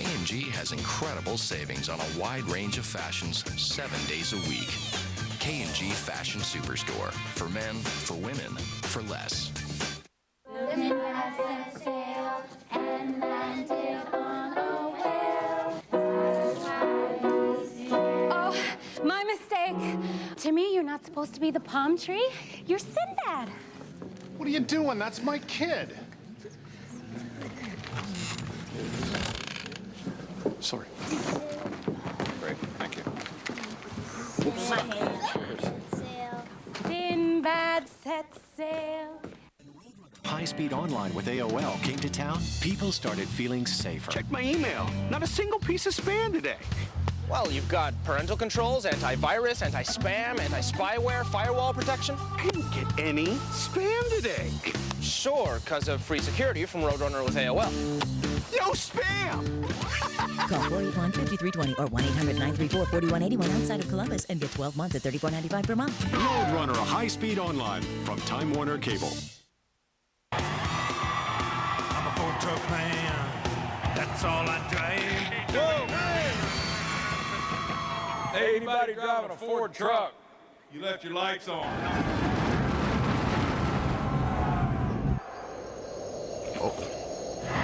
K&G has incredible savings on a wide range of fashions 7 days a week. K&G Fashion Superstore. For men, for women, for less. Looking at that sail and landed on a whale. Oh, my mistake. To me, you're not supposed to be the palm tree. You're Sinbad. What are you doing? That's my kid. Sorry. Great, thank you. Sinbad set sail. High-speed online with AOL came to town, people started feeling safer. Check my email. Not a single piece of spam today. Well, you've got parental controls, antivirus, anti-spam, anti-spyware, firewall protection. I didn't get any spam today. Sure, because of free security from Roadrunner with AOL. No spam! Call 481-5320 or 1-800-934-4181 outside of Columbus and get 12 months at $34.95 per month. Roadrunner high-speed online from Time Warner Cable. I'm a Ford truck man. That's all I drive. Whoa! Hey, anybody driving a Ford truck? You left your lights on.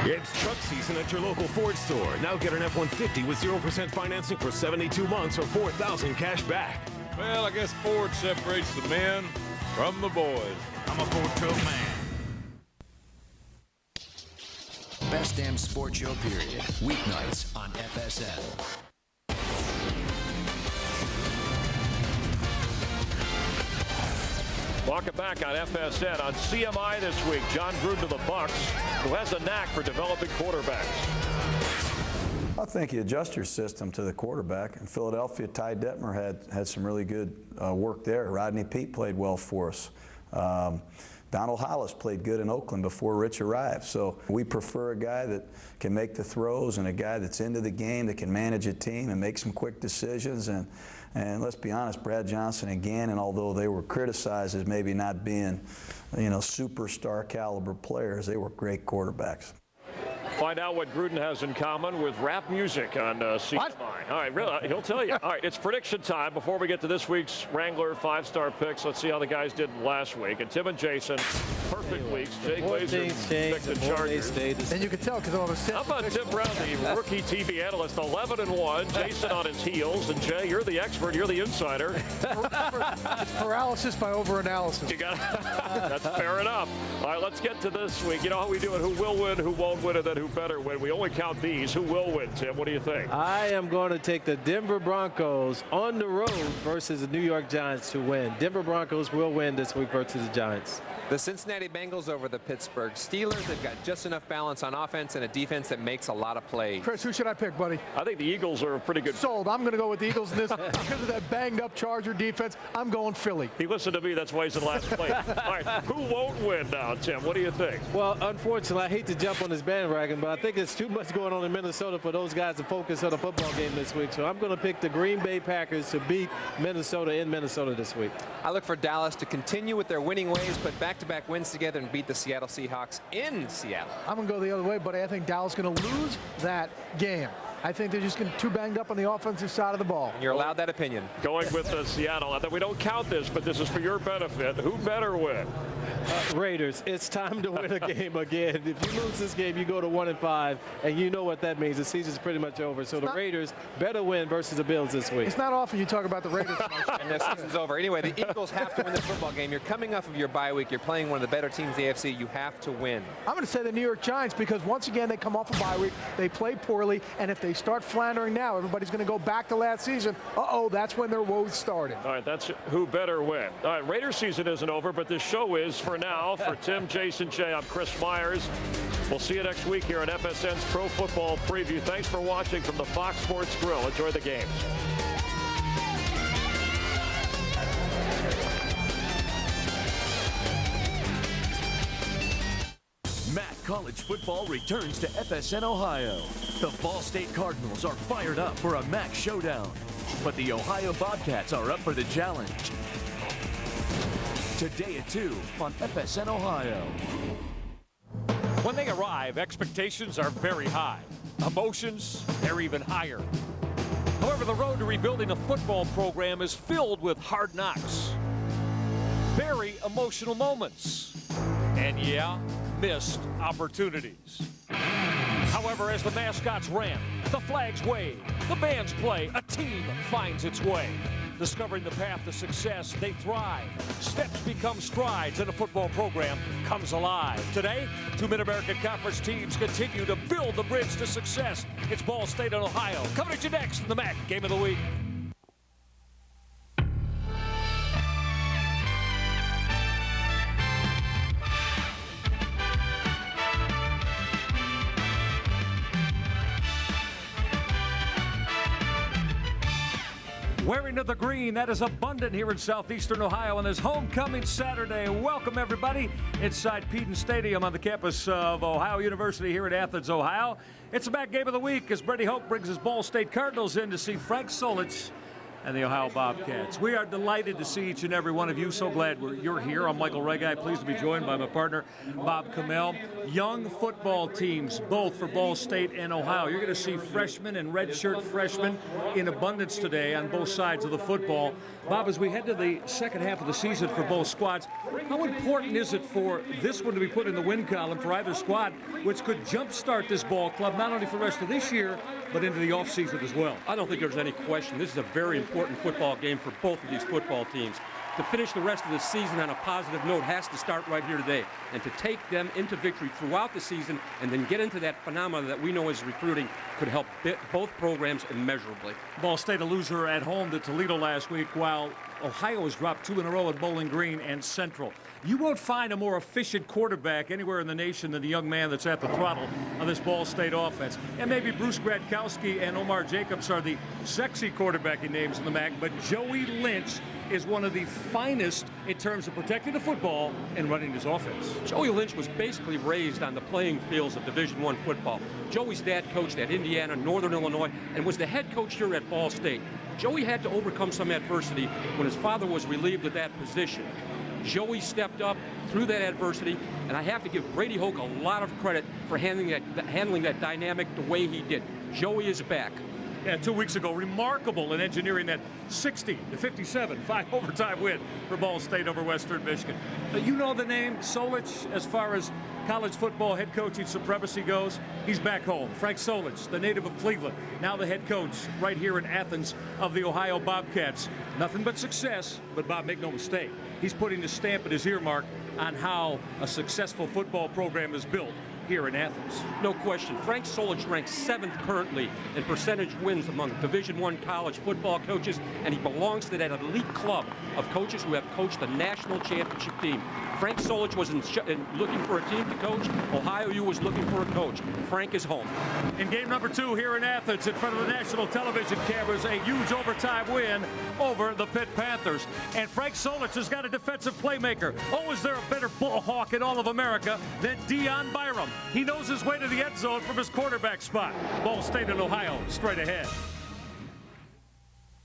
It's truck season at your local Ford store. Now get an F-150 with 0% financing for 72 months or $4,000 cash back. Well, I guess Ford separates the men from the boys. I'm a Ford truck man. Best damn sports show period. Weeknights on FSN. Welcome back on FSN. On CMI this week, John Gruden of the Bucs, who has a knack for developing quarterbacks. I think you adjust your system to the quarterback. In Philadelphia, Ty Detmer had some really good work there. Rodney Peete played well for us. Donald Hollis played good in Oakland before Rich arrived. So we prefer a guy that can make the throws and a guy that's into the game, that can manage a team and make some quick decisions. And let's be honest, Brad Johnson and Gannon, although they were criticized as maybe not being, superstar caliber players, they were great quarterbacks. Find out what Gruden has in common with rap music on CMI. What? All right, really, he'll tell you. All right, it's prediction time. Before we get to this week's Wrangler 5-star picks, let's see how the guys did last week. And Tim and Jason, perfect weeks. Jay Glazer picked the Chargers. And you can tell because all of a sudden. How about Tim Brown, the rookie TV analyst, 11-1. Jason on his heels. And Jay, you're the expert. You're the insider. It's paralysis by overanalysis. You got That's fair enough. All right, let's get to this week. You know how we do it. Who will win, who won't win, and then who better win. We only count these. Who will win, Tim? What do you think? I am going to take the Denver Broncos on the road versus the New York Giants to win. Denver Broncos will win this week versus the Giants. The Cincinnati Bengals over the Pittsburgh Steelers. They've got just enough balance on offense and a defense that makes a lot of plays. Chris, who should I pick, buddy? I think the Eagles are a pretty good. Sold. I'm going to go with the Eagles in this because of that banged-up Charger defense. I'm going Philly. He listened to me. That's why he's in last place. All right, who won't win now, Tim? What do you think? Well, unfortunately, I hate to jump on this bandwagon, but I think there's too much going on in Minnesota for those guys to focus on the football game this week. So I'm going to pick the Green Bay Packers to beat Minnesota in Minnesota this week. I look for Dallas to continue with their winning ways, put back-to-back wins together and beat the Seattle Seahawks in Seattle. I'm going to go the other way, but I think Dallas is going to lose that game. I think they're just too banged up on the offensive side of the ball. And you're allowed that opinion. Going with Seattle. I thought we don't count this, but this is for your benefit. Who better win? Raiders. It's time to win a game again. If you lose this game, you go to 1-5, and you know what that means. The season's pretty much over. So the Raiders better win versus the Bills this week. It's not often you talk about the Raiders. And the season's over. Anyway, the Eagles have to win this football game. You're coming off of your bye week. You're playing one of the better teams in the AFC. You have to win. I'm going to say the New York Giants because once again they come off a bye week. They play poorly, and if they start floundering now, everybody's going to go back to last season. That's when their woes started. All right, that's who better win. All right, Raiders season isn't over, but this show is for now. For Tim, Jason, Jay, I'm Chris Myers. We'll see you next week here on FSN's Pro Football Preview. Thanks for watching from the Fox Sports Grill. Enjoy the games. MAC College football returns to FSN Ohio. The Ball State Cardinals are fired up for a MAC showdown, but the Ohio Bobcats are up for the challenge. Today at 2 on FSN Ohio. When they arrive, expectations are very high. Emotions, they're even higher. However, the road to rebuilding a football program is filled with hard knocks, very emotional moments, and yeah, missed opportunities. However, as the mascots rant, the flags wave, the bands play, a team finds its way. Discovering the path to success, they thrive. Steps become strides, and a football program comes alive. Today, two Mid-American Conference teams continue to build the bridge to success. It's Ball State and Ohio. Coming at you next in the MAC Game of the Week. Wearing of the green, that is abundant here in southeastern Ohio on this homecoming Saturday. Welcome, everybody, inside Peden Stadium on the campus of Ohio University here in Athens, Ohio. It's a MAC Game of the Week as Brady Hoke brings his Ball State Cardinals in to see Frank Solich and the Ohio Bobcats. We are delighted to see each and every one of you. So glad you're here. I'm Michael Regai, pleased to be joined by my partner, Bob Kamel. Young football teams, both for Ball State and Ohio. You're going to see freshmen and redshirt freshmen in abundance today on both sides of the football. Bob, as we head to the second half of the season for both squads, how important is it for this one to be put in the win column for either squad, which could jumpstart this ball club, not only for the rest of this year, but into the offseason as well? I don't think there's any question. This is a very important football game for both of these football teams. To finish the rest of the season on a positive note has to start right here today. And to take them into victory throughout the season and then get into that phenomenon that we know is recruiting could help both programs immeasurably. Ball State a loser at home to Toledo last week, while Ohio has dropped 2 in a row at Bowling Green and Central. You won't find a more efficient quarterback anywhere in the nation than the young man that's at the throttle of this Ball State offense. And maybe Bruce Gradkowski and Omar Jacobs are the sexy quarterbacking names in the MAC, but Joey Lynch is one of the finest in terms of protecting the football and running his offense. Joey Lynch was basically raised on the playing fields of Division I football. Joey's dad coached at Indiana, Northern Illinois, and was the head coach here at Ball State. Joey had to overcome some adversity when his father was relieved of that position. Joey stepped up through that adversity, and I have to give Brady Hoke a lot of credit for handling that dynamic the way he did. Joey is back. Yeah, 2 weeks ago, remarkable in engineering that 60-57 5-overtime win for Ball State over Western Michigan. You know the name Solich as far as college football head coaching supremacy goes. He's back home. Frank Solich, the native of Cleveland, now the head coach right here in Athens of the Ohio Bobcats. Nothing but success, but Bob, make no mistake, he's putting his stamp and his earmark on how a successful football program is built here in Athens. No question. Frank Solich ranks 7th currently in percentage wins among Division I college football coaches, and he belongs to that elite club of coaches who have coached the national championship team. Frank Solich was looking for a team to coach. Ohio U was looking for a coach. Frank is home. In game number 2 here in Athens, in front of the national television cameras, a huge overtime win over the Pitt Panthers. And Frank Solich has got a defensive playmaker. Oh, is there a better ball hawk in all of America than Dion Byram? He knows his way to the end zone from his quarterback spot. Ball State and Ohio straight ahead.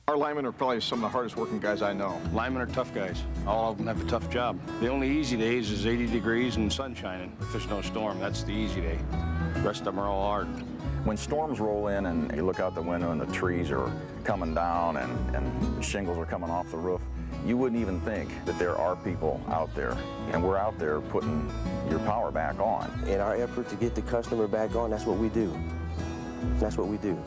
Our linemen are probably some of the hardest working guys I know. Linemen are tough guys. All of them have a tough job. The only easy days is 80 degrees and sun shining. If there's no storm, that's the easy day. The rest of them are all hard. When storms roll in and you look out the window and the trees are coming down and shingles are coming off the roof, you wouldn't even think that there are people out there. And we're out there putting your power back on. In our effort to get the customer back on, that's what we do. That's what we do.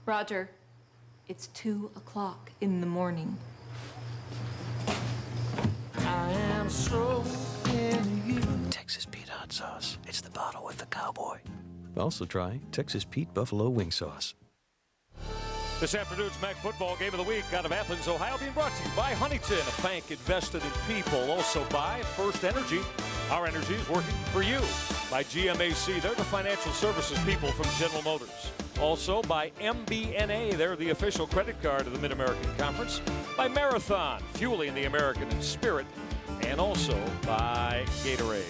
Roger, it's 2 o'clock in the morning. I am so into you. Texas Pete Hot hot sauce. It's the bottle with the cowboy. Also try Texas Pete Buffalo Wing Sauce. This afternoon's MAC football game of the week out of Athens, Ohio, being brought to you by Huntington, a bank invested in people. Also by First Energy. Our energy is working for you. By GMAC, they're the financial services people from General Motors. Also by MBNA, they're the official credit card of the Mid-American Conference. By Marathon, fueling the American spirit. And also by Gatorade.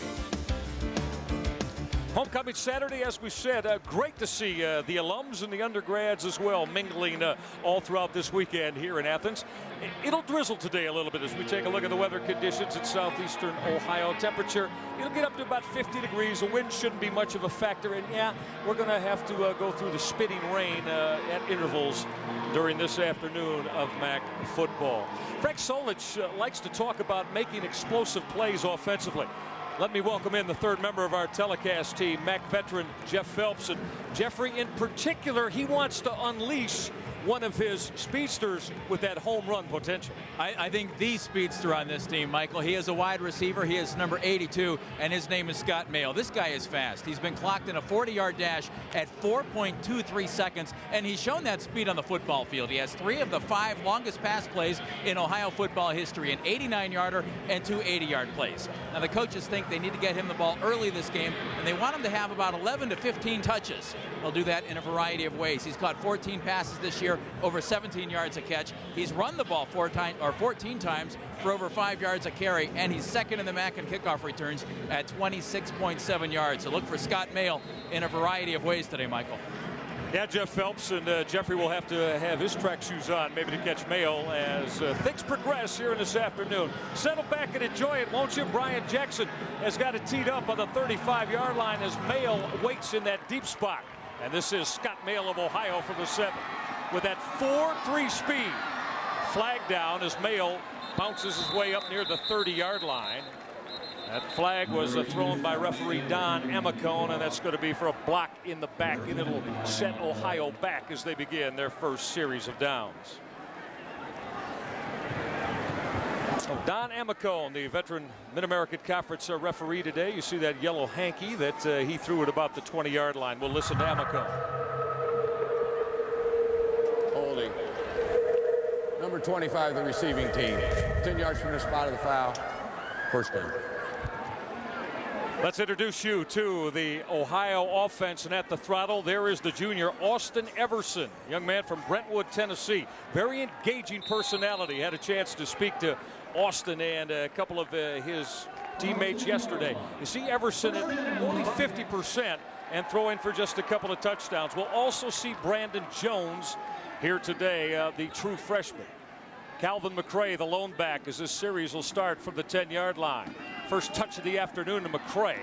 Homecoming Saturday, as we said, great to see the alums and the undergrads as well mingling all throughout this weekend here in Athens. It'll drizzle today a little bit as we take a look at the weather conditions in southeastern Ohio. Temperature, it'll get up to about 50 degrees. The wind shouldn't be much of a factor. And yeah, we're going to have to go through the spitting rain at intervals during this afternoon of MAC football. Frank Solich likes to talk about making explosive plays offensively. Let me welcome in the third member of our telecast team, MAC veteran Jeff Phelps. And Jeffrey, in particular, he wants to unleash one of his speedsters with that home run potential. I think the speedster on this team, Michael. He is a wide receiver. He is number 82, and his name is Scott Mayo. This guy is fast. He's been clocked in a 40-yard dash at 4.23 seconds, and he's shown that speed on the football field. He has 3 of the 5 longest pass plays in Ohio football history, an 89-yarder and 2 80-yard plays. Now, the coaches think they need to get him the ball early this game, and they want him to have about 11 to 15 touches. He'll do that in a variety of ways. He's caught 14 passes this year, over 17 yards a catch. He's run the ball 14 times for over 5 yards a carry, and he's second in the MAC in kickoff returns at 26.7 yards. So look for Scott Mayo in a variety of ways today, Michael. Yeah, Jeff Phelps and Jeffrey will have to have his track shoes on maybe to catch Mayo as things progress here in this afternoon. Settle back and enjoy it, won't you? Brian Jackson has got it teed up on the 35-yard line as Mayo waits in that deep spot. And this is Scott Mayo of Ohio for the 7. With that 4.3 speed. Flag down as Mayo bounces his way up near the 30-yard line. That flag was thrown by referee Don Amicone, and that's going to be for a block in the back, and it'll set Ohio back as they begin their first series of downs. Don Amicone, the veteran Mid-American Conference referee today. You see that yellow hanky that he threw at about the 20-yard line. We'll listen to Amicone. Holding. Number 25, the receiving team. 10 yards from the spot of the foul. First down. Let's introduce you to the Ohio offense, and at the throttle there is the junior Austin Everson, young man from Brentwood, Tennessee. Very engaging personality. Had a chance to speak to Austin and a couple of his teammates yesterday. You see Everson at only 50% and throwing for just a couple of touchdowns. We'll also see Brandon Jones here today, the true freshman. Calvin McCray, the lone back, as this series will start from the 10-yard line. First touch of the afternoon to McCray.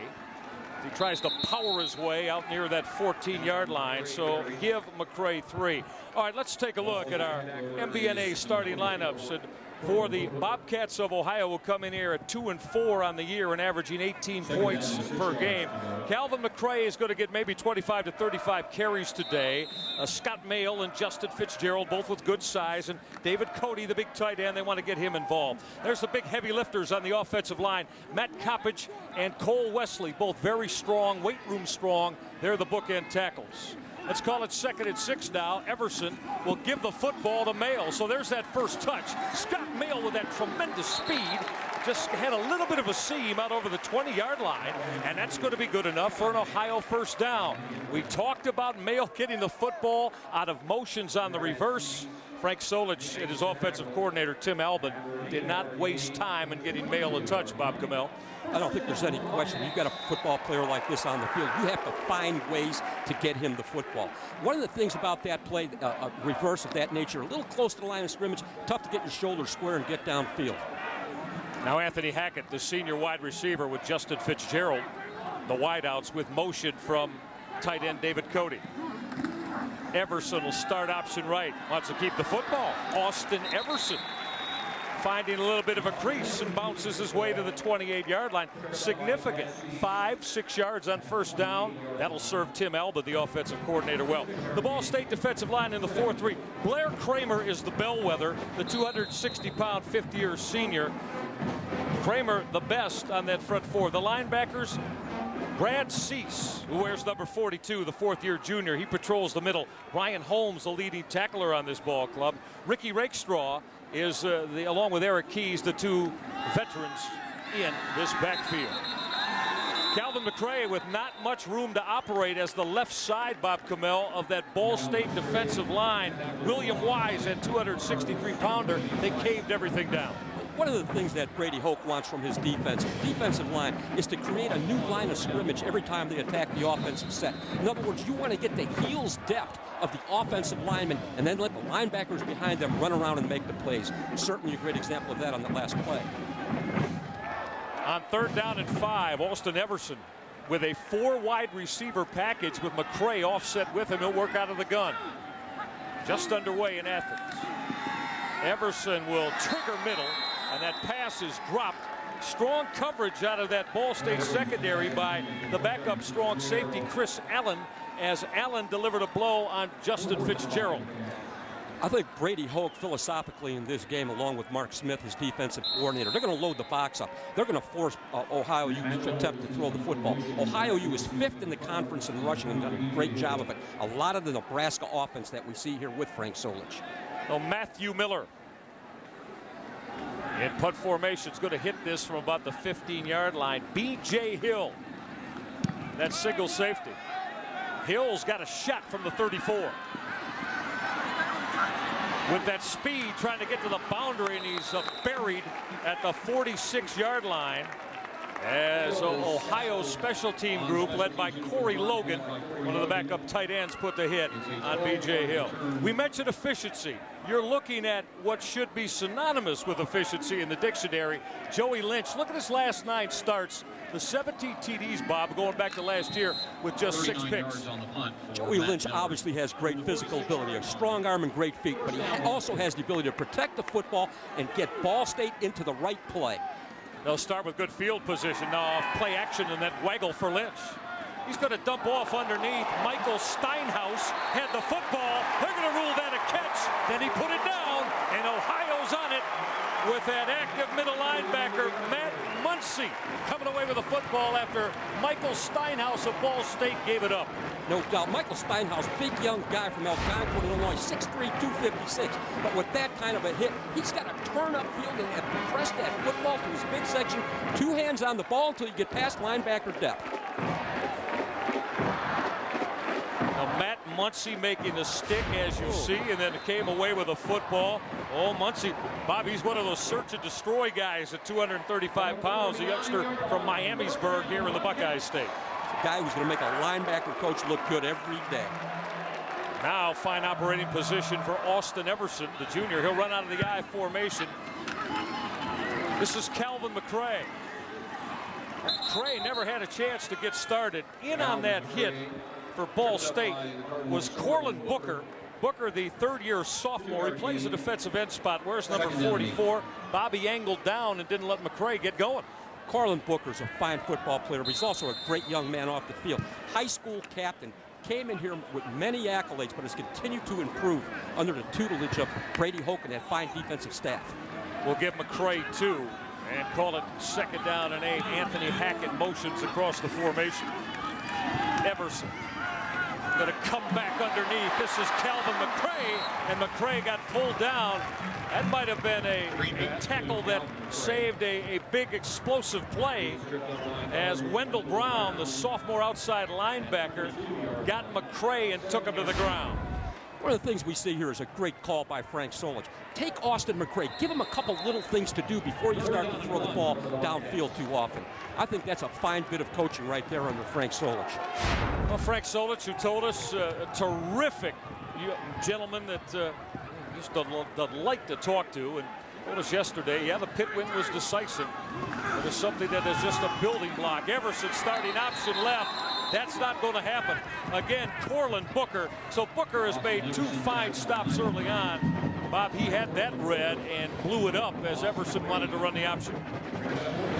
He tries to power his way out near that 14-yard line, so give McCray 3. All right, let's take a look at our MBNA starting lineups. And for the Bobcats of Ohio, will come in here at 2-4 on the year and averaging 18 points per game. Calvin McCray is going to get maybe 25 to 35 carries today. Scott Mayo and Justin Fitzgerald, both with good size, and David Cody, the big tight end, they want to get him involved. There's the big heavy lifters on the offensive line. Matt Coppage and Cole Wesley, both very strong, weight room strong. They're the bookend tackles. Let's call it 2nd and 6 now. Everson will give the football to Mayo. So there's that first touch. Scott Mayo with that tremendous speed. Just had a little bit of a seam out over the 20-yard line, and that's going to be good enough for an Ohio first down. We talked about Mayo getting the football out of motions on the reverse. Frank Solich and his offensive coordinator, Tim Albin, did not waste time in getting Mayo a touch, Bob Kamel. I don't think there's any question. You've got a football player like this on the field. You have to find ways to get him the football. One of the things about that play, a reverse of that nature, a little close to the line of scrimmage, tough to get your shoulders square and get downfield. Now Anthony Hackett, the senior wide receiver, with Justin Fitzgerald, the wideouts with motion from tight end David Cody. Everson will start option right. Wants to keep the football. Austin Everson finding a little bit of a crease and bounces his way to the 28-yard line. Significant. 5-6 yards on first down. That'll serve Tim Alba, the offensive coordinator, well. The Ball State defensive line in the 4-3. Blair Kramer is the bellwether, the 260-pound, 50-year senior. Kramer the best on that front four. The linebackers, Brad Cease, who wears number 42, the fourth-year junior, he patrols the middle. Ryan Holmes, the leading tackler on this ball club. Ricky Rakestraw is, along with Eric Keys, the two veterans in this backfield. Calvin McRae with not much room to operate as the left side, Bob Kamel, of that Ball State defensive line. William Wise, that 263-pounder, they caved everything down. One of the things that Brady Hoke wants from his defensive line is to create a new line of scrimmage every time they attack the offensive set. In other words, you want to get the heels depth of the offensive linemen and then let the linebackers behind them run around and make the plays. Certainly a great example of that on the last play. On 3rd down and 5, Austin Everson with a 4-wide receiver package with McRae offset with him. He'll work out of the gun. Just underway in Athens. Everson will trigger middle, and that pass is dropped. Strong coverage out of that Ball State secondary by the backup strong safety Chris Allen, as Allen delivered a blow on Justin Fitzgerald. I think Brady Hoke philosophically in this game, along with Mark Smith, his defensive coordinator, they're going to load the box up. They're going to force Ohio U to attempt to throw the football. Ohio U is 5th in the conference in rushing and done a great job of it. A lot of the Nebraska offense that we see here with Frank Solich. Well, Matthew Miller in punt formation is going to hit this from about the 15-yard line. B.J. Hill, that single safety. Hill's got a shot from the 34. With that speed, trying to get to the boundary, and he's buried at the 46-yard line as Ohio's special team group, led by Corey Logan, one of the backup tight ends, put the hit on B.J. Hill. We mentioned efficiency. You're looking at what should be synonymous with efficiency in the dictionary. Joey Lynch, look at his last 9 starts. The 17 TDs, Bob, going back to last year with just 6 picks. Joey Lynch obviously has great physical ability, a strong arm and great feet, but he also has the ability to protect the football and get Ball State into the right play. They'll start with good field position now, play action, and then waggle for Lynch. He's going to dump off underneath. Michael Steinhaus had the football. They're going to rule that a catch. Then he put it down, and Ohio's on it with that active middle linebacker, Matt Muncy, coming away with the football after Michael Steinhaus of Ball State gave it up. No doubt. Michael Steinhaus, big young guy from Algonquin, Illinois, 6'3", 256. But with that kind of a hit, he's got to turn upfield and press that football to his midsection. 2 hands on the ball until you get past linebacker depth. Now Matt Muncy making the stick, as you see, and then came away with a football. Oh, Muncy, Bob, he's one of those search and destroy guys at 235 pounds, a youngster from Miamisburg here in the Buckeye State. A guy who's going to make a linebacker coach look good every day. Now fine operating position for Austin Everson, the junior. He'll run out of the I formation. This is Calvin McRae. McRae never had a chance to get started. In on that hit for Ball State was Corlin Booker. Booker, the 3rd-year sophomore, he plays a defensive end spot. Where's number 44? Bobby angled down and didn't let McRae get going. Corlin Booker's a fine football player, but he's also a great young man off the field. High school captain, came in here with many accolades, but has continued to improve under the tutelage of Brady Hoke and that fine defensive staff. We'll give McRae 2 and call it 2nd down and 8. Anthony Hackett motions across the formation. Everson going to come back underneath. This is Calvin McRae, and McRae got pulled down. That might have been a tackle that saved a big explosive play, as Wendell Brown, the sophomore outside linebacker, got McRae and took him to the ground. One of the things we see here is a great call by Frank Solich. Take Austin McRae, give him a couple little things to do before you start to throw the ball downfield too often. I think that's a fine bit of coaching right there under Frank Solich. Well, Frank Solich, who told us a terrific gentleman that he's a delight to talk to, and told us yesterday, yeah, the pit win was decisive. But it's something that is just a building block. Everson starting option left. That's not going to happen. Again, Corlin Booker. So Booker has made 2 fine stops early on. Bob, he had that read and blew it up as Everson wanted to run the option.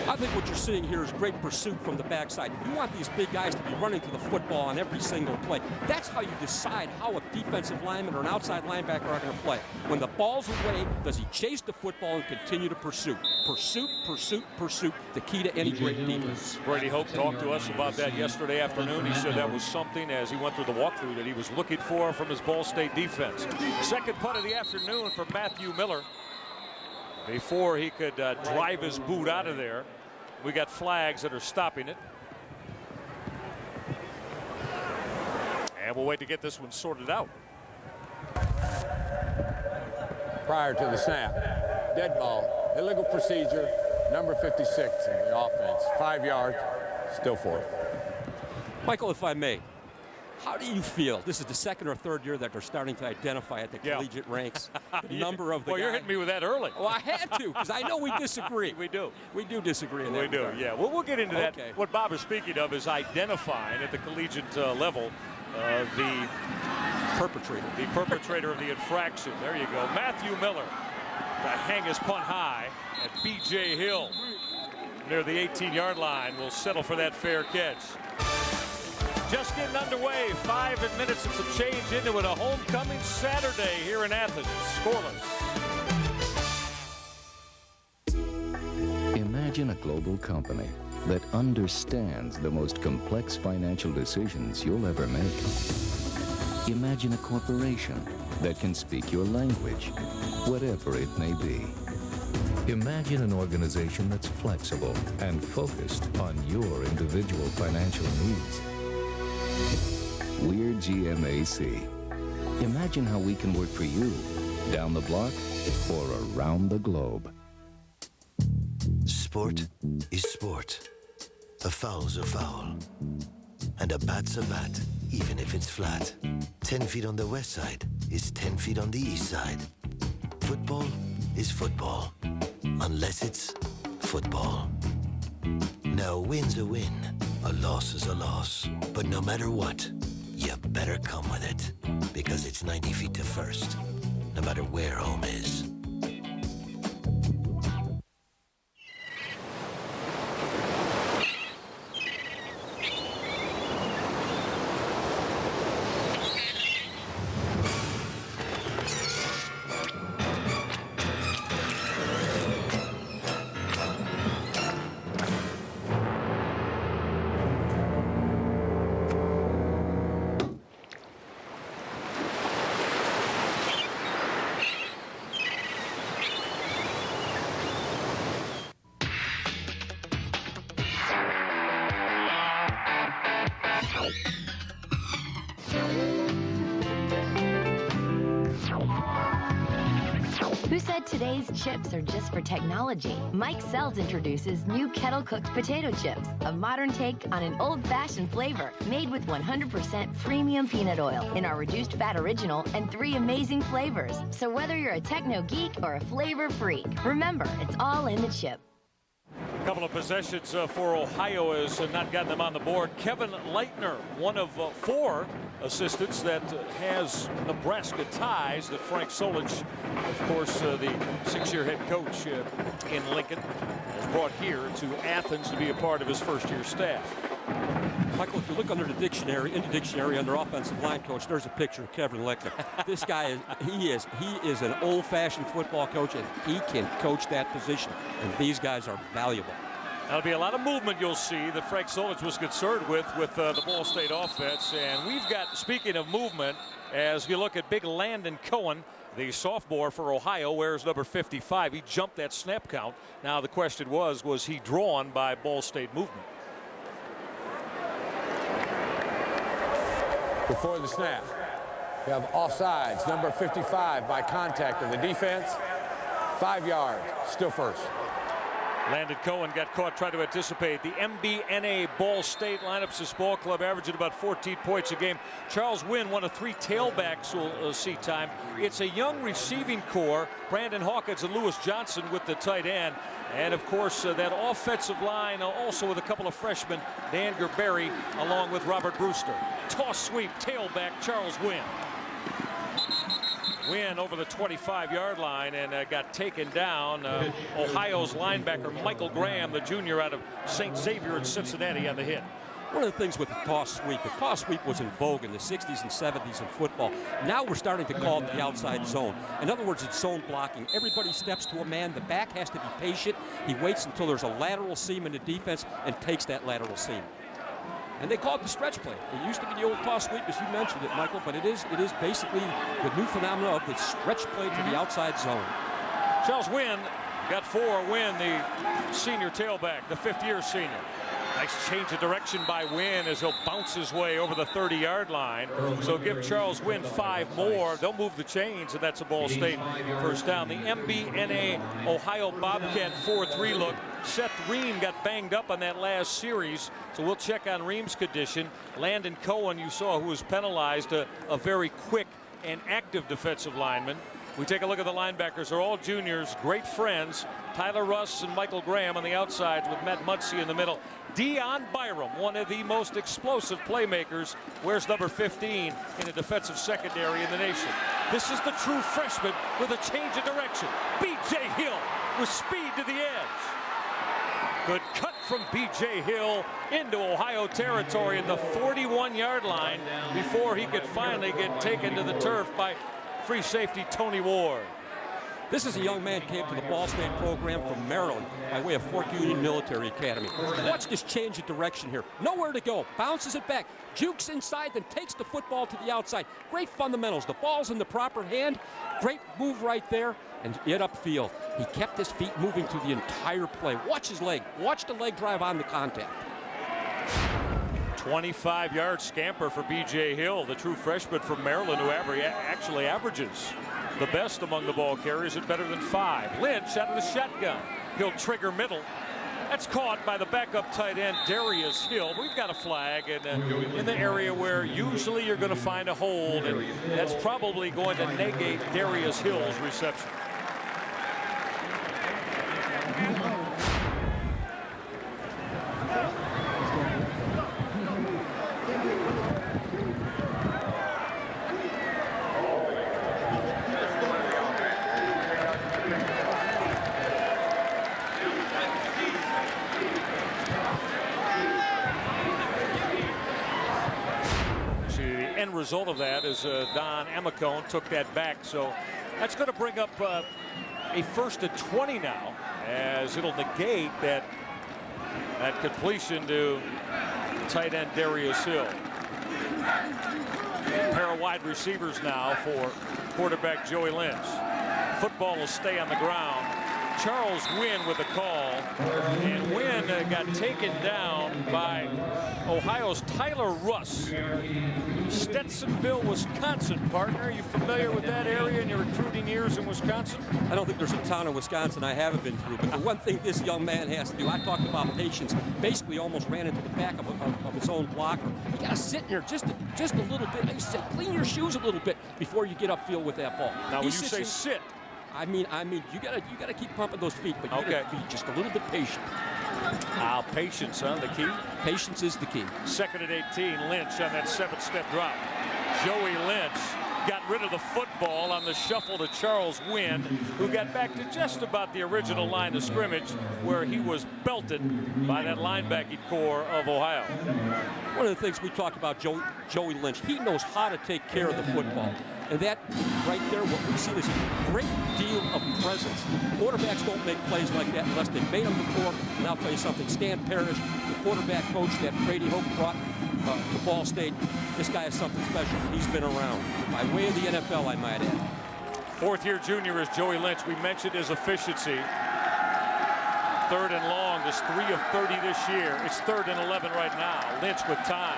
I think what you're seeing here is great pursuit from the backside. You want these big guys to be running to the football on every single play. That's how you decide how a defensive lineman or an outside linebacker are going to play. When the ball's away, does he chase the football and continue to pursue? Pursuit, pursuit, pursuit, the key to any great defense. Brady Hope talked to us about that yesterday afternoon. He said that was something, as he went through the walkthrough, that he was looking for from his Ball State defense. Second punt of the afternoon for Matthew Miller. Before he could drive his boot out of there, we got flags that are stopping it. And we'll wait to get this one sorted out. Prior to the snap, dead ball, illegal procedure, number 56 in the offense. 5 yards, still fourth. Michael, if I may, how do you feel? This is the second or third year that they're starting to identify at the collegiate ranks the number of the Well, you're hitting me with that early. Well, I had to, because I know we disagree. We do. We do disagree in that We do, regard. yeah. Well, we'll get into that. What Bob is speaking of is identifying at the collegiate level the perpetrator of the infraction. There you go. Matthew Miller to hang his punt high at B.J. Hill near the 18-yard line will settle for that fair catch. Just getting underway, 5 minutes and some change into it. A homecoming Saturday here in Athens. Scoreless. Imagine a global company that understands the most complex financial decisions you'll ever make. Imagine a corporation that can speak your language, whatever it may be. Imagine an organization that's flexible and focused on your individual financial needs. We're GMAC. Imagine how we can work for you, down the block or around the globe. Sport is sport. A foul's a foul. And a bat's a bat, even if it's flat. 10 feet on the west side is 10 feet on the east side. Football is football, unless it's football. Now, a win's a win, a loss is a loss. But no matter what, you better come with it, because it's 90 feet to first, no matter where home is. Who said today's chips are just for technology? Mike Sells introduces new kettle-cooked potato chips, a modern take on an old-fashioned flavor made with 100% premium peanut oil in our reduced fat original and 3 amazing flavors. So whether you're a techno geek or a flavor freak, remember, it's all in the chip. A couple of possessions for Ohio has not gotten them on the board. Kevin Leitner, one of 4 assistants that has Nebraska ties that Frank Solich, of course, the 6-year head coach in Lincoln, has brought here to Athens to be a part of his first-year staff. Michael, if you look under the dictionary, in the dictionary under offensive line coach, there's a picture of Kevin Leitner. This guy is an old-fashioned football coach, and he can coach that position. And these guys are valuable. That'll be a lot of movement you'll see that Frank Solich was concerned with the Ball State offense. And we've got, speaking of movement, as you look at big Landon Cohen, the sophomore for Ohio, wears number 55. He jumped that snap count. Now the question was he drawn by Ball State movement? Before the snap, you have offsides, number 55 by contact of the defense. 5 yards, still first. Landon Cohen got caught trying to anticipate the MBNA Ball State lineups. This ball club averaging about 14 points a game. Charles Wynn, one of 3 tailbacks, will see time. It's a young receiving core. Brandon Hawkins and Lewis Johnson with the tight end. And, of course, that offensive line also with a couple of freshmen, Dan Gerberry along with Robert Brewster. Toss sweep, tailback, Charles Wynn. Wynn over the 25-yard line and got taken down. Ohio's linebacker Michael Graham, the junior out of St. Xavier in Cincinnati, had the hit. One of the things with the toss sweep was in vogue in the 60s and 70s in football. Now we're starting to call it the outside zone. In other words, it's zone blocking. Everybody steps to a man. The back has to be patient. He waits until there's a lateral seam in the defense and takes that lateral seam. And they call it the stretch play. It used to be the old toss sweep, as you mentioned it, Michael, but it is basically the new phenomenon of the stretch play to the outside zone. Charles Wynn got 4. Wynn, the senior tailback, the 5th-year senior. Nice change of direction by Wynn as he'll bounce his way over the 30-yard line. So give Charles Wynn 5 more. They'll move the chains, and that's a Ball State first down. The MBNA Ohio Bobcat 4-3 look. Seth Ream got banged up on that last series, so we'll check on Ream's condition. Landon Cohen, you saw, who was penalized, a very quick and active defensive lineman. We take a look at the linebackers. They're all juniors, great friends. Tyler Russ and Michael Graham on the outside with Matt Muncy in the middle. Dion Byram, one of the most explosive playmakers, wears number 15 in the defensive secondary in the nation. This is the true freshman with a change of direction. B.J. Hill with speed to the edge. Good cut from B.J. Hill into Ohio territory at the 41-yard line before he could finally get taken to the turf by free safety Tony Ward. This is a young man who came to the Ball State program from Maryland by way of Fort Union Military Academy. Watch this change of direction here. Nowhere to go. Bounces it back. Jukes inside, then takes the football to the outside. Great fundamentals. The ball's in the proper hand. Great move right there. And yet upfield. He kept his feet moving through the entire play. Watch his leg. Watch the leg drive on the contact. 25-yard scamper for B.J. Hill, the true freshman from Maryland, who actually averages the best among the ball carriers at better than 5. Lynch out of the shotgun. He'll trigger middle. That's caught by the backup tight end, Darius Hill. We've got a flag in the area where usually you're going to find a hold, and that's probably going to negate Darius Hill's reception. Result of that is Don Amicone took that back, so that's going to bring up a 1st and 20 now, as it'll negate that completion to tight end Darius Hill. A pair of wide receivers now for quarterback Joey Lynch. Football will stay on the ground. Charles Wynn with a call, and Wynn got taken down by Ohio's Tyler Russ. Stetsonville, Wisconsin, partner. Are you familiar with that area in your recruiting years in Wisconsin? I don't think there's a town in Wisconsin I haven't been through, but the one thing this young man has to do, I talked about patience, basically almost ran into the back of his own blocker. You got to sit in there just a little bit. I said, clean your shoes a little bit before you get upfield with that ball. Now, when you say sit, I mean, you gotta keep pumping those feet, but you gotta be just a little bit patient. Patience, huh? The key? Patience is the key. 2nd and 18, Lynch on that 7-step drop. Joey Lynch got rid of the football on the shuffle to Charles Wynn, who got back to just about the original line of scrimmage where he was belted by that linebacking core of Ohio. One of the things we talked about Joey Lynch, he knows how to take care of the football. And that right there, what we see is a great deal of presence. Quarterbacks don't make plays like that unless they've made them before. And I'll tell you something, Stan Parrish, the quarterback coach that Brady Hoke brought to Ball State, this guy is something special. He's been around. By way of the NFL, I might add. 4th-year junior is Joey Lynch. We mentioned his efficiency. 3rd and long, just 3 of 30 this year. It's 3rd and 11 right now. Lynch with time.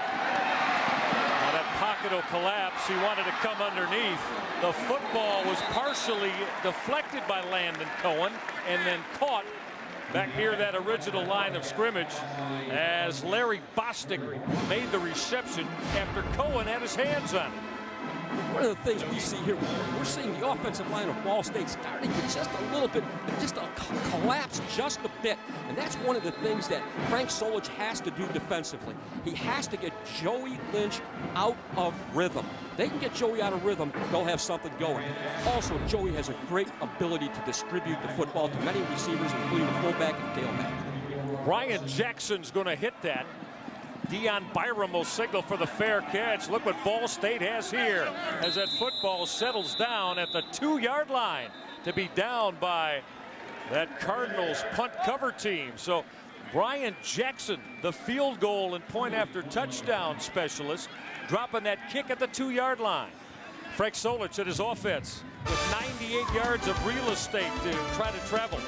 Pocket will collapse. He wanted to come underneath. The football was partially deflected by Landon Cohen and then caught back near that original line of scrimmage as Larry Bostic made the reception after Cohen had his hands on it. one of the things we see here, we're seeing the offensive line of Ball State starting to just a little bit, collapse just a bit. And that's one of the things that Frank Solich has to do defensively. He has to get Joey Lynch out of rhythm. They can get Joey out of rhythm, they'll have something going. Also, Joey has a great ability to distribute the football to many receivers, including the fullback and tailback. Ryan Jackson's going to hit that. Dion Byram will signal for the fair catch. Look what Ball State has here as that football settles down at the 2-yard line to be down by that Cardinals punt cover team. So Ryan Jackson, the field goal and point after touchdown specialist, dropping that kick at the 2-yard line. Frank Solich at his offense with 98 yards of real estate to try to travel.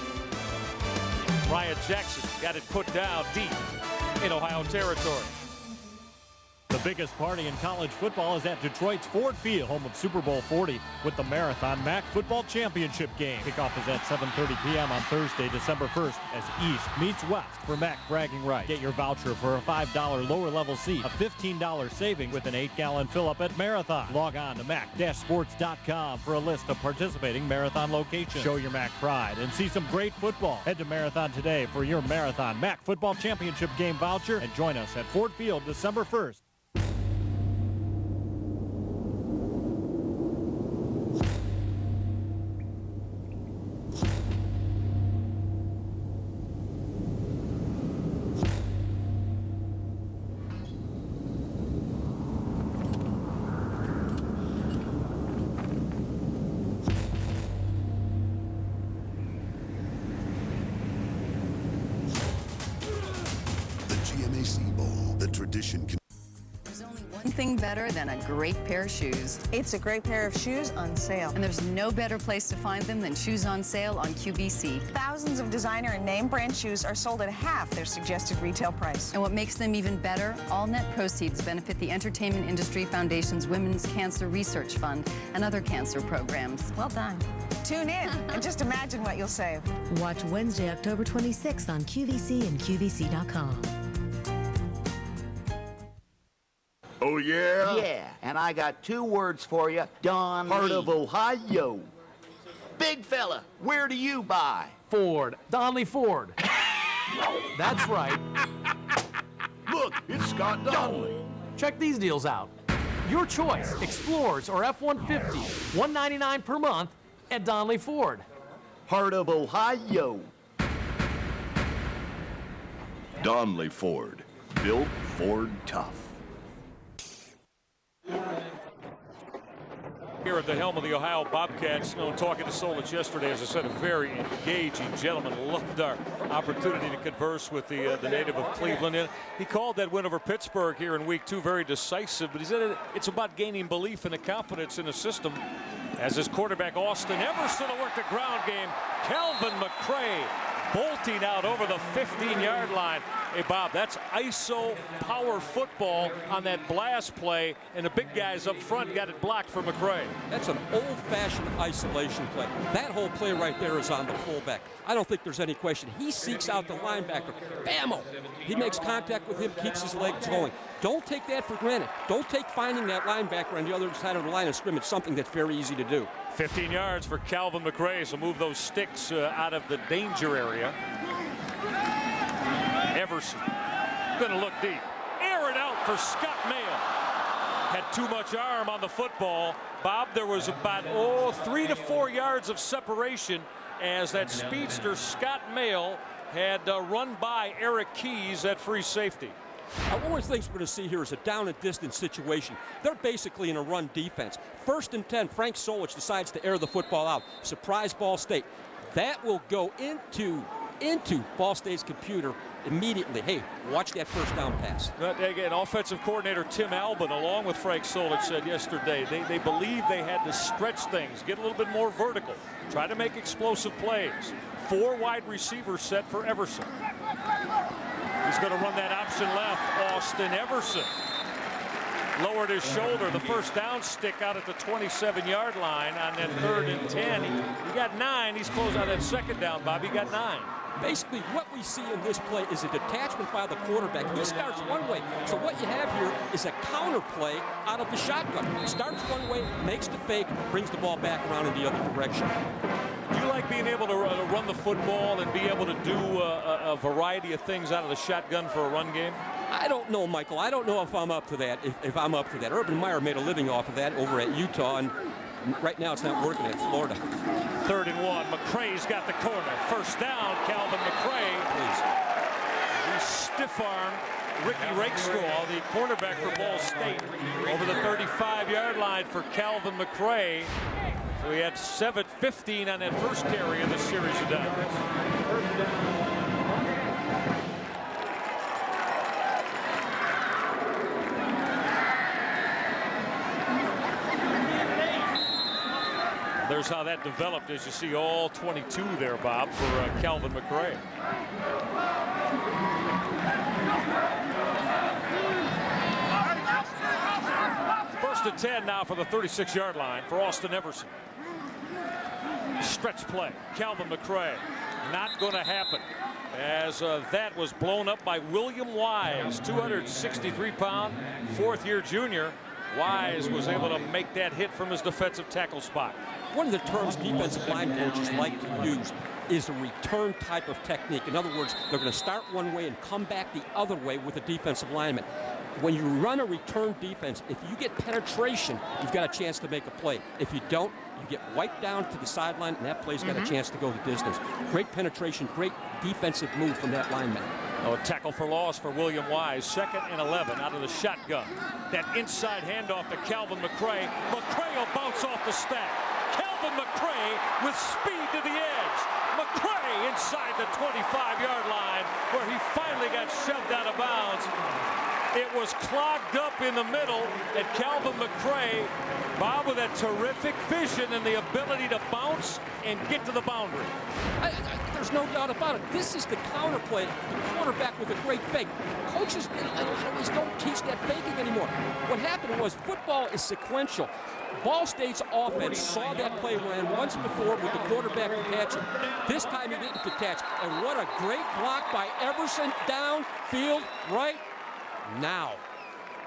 Ryan Jackson got it put down deep in Ohio territory. The biggest party in college football is at Detroit's Ford Field, home of Super Bowl 40, with the Marathon MAC Football Championship game. Kickoff is at 7:30 p.m. on Thursday, December 1st, as East meets West for MAC bragging rights. Get your voucher for a $5 lower-level seat, a $15 savings with an 8-gallon fill-up at Marathon. Log on to mac-sports.com for a list of participating Marathon locations. Show your MAC pride and see some great football. Head to Marathon today for your Marathon MAC Football Championship game voucher and join us at Ford Field December 1st. Thing better than a great pair of shoes. It's a great pair of shoes on sale. And there's no better place to find them than shoes on sale on QVC. Thousands of designer and name brand shoes are sold at half their suggested retail price. And what makes them even better, all net proceeds benefit the Entertainment Industry Foundation's Women's Cancer Research Fund and other cancer programs. Well done. Tune in and just imagine what you'll save. Watch Wednesday, October 26th on QVC and QVC.com. Oh, yeah? Yeah, and I got 2 words for you. Don Part Lee. of Ohio. Big fella, where do you buy? Ford. Donley Ford. That's right. Look, it's Scott Donnelly. Check these deals out. Your choice, Explorers or F-150, $199 per month at Donley Ford. Heart of Ohio. Donnelly Ford. Built Ford tough. Here at the helm of the Ohio Bobcats, talking to Solich yesterday, as I said, a very engaging gentleman. Loved our opportunity to converse with the native of Cleveland. And he called that win over Pittsburgh here in week 2 very decisive, but he said it's about gaining belief and the confidence in the system. As his quarterback, Austin Everson, will work the ground game. Calvin McCray bolting out over the 15-yard line. Hey, Bob, that's ISO power football on that blast play, and the big guys up front got it blocked for McCray. That's an old-fashioned isolation play. That whole play right there is on the fullback. I don't think there's any question. He seeks out the linebacker. Bammo! He makes contact with him, keeps his legs going. Don't take that for granted. Don't take finding that linebacker on the other side of the line of scrimmage something that's very easy to do. 15 yards for Calvin McCray, so move those sticks out of the danger area. Everson going to look deep. Air it out for Scott Mail. Had too much arm on the football. Bob, there was about 3 to 4 yards of separation as that speedster Scott Mail had run by Eric Keys at free safety. One of the things we're going to see here is a down and distance situation. They're basically in a run defense. 1st and 10, Frank Solich decides to air the football out. Surprise Ball State. That will go into Ball State's computer immediately. Hey, watch that first down pass. But again, offensive coordinator Tim Albin, along with Frank Solich, said yesterday they believe they had to stretch things, get a little bit more vertical, try to make explosive plays. 4 wide receivers set for Everson. He's going to run that option left. Austin Everson lowered his shoulder. The first down stick out at the 27-yard line on that 3rd and 10. He got 9. He's closed on that 2nd down, Bob. He got 9. Basically, what we see in this play is a detachment by the quarterback. He starts one way. So what you have here is a counter play out of the shotgun. Starts one way, makes the fake, brings the ball back around in the other direction. Do you like being able to run the football and be able to do a variety of things out of the shotgun for a run game? I don't know, Michael. I don't know if I'm up to that. If I'm up to that. Urban Meyer made a living off of that over at Utah, and right now it's not working at Florida. 3rd and 1. McCray's got the corner. First down, Calvin McCray. He stiff-armed Ricky Rakestraw, the cornerback for Ball State, over the 35-yard line for Calvin McCray. So he had 15 on that first carry of the series of downs. There's how that developed, as you see all 22 there, Bob, for Calvin McCray. First and 10 now for the 36-yard line for Austin Everson. Stretch play. Calvin McCray. Not going to happen, as that was blown up by William Wise, 263-pound, fourth-year junior. Wise was able to make that hit from his defensive tackle spot. One of the terms defensive line coaches like to use is a return type of technique. In other words, they're going to start one way and come back the other way with a defensive lineman. When you run a return defense, if you get penetration, you've got a chance to make a play. If you don't, you get wiped down to the sideline, and that play's got a chance to go the distance. Great penetration, great defensive move from that lineman. Oh, a tackle for loss for William Wise. 2nd and 11 out of the shotgun. That inside handoff to Calvin McCray. McCray will bounce off the stack. Calvin McCray with speed to the edge. McCray inside the 25-yard line, where he finally got shoved out of bounds. It was clogged up in the middle, and Calvin McCray, Bob, with that terrific vision and the ability to bounce and get to the boundary. There's no doubt about it. This is the counter play. The quarterback with a great fake. Coaches in a lot of ways don't teach that faking anymore. What happened was football is sequential. Ball State's offense saw that play ran once before with the quarterback detaching. This time he didn't detach. And what a great block by Everson downfield right now.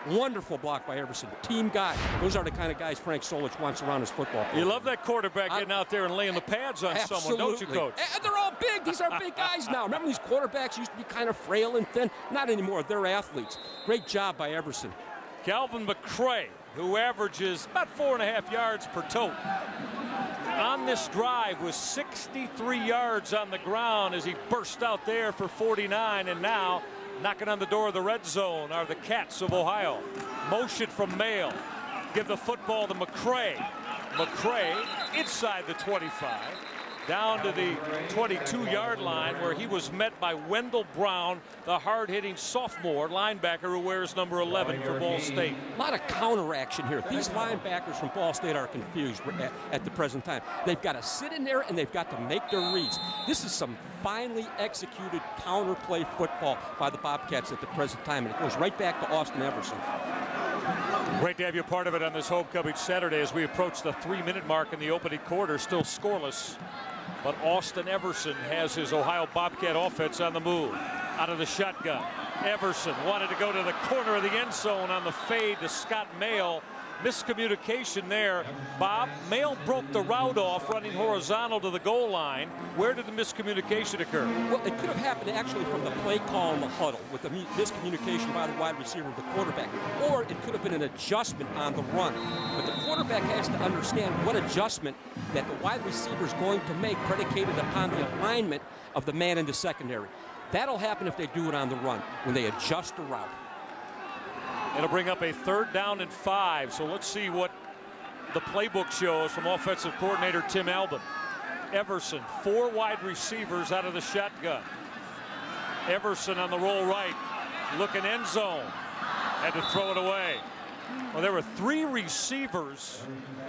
Wonderful block by Everson. Team guy. Those are the kind of guys Frank Solich wants around his football program. You love that quarterback getting out there and laying the pads on someone, don't you, Coach? And they're all big. These are big guys now. Remember, these quarterbacks used to be kind of frail and thin? Not anymore. They're athletes. Great job by Everson. Calvin McCray, who averages about 4.5 yards per tote, on this drive was 63 yards on the ground as he burst out there for 49, and now knocking on the door of the red zone are the Cats of Ohio. Motion from Mail. Give the football to McCray. McCray inside the 25. Down to the 22-yard line, where he was met by Wendell Brown, the hard-hitting sophomore linebacker who wears number 11 for Ball State. A lot of counter action here. These linebackers from Ball State are confused at the present time. They've got to sit in there and they've got to make their reads. This is some finely executed counter play football by the Bobcats at the present time, and it goes right back to Austin Everson. Great to have you part of it on this homecoming Saturday as we approach the 3-minute mark in the opening quarter. Still scoreless, but Austin Everson has his Ohio Bobcat offense on the move. Out of the shotgun, Everson wanted to go to the corner of the end zone on the fade to Scott Mail. Miscommunication there. Bob, Mail broke the route off running horizontal to the goal line. Where did the miscommunication occur? Well, it could have happened actually from the play call in the huddle with the miscommunication by the wide receiver of the quarterback. Or it could have been an adjustment on the run. But the quarterback has to understand what adjustment that the wide receiver is going to make predicated upon the alignment of the man in the secondary. That'll happen if they do it on the run, when they adjust the route. It'll bring up a 3rd down and 5. So let's see what the playbook shows from offensive coordinator Tim Albin. Everson, 4 wide receivers out of the shotgun. Everson on the roll right, looking end zone. Had to throw it away. Well, there were 3 receivers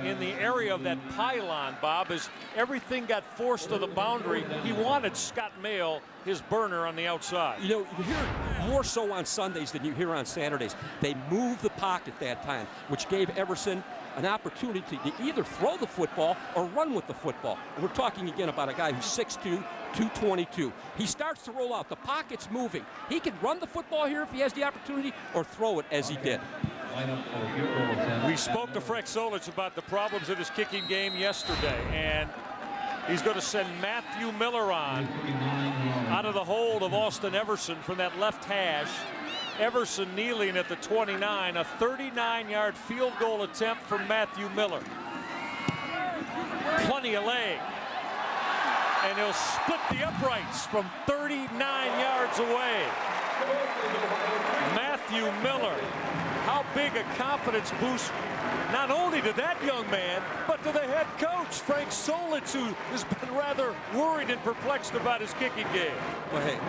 in the area of that pylon, Bob, as everything got forced to the boundary. He wanted Scott Mail, his burner, on the outside. You know, here more so on Sundays than you hear on Saturdays. They moved the pocket that time, which gave Everson an opportunity to either throw the football or run with the football. And we're talking again about a guy who's 6'2", 222. He starts to roll out. The pocket's moving. He can run the football here if he has the opportunity or throw it as he did. We spoke to Frank Solich about the problems of his kicking game yesterday, and he's going to send Matthew Miller on out of the hold of Austin Everson from that left hash. Everson kneeling at the 29, a 39-yard field goal attempt from Matthew Miller. Plenty of leg. And he'll split the uprights from 39 yards away. Matthew Miller. How big a confidence boost, not only to that young man, but to the head coach, Frank Solich, who has been rather worried and perplexed about his kicking game. Well, hey,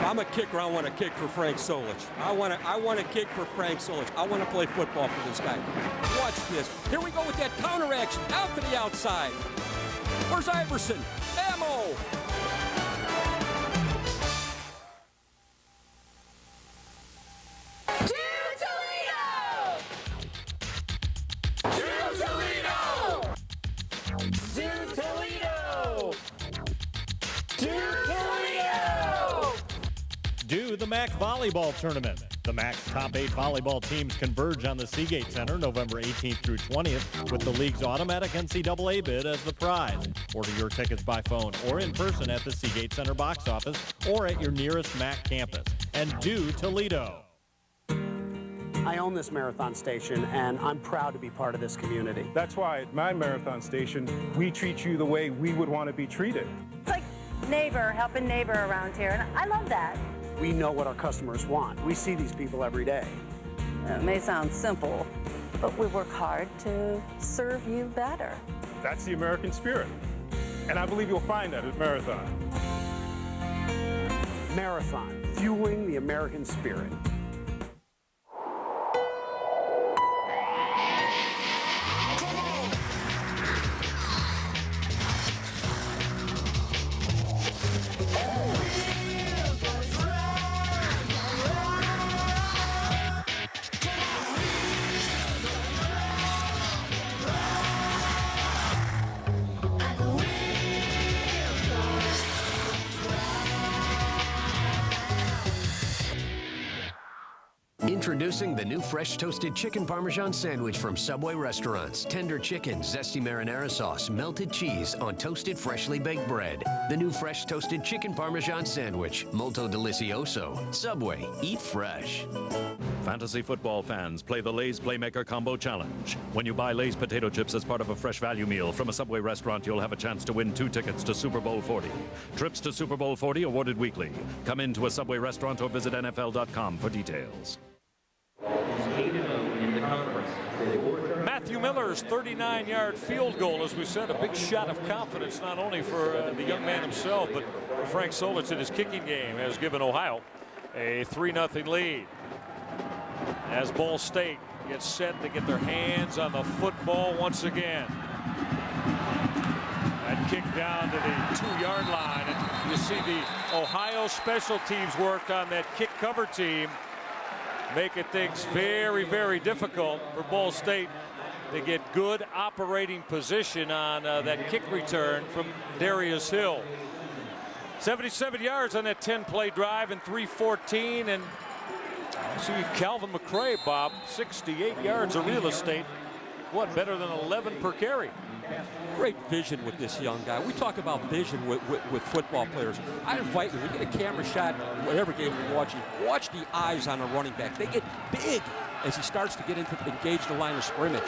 I'm a kicker. I want to kick for Frank Solich. I want to kick for Frank Solich. I want to play football for this guy. Watch this. Here we go with that counter action out to the outside. Where's Iverson? Ammo! Do the MAC Volleyball Tournament. The MAC's top 8 volleyball teams converge on the Seagate Center November 18th through 20th with the league's automatic NCAA bid as the prize. Order your tickets by phone or in person at the Seagate Center box office or at your nearest MAC campus. And do Toledo. I own this marathon station, and I'm proud to be part of this community. That's why at my marathon station, we treat you the way we would want to be treated. It's like neighbor helping neighbor around here, and I love that. We know what our customers want. We see these people every day. It may sound simple, but we work hard to serve you better. That's the American spirit. And I believe you'll find that at Marathon. Marathon, fueling the American spirit. Introducing the new fresh toasted chicken Parmesan sandwich from Subway restaurants. Tender chicken, zesty marinara sauce, melted cheese on toasted freshly baked bread. The new fresh toasted chicken Parmesan sandwich. Molto delicioso. Subway. Eat fresh. Fantasy football fans, play the Lay's Playmaker Combo Challenge. When you buy Lay's potato chips as part of a fresh value meal from a Subway restaurant, you'll have a chance to win 2 tickets to Super Bowl 40. Trips to Super Bowl 40 awarded weekly. Come into a Subway restaurant or visit NFL.com for details. Matthew Miller's 39-yard field goal, as we said, a big shot of confidence, not only for the young man himself, but for Frank Solich in his kicking game, has given Ohio a 3-0 lead. As Ball State gets set to get their hands on the football once again. That kick down to the 2-yard line, and you see the Ohio special teams work on that kick cover team, making things very, very difficult for Ball State to get good operating position on that kick return from Darius Hill. 77 yards on that 10-play drive and 3:14, and see Calvin McCray, Bob, 68 yards of real estate. What, better than 11 per carry? Great vision with this young guy. We talk about vision with football players. I invite you, when you get a camera shot, whatever game you're watching, watch the eyes on a running back. They get big as he starts to get into engage the line of scrimmage.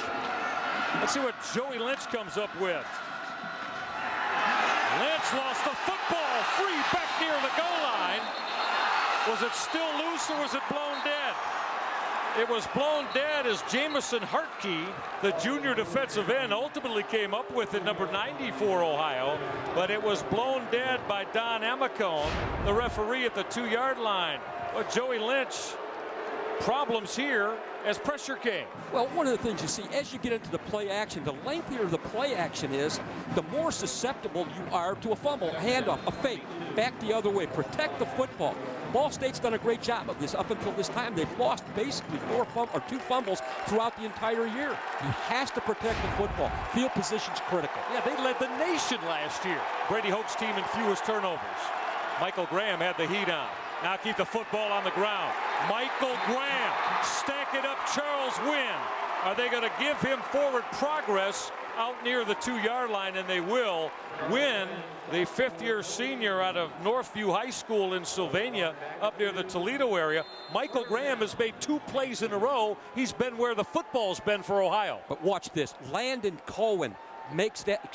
Let's see what Joey Lynch comes up with. Lynch lost the football free back near the goal line. Was it still loose or was it blown dead? It was blown dead as Jamison Hartke, the junior defensive end, ultimately came up with it, number 90 for Ohio, but it was blown dead by Don Amicone, the referee at the 2-yard line. But Joey Lynch, problems here as pressure came. Well, one of the things you see as you get into the play action, the lengthier the play action is, the more susceptible you are to a fumble, a handoff, a fake, back the other way. Protect the football. Ball State's done a great job of this up until this time. They've lost basically 2 fumbles throughout the entire year. He has to protect the football. Field position's critical. Yeah, they led the nation last year. Brady Hoke's team in fewest turnovers. Michael Graham had the heat on. Now keep the football on the ground. Michael Graham, stack it up, Charles Wynn. Are they going to give him forward progress out near the 2-yard line? And they will. Wynn, the 5th-year senior out of Northview High School in Sylvania, up near the Toledo area. Michael Graham has made 2 plays in a row. He's been where the football's been for Ohio. But watch this. Landon Cohen makes that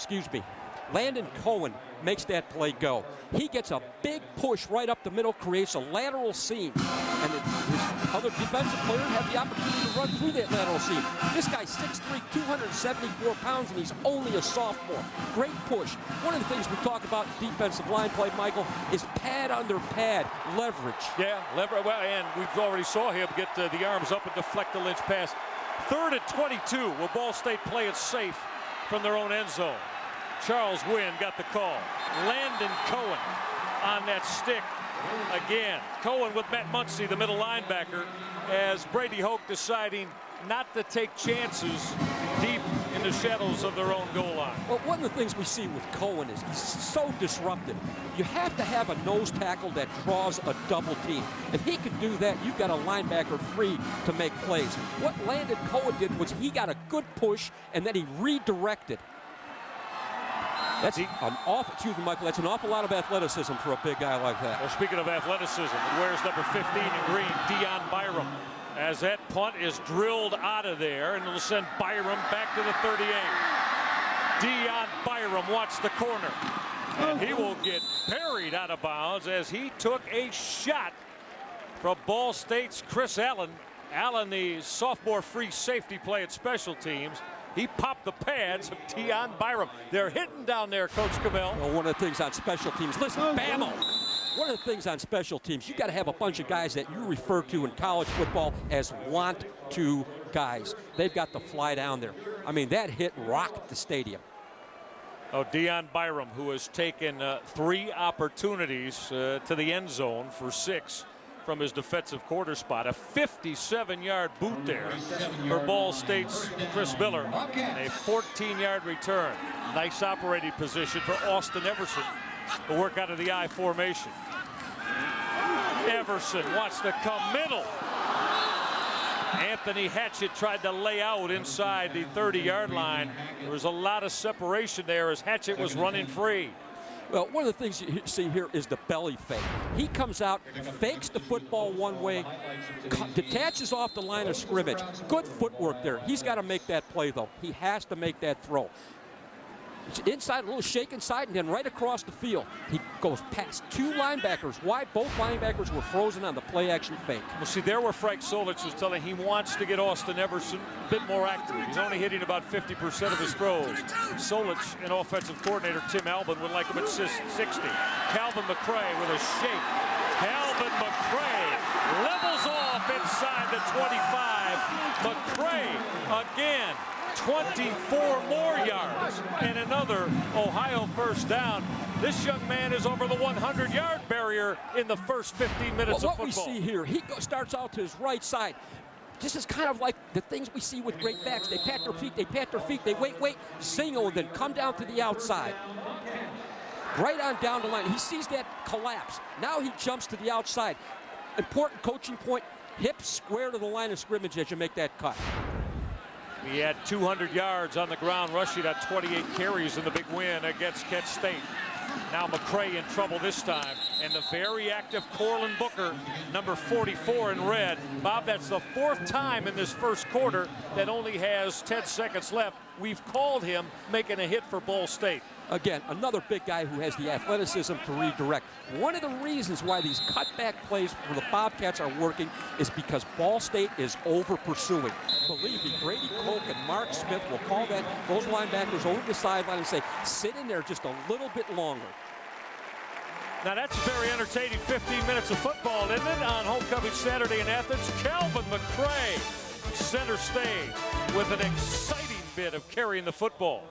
play go. He gets a big push right up the middle, creates a lateral seam. And his other defensive players have the opportunity to run through that lateral seam. This guy's 6'3", 274 pounds, and he's only a sophomore. Great push. One of the things we talk about in defensive line play, Michael, is pad under pad, leverage. Yeah, leverage. Well, and we've already saw him get the arms up and deflect the Lynch pass. 3rd and 22. Will Ball State play it safe from their own end zone? Charles Wynn got the call. Landon Cohen on that stick again. Cohen with Matt Muncy, the middle linebacker, as Brady Hoke deciding not to take chances deep in the shadows of their own goal line. Well, one of the things we see with Cohen is he's so disruptive. You have to have a nose tackle that draws a double team. If he could do that, you've got a linebacker free to make plays. What Landon Cohen did was he got a good push, and then he redirected. That's an awful lot of athleticism for a big guy like that. Well, speaking of athleticism, it wears number 15 in green, Dion Byram. As that punt is drilled out of there, and it'll send Byram back to the 38. Dion Byram wants the corner. And he will get buried out of bounds as he took a shot from Ball State's Chris Allen. Allen, the sophomore free safety play at special teams. He popped the pads of Dion Byram. They're hitting down there, Coach Cabell. Well, one of the things on special teams, listen, Bamo. One of the things on special teams, you got to have a bunch of guys that you refer to in college football as want-to guys. They've got to fly down there. I mean, that hit rocked the stadium. Oh, Dion Byram, who has taken 3 opportunities to the end zone for 6 from his defensive quarter spot. A 57-yard boot there for Ball State's Chris Miller. And a 14-yard return. Nice operating position for Austin Everson to work out of the I formation. Everson wants to come middle. Anthony Hatchett tried to lay out inside the 30-yard line. There was a lot of separation there as Hatchett was running free. Well, one of the things you see here is the belly fake. He comes out, fakes the football one way, detaches off the line of scrimmage. Good footwork there. He's got to make that play, though. He has to make that throw. It's inside, a little shake inside, and then right across the field. He goes past 2 linebackers wide. Both linebackers were frozen on the play-action fake. Well, see, there where Frank Solich was telling he wants to get Austin Everson a bit more active. He's only hitting about 50% of his throws. Solich and offensive coordinator Tim Albin would like him at 60. Calvin McCray with a shake. Calvin McCray levels off inside the 25. McCray again. 24 more yards and another Ohio first down. This young man is over the 100-yard barrier in the first 15 minutes of football. What we see here, he starts out to his right side. This is kind of like the things we see with great backs. They pat their feet, they wait, single, and then come down to the outside. Right on down the line. He sees that collapse. Now he jumps to the outside. Important coaching point, hips square to the line of scrimmage as you make that cut. He had 200 yards on the ground rushing on 28 carries in the big win against Kent State. Now McCray in trouble this time, and the very active Corlin Booker, number 44 in red. Bob, that's the 4th time in this first quarter that only has 10 seconds left. We've called him making a hit for Ball State. Again, another big guy who has the athleticism to redirect. One of the reasons why these cutback plays for the Bobcats are working is because Ball State is over-pursuing. Believe me, Brady Koch and Mark Smith will call those linebackers over the sideline and say, sit in there just a little bit longer. Now that's a very entertaining 15 minutes of football, isn't it? On Homecoming Saturday in Athens, Calvin McCray center stage with an exciting bit of carrying the football.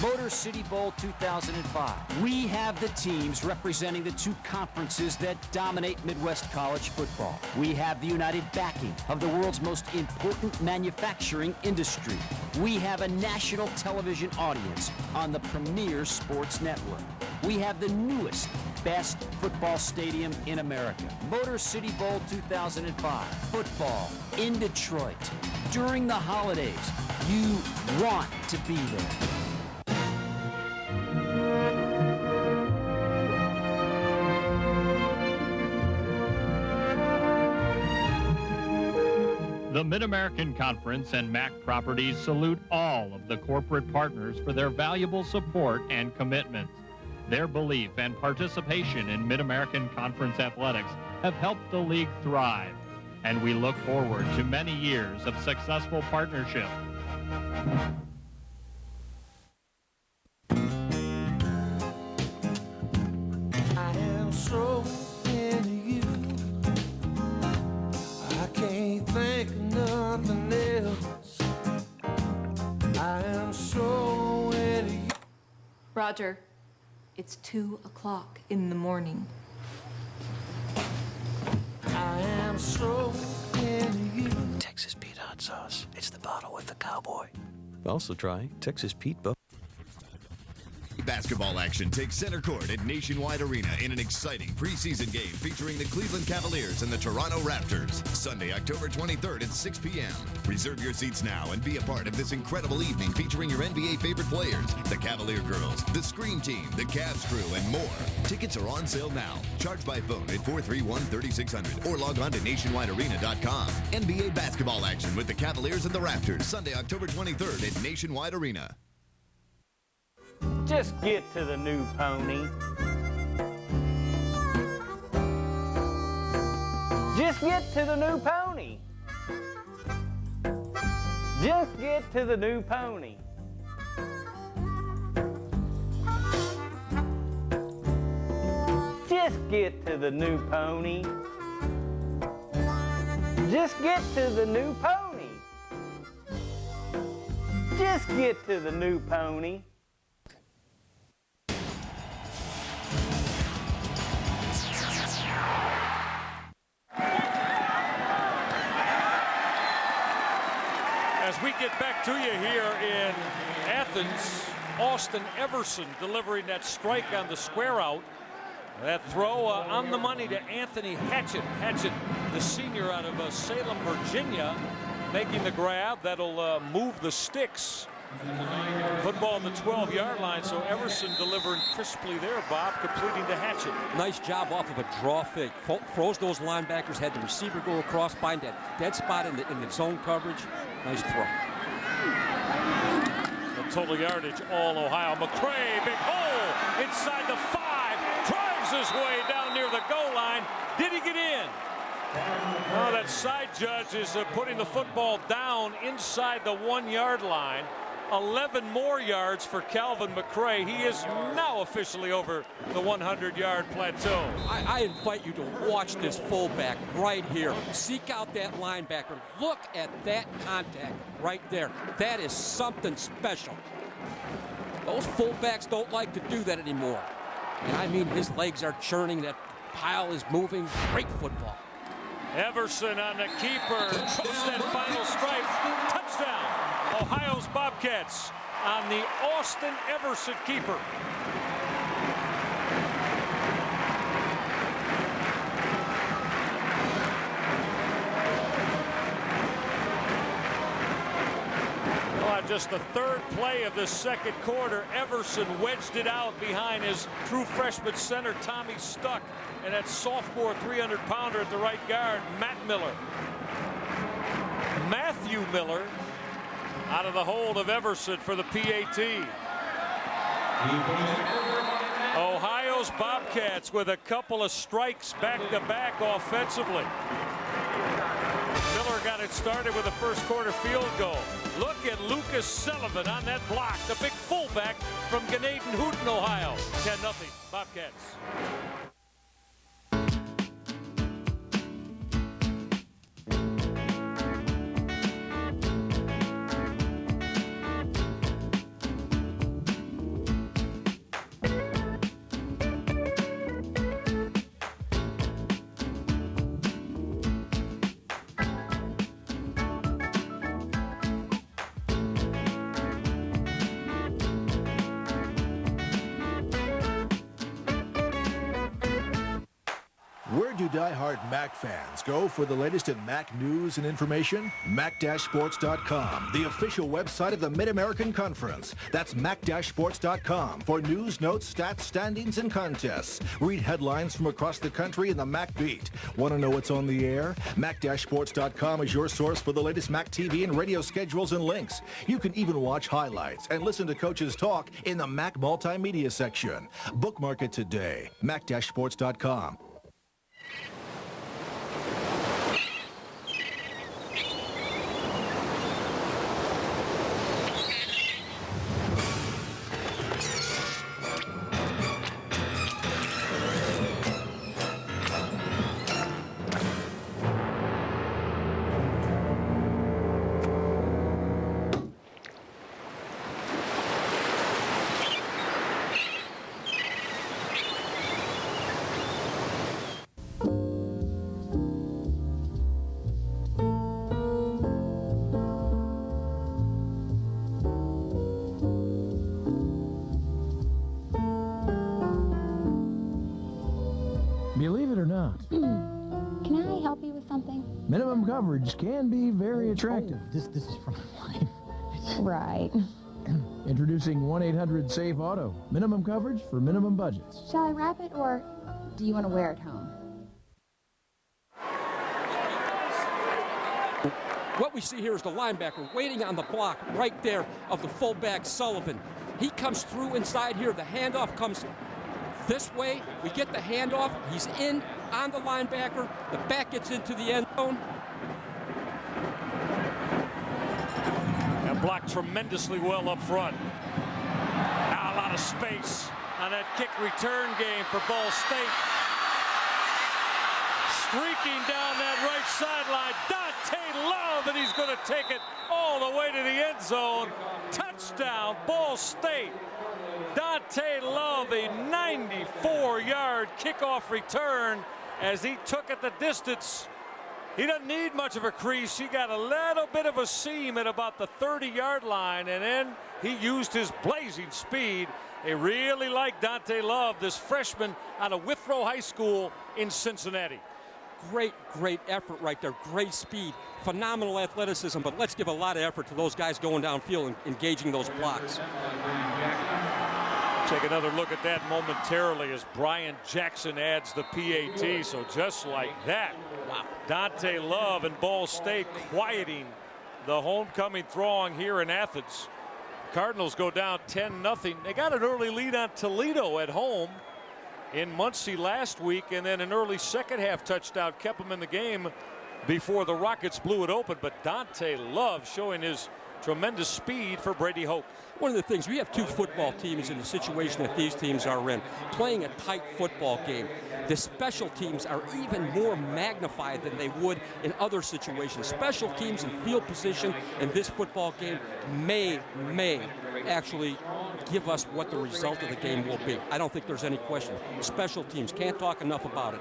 Motor City Bowl 2005. We have the teams representing the two conferences that dominate Midwest college football. We have the united backing of the world's most important manufacturing industry. We have a national television audience on the premier sports network. We have the newest, best football stadium in America. Motor City Bowl 2005. Football in Detroit. During the holidays, you want to be there. The Mid-American Conference and MAC Properties salute all of the corporate partners for their valuable support and commitment. Their belief and participation in Mid-American Conference athletics have helped the league thrive, and we look forward to many years of successful partnership. I am so into you. I can't think of nothing else. I am so into you. Roger, it's 2 o'clock in the morning. I am so into you. Texas Pete hot sauce. It's the bottle with the cowboy. Also try Texas Pete. Basketball action takes center court at Nationwide Arena in an exciting preseason game featuring the Cleveland Cavaliers and the Toronto Raptors. Sunday, October 23rd at 6 p.m. Reserve your seats now and be a part of this incredible evening featuring your NBA favorite players, the Cavalier Girls, the Scream Team, the Cavs crew, and more. Tickets are on sale now. Charge by phone at 431-3600 or log on to nationwidearena.com. NBA basketball action with the Cavaliers and the Raptors. Sunday, October 23rd at Nationwide Arena. Just get to the new pony. Just get to the new pony. Just get to the new pony. Just get to the new pony. Just get to the new pony. Just get to the new pony. As we get back to you here in Athens, Austin Everson delivering that strike on the square out. That throw on the money to Anthony Hatchett. Hatchett, the senior out of Salem, Virginia, making the grab. That'll move the sticks. Football on the 12-yard line, so Everson delivering crisply there, Bob, completing the Hatchet. Nice job off of a draw fake. Froze those linebackers, had the receiver go across, find that dead spot in the zone coverage. Nice throw. The total yardage, all Ohio. McCray, big hole inside the 5, drives his way down near the goal line. Did he get in? Oh, that side judge is putting the football down inside the 1-yard line. 11 more yards for Calvin McCray. He is now officially over the 100-yard plateau. I invite you to watch this fullback right here. Seek out that linebacker. Look at that contact right there. That is something special. Those fullbacks don't like to do that anymore. And I mean, his legs are churning. That pile is moving. Great football. Everson on the keeper. Trumps that final strike. Touchdown. Ohio's Bobcats on the Austin Everson keeper. Well, just the third play of the second quarter, Everson wedged it out behind his true freshman center, Tommy Stuck, and that sophomore 300-pounder at the right guard, Matt Miller. Matthew Miller out of the hold of Everson for the PAT. Ohio's Bobcats with a couple of strikes back-to-back offensively. Miller got it started with a first quarter field goal. Look at Lucas Sullivan on that block, the big fullback from Gannadon Houghton, Ohio. 10-0 Bobcats. Where do die-hard Mac fans go for the latest in Mac news and information? Mac-Sports.com, the official website of the Mid-American Conference. That's Mac-Sports.com for news, notes, stats, standings, and contests. Read headlines from across the country in the Mac Beat. Want to know what's on the air? Mac-Sports.com is your source for the latest Mac TV and radio schedules and links. You can even watch highlights and listen to coaches talk in the Mac Multimedia section. Bookmark it today. Mac-Sports.com. Believe it or not, Can I help you with something? minimum coverage can be very attractive. This is from my wife. Right. Introducing 1-800-SAVE-AUTO. Minimum coverage for minimum budgets. Shall I wrap it, or do you want to wear it home? What we see here is the linebacker waiting on the block right there of the fullback Sullivan. He comes through inside here. The handoff comes this way. We get the handoff. He's in on the linebacker. The back gets into the end zone. And blocked tremendously well up front. Now a lot of space on that kick return game for Ball State. Streaking down that right sideline, Dante Love, and he's going to take it all the way to the end zone. Touchdown, Ball State. Dante Love, a 94-yard kickoff return as he took it the distance. He doesn't need much of a crease. He got a little bit of a seam at about the 30-yard line, and then he used his blazing speed. They really like Dante Love, this freshman out of Withrow High School in Cincinnati. Great effort right there. Great speed, phenomenal athleticism, but let's give a lot of effort to those guys going downfield and engaging those blocks. Take another look at that momentarily as Brian Jackson adds the PAT. So just like that, wow. Dante Love and Ball State quieting the homecoming throng here in Athens. Cardinals go down 10-0. They got an early lead on Toledo at home in Muncie last week, and then an early second half touchdown kept them in the game before the Rockets blew it open. But Dante Love showing his tremendous speed for Brady Hoke. One of the things, we have two football teams in the situation that these teams are in, playing a tight football game. The special teams are even more magnified than they would in other situations. Special teams and field position in this football game may actually give us what the result of the game will be. I don't think there's any question. Special teams, can't talk enough about it.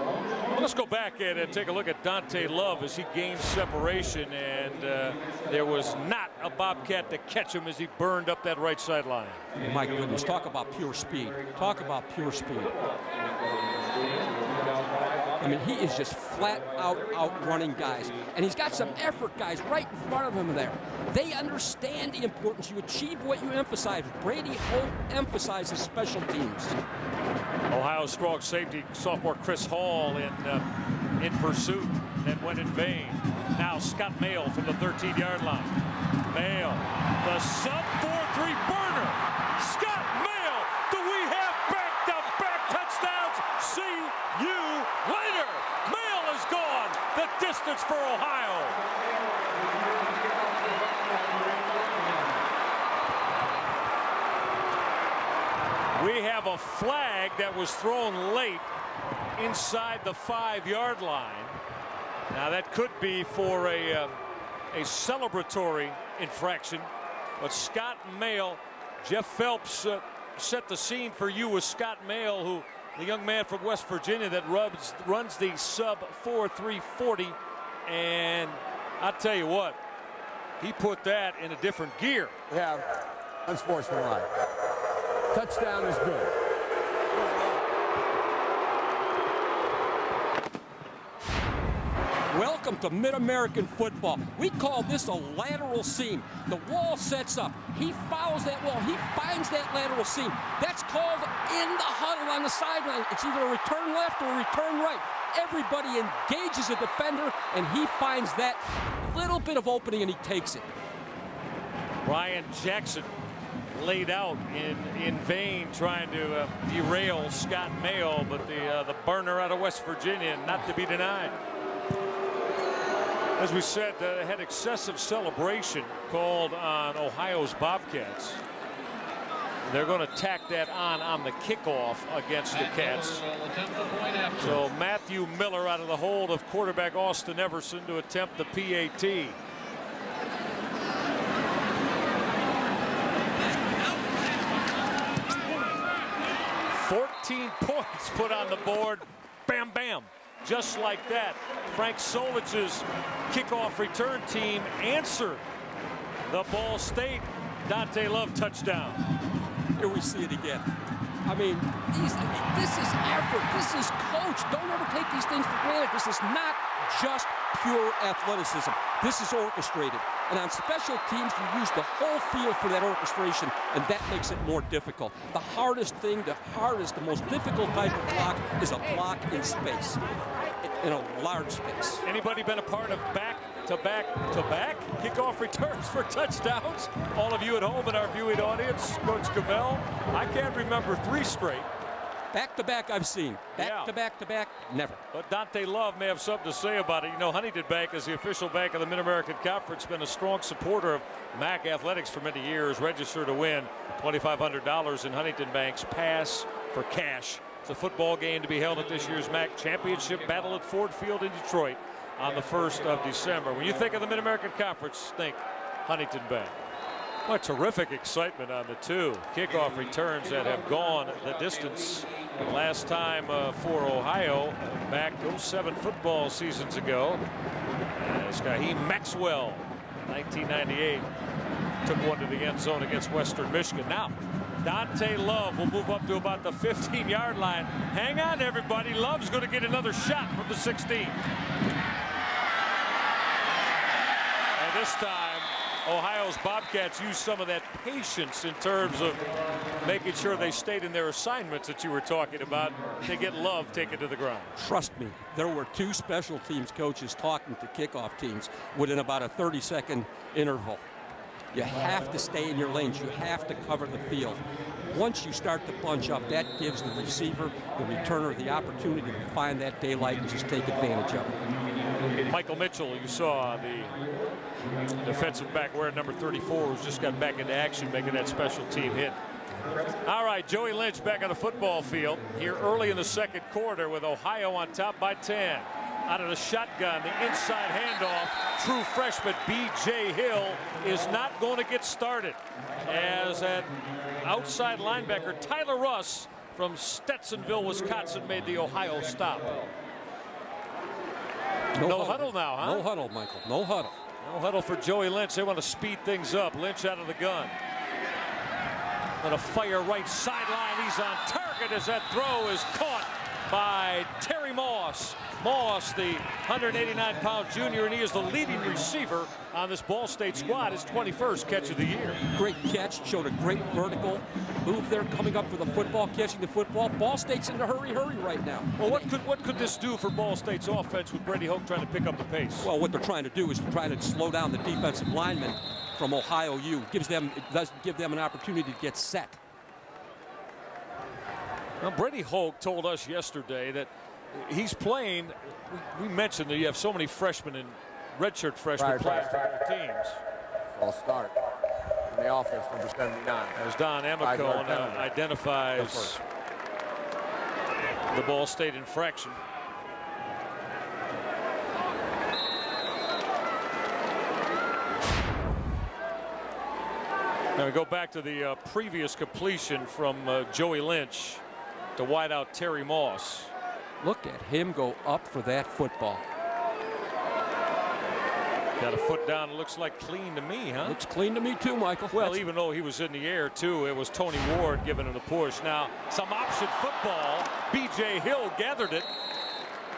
Well, let's go back and take a look at Dante Love as he gains separation, and there was not a Bobcat to catch him as he burned up that right sideline. My goodness, talk about pure speed. Talk about pure speed. I mean, he is just flat out outrunning guys. And he's got some effort guys right in front of him there. They understand the importance. You achieve what you emphasize. Brady Hoke emphasizes special teams. Ohio's strong safety sophomore Chris Hall in pursuit and went in vain. Now Scott Mail from the 13-yard line. Mail, the sub 4-3 burner. Scott Mail, do we have back-to-back touchdowns? See you later. Mail is gone the distance for Ohio. We have a flag that was thrown late inside the 5-yard line. Now that could be for a celebratory infraction, but Scott Mail, Jeff Phelps set the scene for you with Scott Mail, who the young man from West Virginia that runs the sub 4.3 40, and I'll tell you what, he put that in a different gear. Yeah, unsportsmanlike. Touchdown is good. Welcome to Mid-American football. We call this a lateral seam. The wall sets up. He follows that wall. He finds that lateral seam. That's called in the huddle on the sideline. It's either a return left or a return right. Everybody engages a defender, and he finds that little bit of opening, and he takes it. Ryan Jackson laid out in vain trying to derail Scott Mayo, but the burner out of West Virginia not to be denied. As we said, had excessive celebration called on Ohio's Bobcats. They're going to tack that on the kickoff against the Cats. So Matthew Miller out of the hold of quarterback Austin Everson to attempt the PAT. $14 points put on the board. Bam, bam. Just like that, Frank Solich's kickoff return team answered the Ball State Dante Love touchdown. Here we see it again. I mean, this is effort. This is coach. Don't ever take these things for granted. This is not just pure athleticism. This is orchestrated. And on special teams, you use the whole field for that orchestration, and that makes it more difficult. The hardest thing, the most difficult type of block is a block in space, in a large space. Anybody been a part of back-to-back kickoff returns for touchdowns? All of you at home and our viewing audience, Coach Cavell, I can't remember 3 straight. Back-to-back I've seen. Back-to-back, never. But Dante Love may have something to say about it. You know, Huntington Bank is the official bank of the Mid-American Conference, been a strong supporter of MAC athletics for many years. Register to win $2,500 in Huntington Bank's Pass for Cash. It's a football game to be held at this year's MAC Championship Battle at Ford Field in Detroit on the 1st of December. When you think of the Mid-American Conference, think Huntington Bank. What terrific excitement on the 2 kickoff returns that have gone the distance. Last time for Ohio, back 07 football seasons ago, as Kaheem Maxwell, 1998, took one to the end zone against Western Michigan. Now, Dante Love will move up to about the 15-yard line. Hang on, everybody. Love's going to get another shot from the 16. And this time, Ohio's Bobcats used some of that patience in terms of making sure they stayed in their assignments that you were talking about to get Love taken to the ground. Trust me, there were 2 special teams coaches talking to kickoff teams within about a 30-second interval. You have to stay in your lanes. You have to cover the field. Once you start to bunch up, that gives the receiver, the returner, the opportunity to find that daylight and just take advantage of it. Michael Mitchell, you saw the defensive back wearing number 34, who's just got back into action, making that special team hit. All right, Joey Lynch back on the football field here early in the 2nd quarter with Ohio on top by 10. Out of the shotgun, the inside handoff. True freshman B.J. Hill is not going to get started as that outside linebacker Tyler Russ from Stetsonville, Wisconsin, made the Ohio stop. No huddle now, huh? No huddle, Michael. No huddle. No huddle for Joey Lynch. They want to speed things up. Lynch out of the gun. On a fire right sideline. He's on target as that throw is caught by Terry Moss. Moss, the 189-pound junior, and he is the leading receiver on this Ball State squad. His 21st catch of the year. Great catch. Showed a great vertical move there, coming up for the football, catching the football. Ball State's in a hurry right now. Well, what could this do for Ball State's offense with Brady Hoke trying to pick up the pace? Well, what they're trying to do is trying to slow down the defensive linemen from Ohio U. It does give them an opportunity to get set. Now, Brady Hoke told us yesterday that he's playing. We mentioned that you have so many freshmen and redshirt freshmen playing for other teams. False start in the offense, number 79. As Don Amicone identifies the Ball State infraction. Now we go back to the previous completion from Joey Lynch to wideout Terry Moss. Look at him go up for that football. Got a foot down. It looks like clean to me, huh? Looks clean to me too, Michael. Well, even though he was in the air too, it was Tony Ward giving him the push. Now some option football. B.J. Hill gathered it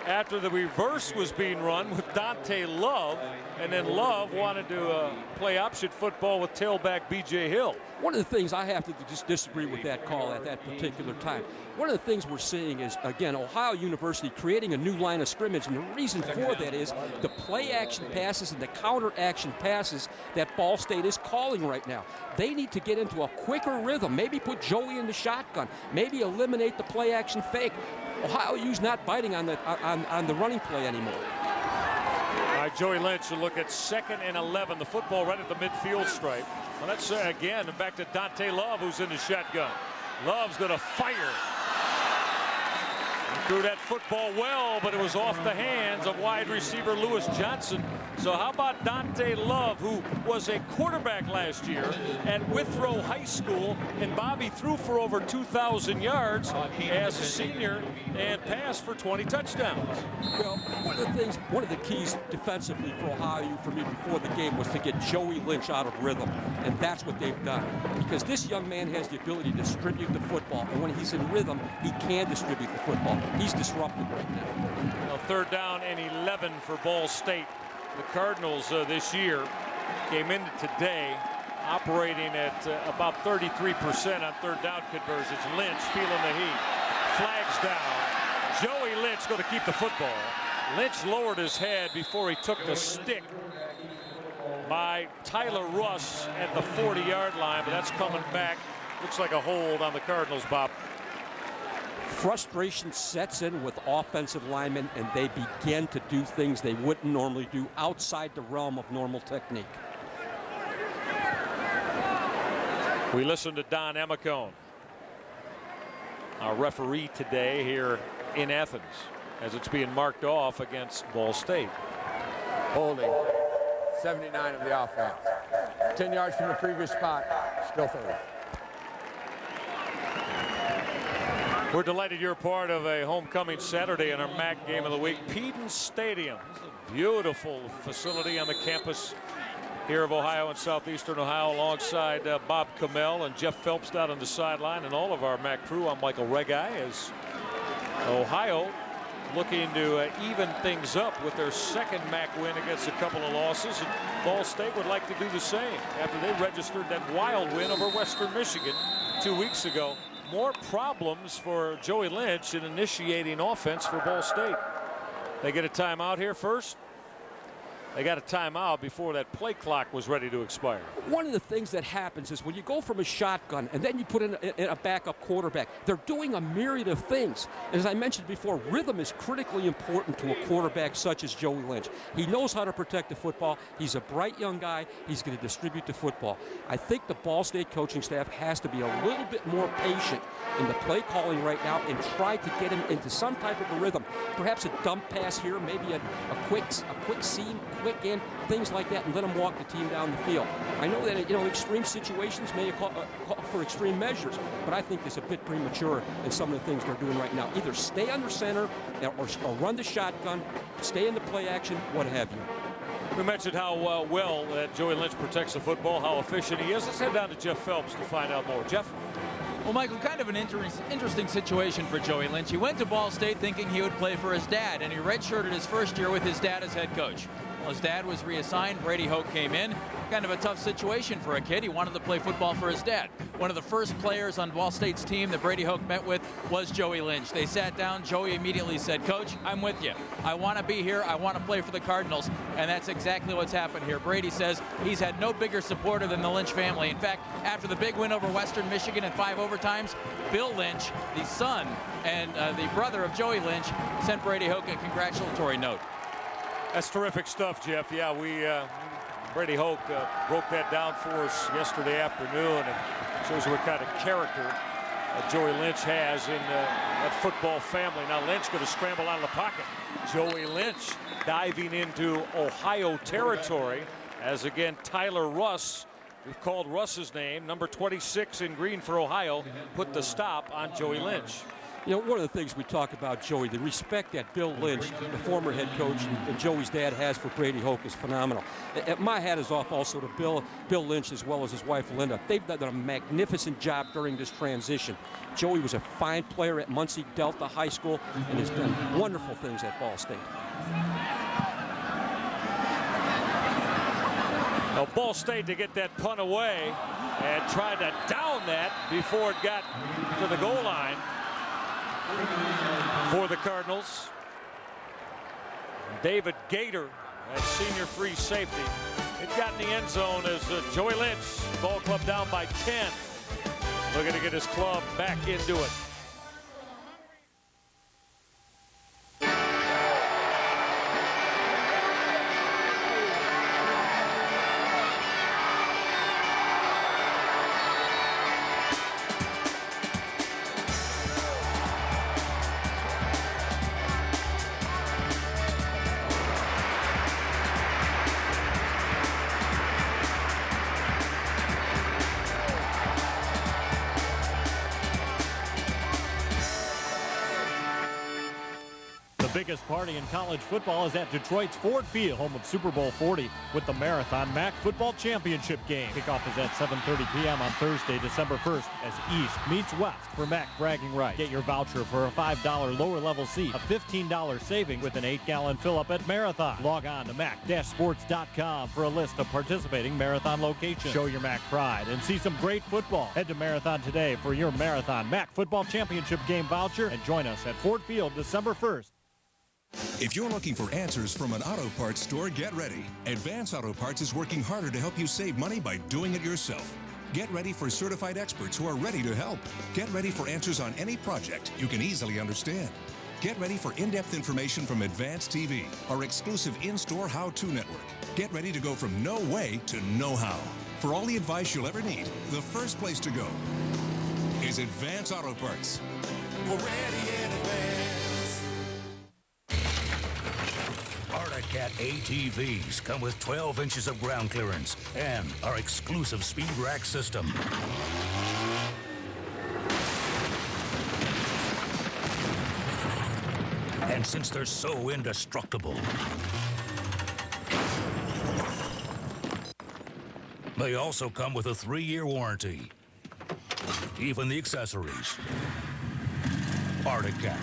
after the reverse was being run with Dante Love, and then Love wanted to play option football with tailback B.J. Hill. One of the things I have to just disagree with that call at that particular time. One of the things we're seeing is, again, Ohio University creating a new line of scrimmage, and the reason for that is the play-action passes and the counter-action passes that Ball State is calling right now. They need to get into a quicker rhythm, maybe put Joey in the shotgun, maybe eliminate the play-action fake. Ohio U's not biting on the running play anymore. All right, Joey Lynch will look at 2nd and 11, the football right at the midfield stripe. Well, that's, again, back to Dante Love, who's in the shotgun. Love's going to fire. He threw that football well, but it was off the hands of wide receiver Lewis Johnson. So how about Dante Love, who was a quarterback last year at Withrow High School, and Bobby threw for over 2,000 yards as a senior and passed for 20 touchdowns. Well, one of the keys defensively for Ohio for me before the game was to get Joey Lynch out of rhythm, and that's what they've done. Because this young man has the ability to distribute the football, and when he's in rhythm, he can distribute the football. He's disruptive right now. Well, 3rd down and 11 for Ball State. The Cardinals this year came into today operating at about 33% on 3rd down conversions. Lynch feeling the heat. Flags down. Joey Lynch going to keep the football. Lynch lowered his head before he took the stick by Tyler Russ at the 40-yard line, but that's coming back. Looks like a hold on the Cardinals, Bob. Frustration sets in with offensive linemen, and they begin to do things they wouldn't normally do outside the realm of normal technique. We listen to Don Emicone, our referee today here in Athens, as it's being marked off against Ball State. Holding 79 of the offense. 10 yards from the previous spot. Still 30. We're delighted you're part of a homecoming Saturday in our MAC game of the week. Peden Stadium, beautiful facility on the campus here of Ohio and Southeastern Ohio, alongside Bob Kamel and Jeff Phelps down on the sideline, and all of our MAC crew. I'm Michael Regai, as Ohio looking to even things up with their 2nd MAC win against a couple of losses, and Ball State would like to do the same after they registered that wild win over Western Michigan 2 weeks ago. More problems for Joey Lynch in initiating offense for Ball State. They get a timeout here first. They got a timeout before that play clock was ready to expire. One of the things that happens is when you go from a shotgun and then you put in a backup quarterback, they're doing a myriad of things. As I mentioned before, rhythm is critically important to a quarterback such as Joey Lynch. He knows how to protect the football. He's a bright young guy. He's going to distribute the football. I think the Ball State coaching staff has to be a little bit more patient in the play calling right now and try to get him into some type of a rhythm. Perhaps a dump pass here, maybe a quick seam, quick in, things like that, and let him walk the team down the field. I know that extreme situations may call for extreme measures, but I think it's a bit premature in some of the things they're doing right now. Either stay under center or run the shotgun, stay in the play action, what have you. We mentioned how well that Joey Lynch protects the football, how efficient he is. Let's head down to Jeff Phelps to find out more. Jeff? Well, Michael, kind of an interesting situation for Joey Lynch. He went to Ball State thinking he would play for his dad, and he redshirted his first year with his dad as head coach. Well, his dad was reassigned. Brady Hoke came in. Kind of a tough situation for a kid. He wanted to play football for his dad. One of the first players on Ball State's team that Brady Hoke met with was Joey Lynch. They sat down. Joey immediately said, "Coach, I'm with you. I want to be here. I want to play for the Cardinals." And that's exactly what's happened here. Brady says he's had no bigger supporter than the Lynch family. In fact, after the big win over Western Michigan in 5 overtimes, Bill Lynch, the son and the brother of Joey Lynch, sent Brady Hoke a congratulatory note. That's terrific stuff, Jeff. Yeah, Brady Hoke broke that down for us yesterday afternoon, and shows what kind of character Joey Lynch has in that football family. Now Lynch going to scramble out of the pocket. Joey Lynch diving into Ohio territory, as again Tyler Russ, we've called Russ's name, number 26 in green for Ohio, put the stop on Joey Lynch. You know, one of the things we talk about, Joey, the respect that Bill Lynch, the former head coach, and Joey's dad has for Brady Hoke is phenomenal. My hat is off also to Bill Lynch as well as his wife, Linda. They've done a magnificent job during this transition. Joey was a fine player at Muncie Delta High School and has done wonderful things at Ball State. Now, Ball State to get that punt away and tried to down that before it got to the goal line for the Cardinals. David Gator, that senior free safety. It got in the end zone as Joey Lynch, ball club down by 10. Looking to get his club back into it. Biggest party in college football is at Detroit's Ford Field, home of Super Bowl 40, with the Marathon MAC Football Championship game. Kickoff is at 7:30 p.m. on Thursday, December 1st, as East meets West for MAC bragging rights. Get your voucher for a $5 lower level seat, a $15 saving with an 8-gallon fill-up at Marathon. Log on to mac-sports.com for a list of participating Marathon locations. Show your MAC pride and see some great football. Head to Marathon today for your Marathon MAC Football Championship game voucher and join us at Ford Field December 1st. If you're looking for answers from an auto parts store, get ready. Advance Auto Parts is working harder to help you save money by doing it yourself. Get ready for certified experts who are ready to help. Get ready for answers on any project you can easily understand. Get ready for in-depth information from Advance TV, our exclusive in-store how-to network. Get ready to go from no way to know how. For all the advice you'll ever need, the first place to go is Advance Auto Parts. We're ready in advance. Cat ATVs come with 12 inches of ground clearance and our exclusive speed rack system. And since they're so indestructible, they also come with a 3-year warranty. Even the accessories. Arctic Cat,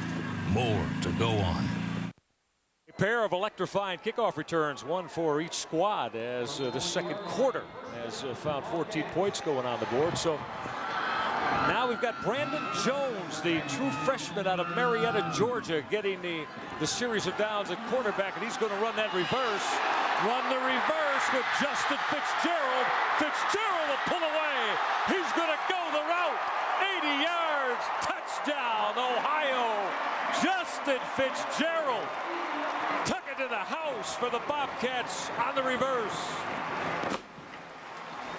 more to go on. Pair of electrifying kickoff returns, one for each squad, as the second quarter has found 14 points going on the board. So now we've got Brandon Jones, the true freshman out of Marietta, Georgia, getting the series of downs at cornerback, and he's going to run that reverse. Run the reverse with Justin Fitzgerald. Fitzgerald will pull away. He's going to go the route. 80 yards. Touchdown, Ohio. Justin Fitzgerald. Took it to the house for the Bobcats on the reverse.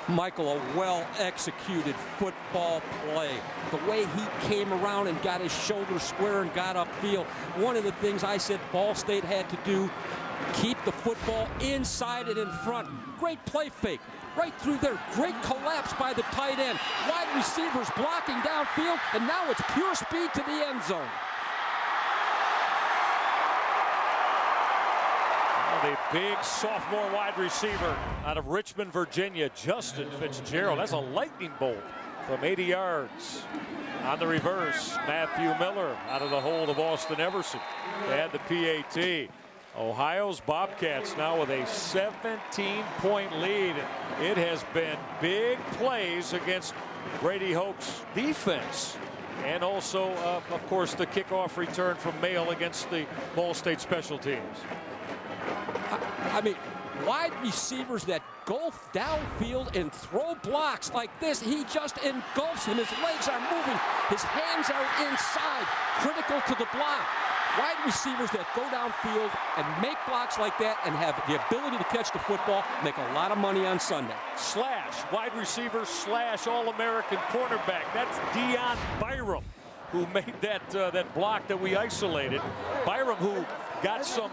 Michael, a well-executed football play. The way he came around and got his shoulder square and got upfield. One of the things I said Ball State had to do, keep the football inside and in front. Great play fake. Right through there. Great collapse by the tight end. Wide receivers blocking downfield, and now it's pure speed to the end zone. The big sophomore wide receiver out of Richmond, Virginia, Justin Fitzgerald. That's a lightning bolt from 80 yards. On the reverse, Matthew Miller out of the hold of Austin Everson. They had the PAT. Ohio's Bobcats now with a 17-point lead. It has been big plays against Brady Hoke's defense. And also, of course, the kickoff return from Mail against the Ball State special teams. I mean, wide receivers that golf downfield and throw blocks like this, he just engulfs him. His legs are moving. His hands are inside, critical to the block. Wide receivers that go downfield and make blocks like that and have the ability to catch the football make a lot of money on Sunday. Slash, wide receiver slash All-American cornerback. That's Deion Byram, who made that block that we isolated. Byram, who got some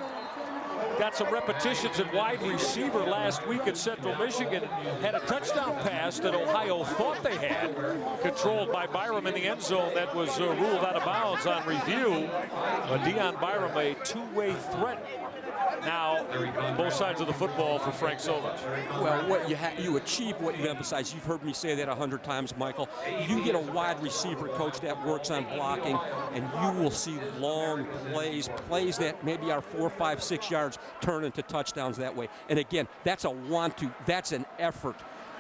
got some repetitions at wide receiver last week at Central Michigan. Had a touchdown pass that Ohio thought they had, controlled by Byram in the end zone that was ruled out of bounds on review. But Deion Byram, a two-way threat now both sides of the football for Frank Solich. Well, what you achieve what you emphasize. You've heard me say that 100 times, Michael. You get a wide receiver coach that works on blocking, and you will see long plays that maybe are 4, 5, 6 yards turn into touchdowns that way. And again, that's a want-to, that's an effort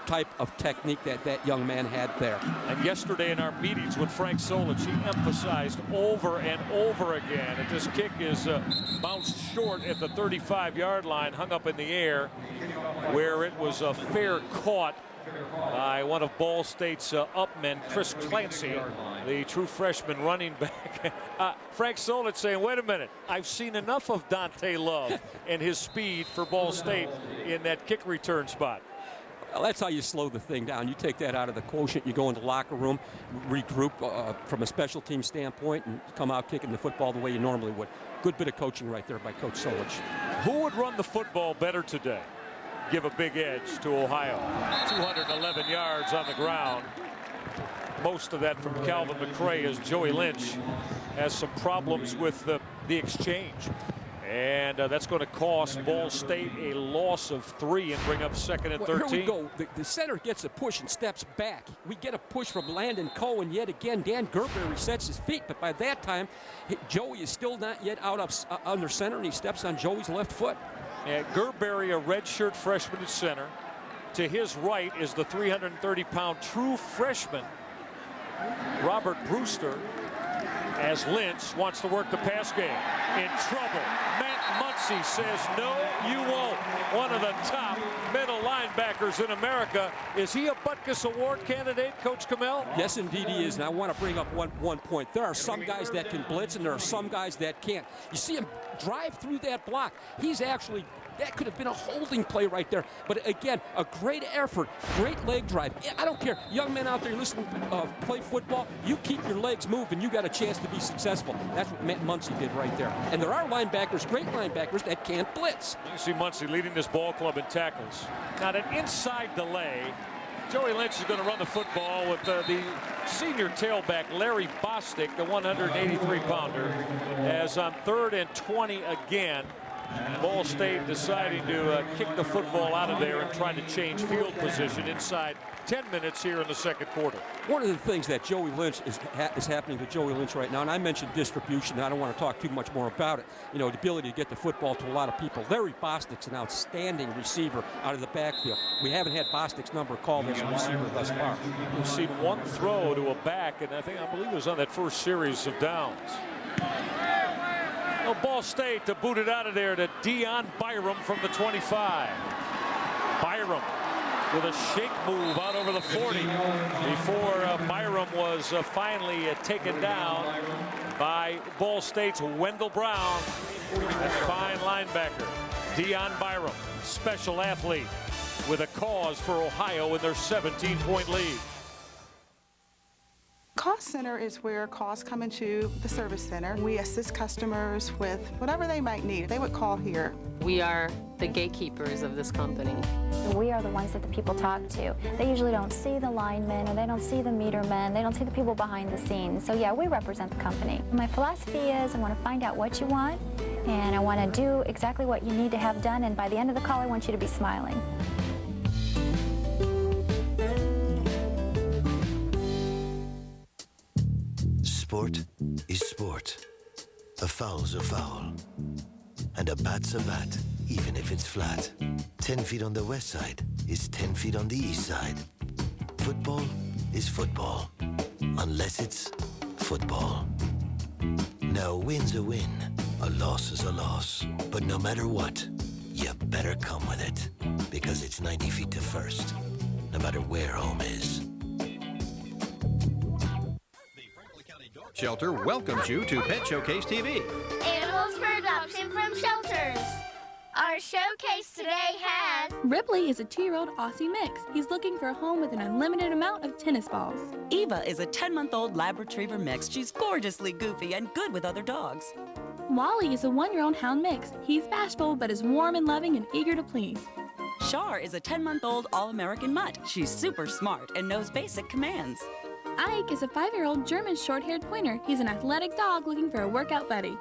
type of technique that young man had there. And yesterday in our meetings with Frank Solich, he emphasized over and over again that this kick is bounced short at the 35-yard line, hung up in the air, where it was a fair caught by one of Ball State's upmen, Chris Clancy, the true freshman running back. Frank Solich saying, wait a minute, I've seen enough of Dante Love and his speed for Ball State in that kick return spot. Well, that's how you slow the thing down. You take that out of the quotient, you go into the locker room, regroup from a special team standpoint, and come out kicking the football the way you normally would. Good bit of coaching right there by Coach Solich. Who would run the football better today? Give a big edge to Ohio. 211 yards on the ground. Most of that from Calvin McRae, as Joey Lynch has some problems with the exchange. And that's going to cost Ball State a loss of 3 and bring up 2nd and 13. Well, here we go. The center gets a push and steps back. We get a push from Landon Cohen yet again. Dan Gerber resets his feet, but by that time, Joey is still not yet out of under center, and he steps on Joey's left foot. Yeah, Gerberry, a redshirt freshman at center. To his right is the 330-pound true freshman, Robert Brewster, as Lynch wants to work the pass game. In trouble. Matt Muncy says, no, you won't. One of the top middle linebackers in America. Is he a Butkus Award candidate, Coach Kamel? Yes, indeed he is. And I want to bring up one point. There are some guys that can blitz, and there are some guys that can't. You see him drive through that block. He's actually, that could have been a holding play right there. But again, a great effort, great leg drive. I don't care. Young men out there listening to play football, you keep your legs moving, you got a chance to be successful. That's what Matt Muncy did right there. And there are linebackers, great linebackers, that can't blitz. You see Muncy leading this ball club in tackles. Now, that inside delay, Joey Lynch is going to run the football with the senior tailback, Larry Bostic, the 183-pounder, as on 3rd and 20 again. Ball State deciding to kick the football out of there and trying to change field position inside 10 minutes here in the second quarter. One of the things that Joey Lynch is happening to Joey Lynch right now, and I mentioned distribution, and I don't want to talk too much more about it, you know, the ability to get the football to a lot of people. Larry Bostic's an outstanding receiver out of the backfield. We haven't had Bostic's number called as a receiver thus far. We've seen one throw to a back, and I believe it was on that first series of downs. Well, Ball State to boot it out of there to Deion Byram from the 25. Byram with a shake move out over the 40 before Byram was finally taken down by Ball State's Wendell Brown. That fine linebacker, Deion Byram, special athlete with a cause for Ohio in their 17-point lead. Call center is where calls come into the service center. We assist customers with whatever they might need. They would call here. We are the gatekeepers of this company. We are the ones that the people talk to. They usually don't see the linemen, or they don't see the meter men, they don't see the people behind the scenes. So yeah, we represent the company. My philosophy is I want to find out what you want, and I want to do exactly what you need to have done, and by the end of the call I want you to be smiling. Sport is sport. A foul's a foul. And a bat's a bat, even if it's flat. 10 feet on the west side is 10 feet on the east side. Football is football, unless it's football. Now, a win's a win, a loss is a loss. But no matter what, you better come with it, because it's 90 feet to first, no matter where home is. Shelter welcomes you to Pet Showcase TV. Animals for adoption from shelters. Our showcase today has... Ripley is a 2-year-old Aussie mix. He's looking for a home with an unlimited amount of tennis balls. Eva is a 10-month-old Lab Retriever mix. She's gorgeously goofy and good with other dogs. Wally is a 1-year-old hound mix. He's bashful, but is warm and loving and eager to please. Char is a 10-month-old All-American mutt. She's super smart and knows basic commands. Ike is a 5-year-old German short-haired pointer. He's an athletic dog looking for a workout buddy.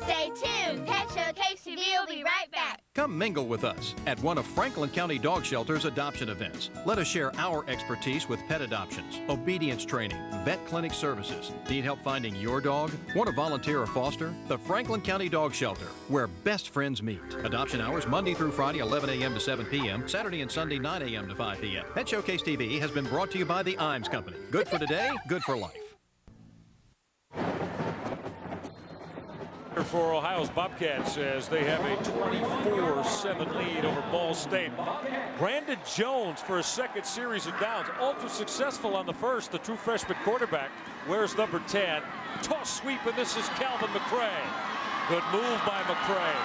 Stay tuned. Pet Showcase TV will be right back. Come mingle with us at one of Franklin County Dog Shelter's adoption events. Let us share our expertise with pet adoptions, obedience training, vet clinic services. Need help finding your dog? Want to volunteer or foster? The Franklin County Dog Shelter, where best friends meet. Adoption hours Monday through Friday, 11 a.m. to 7 p.m., Saturday and Sunday, 9 a.m. to 5 p.m. Pet Showcase TV has been brought to you by the Imes Company. Good for today, good for life. For Ohio's Bobcats as they have a 24-7 lead over Ball State. Brandon Jones for his second series of downs. Ultra successful on the first. The true freshman quarterback wears number 10. Toss sweep, and this is Calvin McCray. Good move by McCray.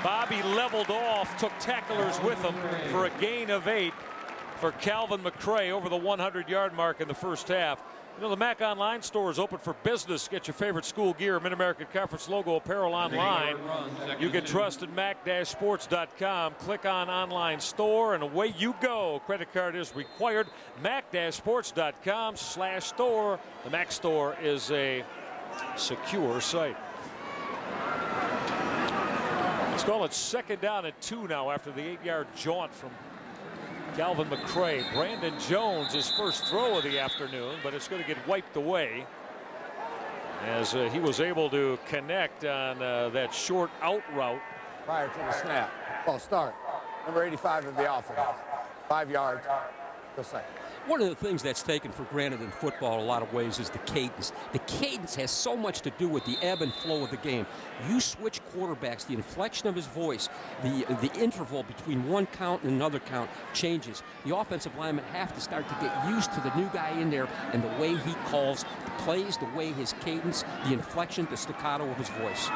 Bobby leveled off, took tacklers with him for a gain of 8 for Calvin McCray over the 100-yard mark in the first half. You know, the Mac Online store is open for business. Get your favorite school gear, Mid-American Conference logo apparel online. You can trust at mac-sports.com. Click on online store and away you go. Credit card is required. mac-sports.com/store. The Mac store is a secure site. Let's call it 2nd down and 2 now after the 8-yard jaunt from Calvin McCray. Brandon Jones, his first throw of the afternoon, but it's going to get wiped away as he was able to connect on that short out route. Prior to the snap. Well, start. Number 85 of the offense. 5 yards. Go second. One of the things that's taken for granted in football in a lot of ways is the cadence. The cadence has so much to do with the ebb and flow of the game. You switch quarterbacks, the inflection of his voice, the interval between one count and another count changes. The offensive linemen have to start to get used to the new guy in there and the way he calls the plays, the way his cadence, the inflection, the staccato of his voice.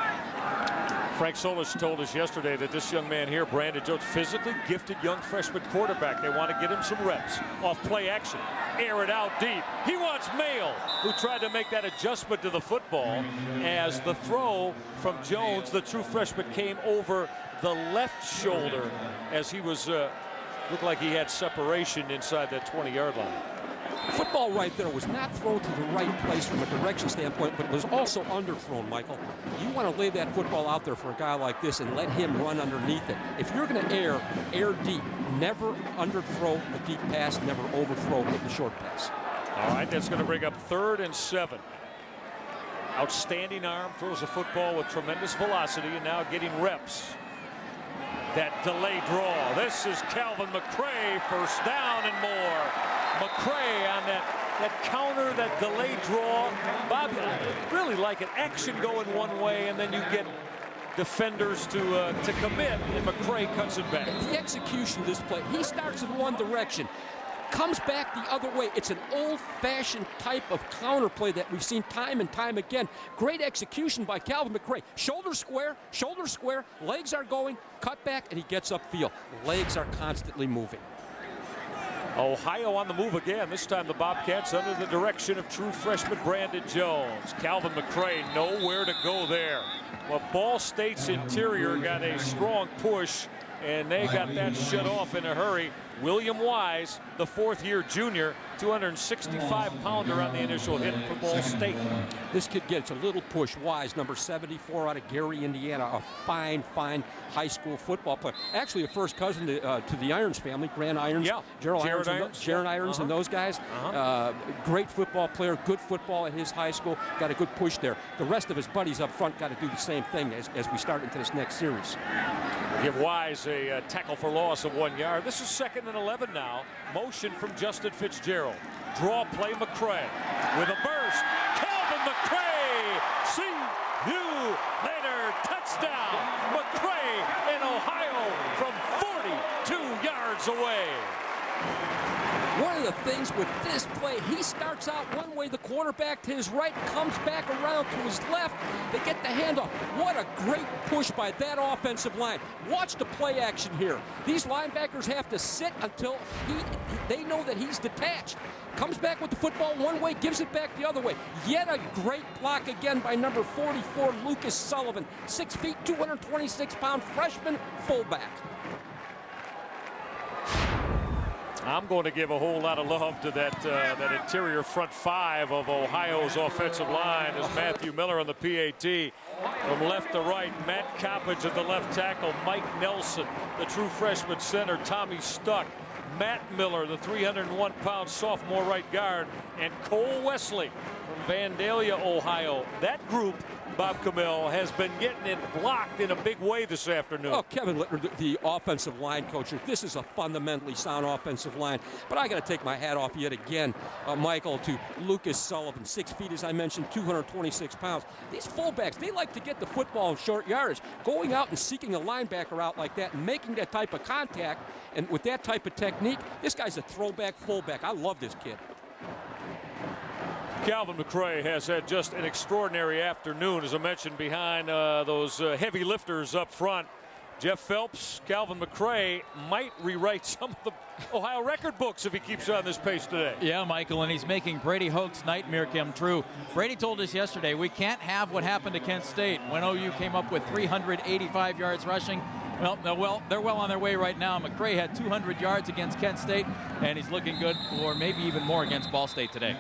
Frank Solis told us yesterday that this young man here, Brandon Jones, physically gifted young freshman quarterback. They want to get him some reps off play action. Air it out deep. He wants Mail, who tried to make that adjustment to the football as the throw from Jones, the true freshman, came over the left shoulder as he was, looked like he had separation inside that 20-yard line. Football right there was not thrown to the right place from a direction standpoint, but was also underthrown, Michael. You want to lay that football out there for a guy like this and let him run underneath it. If you're going to air deep. Never underthrow a deep pass, never overthrow the short pass. All right, that's going to bring up 3rd and 7. Outstanding arm, throws a football with tremendous velocity, and now getting reps. That delay draw. This is Calvin McCray, first down and more. McCray on that counter, that delayed draw. Bob, I really like it. Action going one way, and then you get defenders to commit, and McCray cuts it back. The execution of this play, he starts in one direction, comes back the other way. It's an old-fashioned type of counter play that we've seen time and time again. Great execution by Calvin McCray. Shoulder square, legs are going, cut back, and he gets upfield. Legs are constantly moving. Ohio on the move again. This time the Bobcats under the direction of true freshman Brandon Jones. Calvin McCray nowhere to go there. Well, Ball State's interior got a strong push, and they got that shut off in a hurry. William Wise, the 4th-year junior, 265-pounder on the initial hit for Ball State. This kid gets a little push. Wise, number 74 out of Gary, Indiana, a fine high school football player. Actually, a first cousin to the Irons family, Grant Irons, Jaron Irons, and those guys. Great football player, good football at his high school. Got a good push there. The rest of his buddies up front got to do the same thing as we start into this next series. Give Wise a tackle for loss of 1 yard. This is 2nd and 11 now. Motion from Justin Fitzgerald. Draw play McCray with a burst. Calvin McCray. See you later. Touchdown. McCray in Ohio from 42 yards away. One of the things with this play, he starts out one way, the quarterback to his right, comes back around to his left. They get the handoff. What a great push by that offensive line. Watch the play action here. These linebackers have to sit until they know that he's detached. Comes back with the football one way, gives it back the other way. Yet a great block again by number 44, Lucas Sullivan. 6 feet, 226-pound freshman fullback. I'm going to give a whole lot of love to that interior front five of Ohio's offensive line as Matthew Miller on the PAT. From left to right, Matt Coppage at the left tackle, Mike Nelson, the true freshman center, Tommy Stuck, Matt Miller, the 301-pound sophomore right guard, and Cole Wesley from Vandalia, Ohio. That group, Bob Camille, has been getting it blocked in a big way this afternoon. Oh, Kevin Littner, the offensive line coach. This is a fundamentally sound offensive line. But I got to take my hat off yet again, Michael, to Lucas Sullivan. 6 feet, as I mentioned, 226 pounds. These fullbacks, they like to get the football in short yardage. Going out and seeking a linebacker out like that and making that type of contact and with that type of technique, this guy's a throwback fullback. I love this kid. Calvin McRae has had just an extraordinary afternoon, as I mentioned, behind those heavy lifters up front. Jeff Phelps, Calvin McRae might rewrite some of the Ohio record books if he keeps on this pace today. Yeah, Michael, and he's making Brady Hoke's nightmare come true. Brady told us yesterday we can't have what happened to Kent State when OU came up with 385 yards rushing. Well, they're well on their way right now. McRae had 200 yards against Kent State, and he's looking good for maybe even more against Ball State today.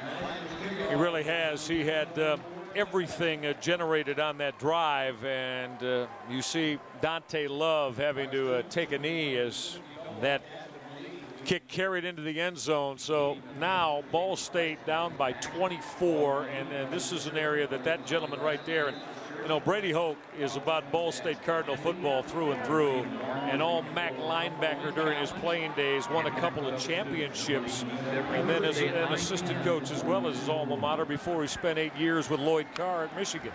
He really has. He had everything generated on that drive, and you see Dante Love having to take a knee as that kick carried into the end zone. So now Ball State down by 24, and this is an area that gentleman right there, and you know, Brady Hoke is about Ball State Cardinal football through and through. An all-MAC linebacker during his playing days, won a couple of championships, and then as an assistant coach as well as his alma mater before he spent 8 years with Lloyd Carr at Michigan.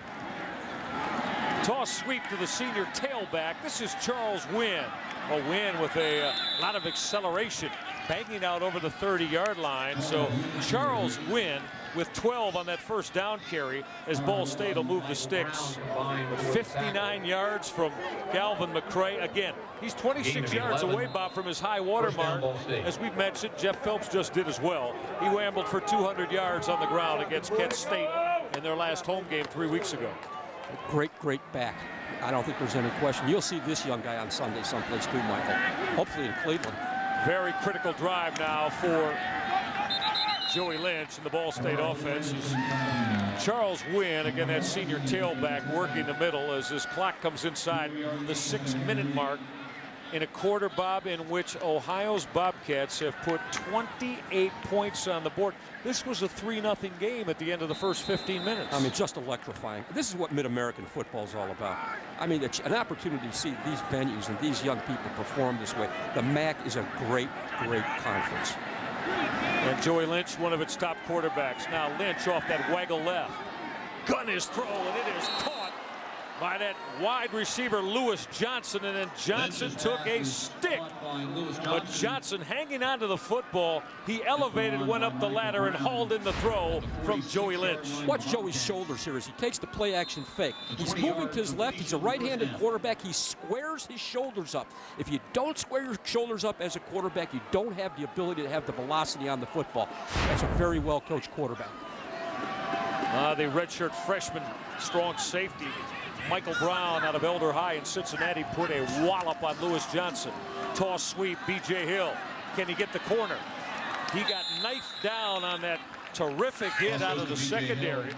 Toss sweep to the senior tailback. This is Charles Wynn. A Wynn with a lot of acceleration, banging out over the 30-yard line. So Charles Wynn with 12 on that first down carry as Ball State will move the sticks. 59 yards from Calvin McRae. Again, he's 26 yards away, Bob, from his high water mark. As we've mentioned, Jeff Phelps just did as well. He whambled for 200 yards on the ground against Kent State in their last home game 3 weeks ago. Great back. I don't think there's any question. You'll see this young guy on Sunday someplace too, Michael. Hopefully in Cleveland. Very critical drive now for Joey Lynch and the Ball State offense. Charles Wynn, again, that senior tailback, working the middle as this clock comes inside the 6-minute mark in a quarter, Bob, in which Ohio's Bobcats have put 28 points on the board. This was a 3-0 game at the end of the first 15 minutes. I mean, just electrifying. This is what Mid-American football is all about. I mean, it's an opportunity to see these venues and these young people perform this way. The MAC is a great conference. And Joey Lynch, one of its top quarterbacks. Now Lynch off that waggle left. Gun his throw, and it is caught by that wide receiver, Lewis Johnson, and then Johnson took a stick. But Johnson hanging onto the football, he elevated, went up the ladder, and hauled in the throw from Joey Lynch. Watch Joey's shoulders here as he takes the play action fake. He's moving to his left. He's a right-handed quarterback. He squares his shoulders up. If you don't square your shoulders up as a quarterback, you don't have the ability to have the velocity on the football. That's a very well-coached quarterback. The redshirt freshman strong safety, Michael Brown out of Elder High in Cincinnati, put a wallop on Lewis Johnson. Toss sweep, B.J. Hill. Can he get the corner? He got knifed down on that terrific hit out of the secondary.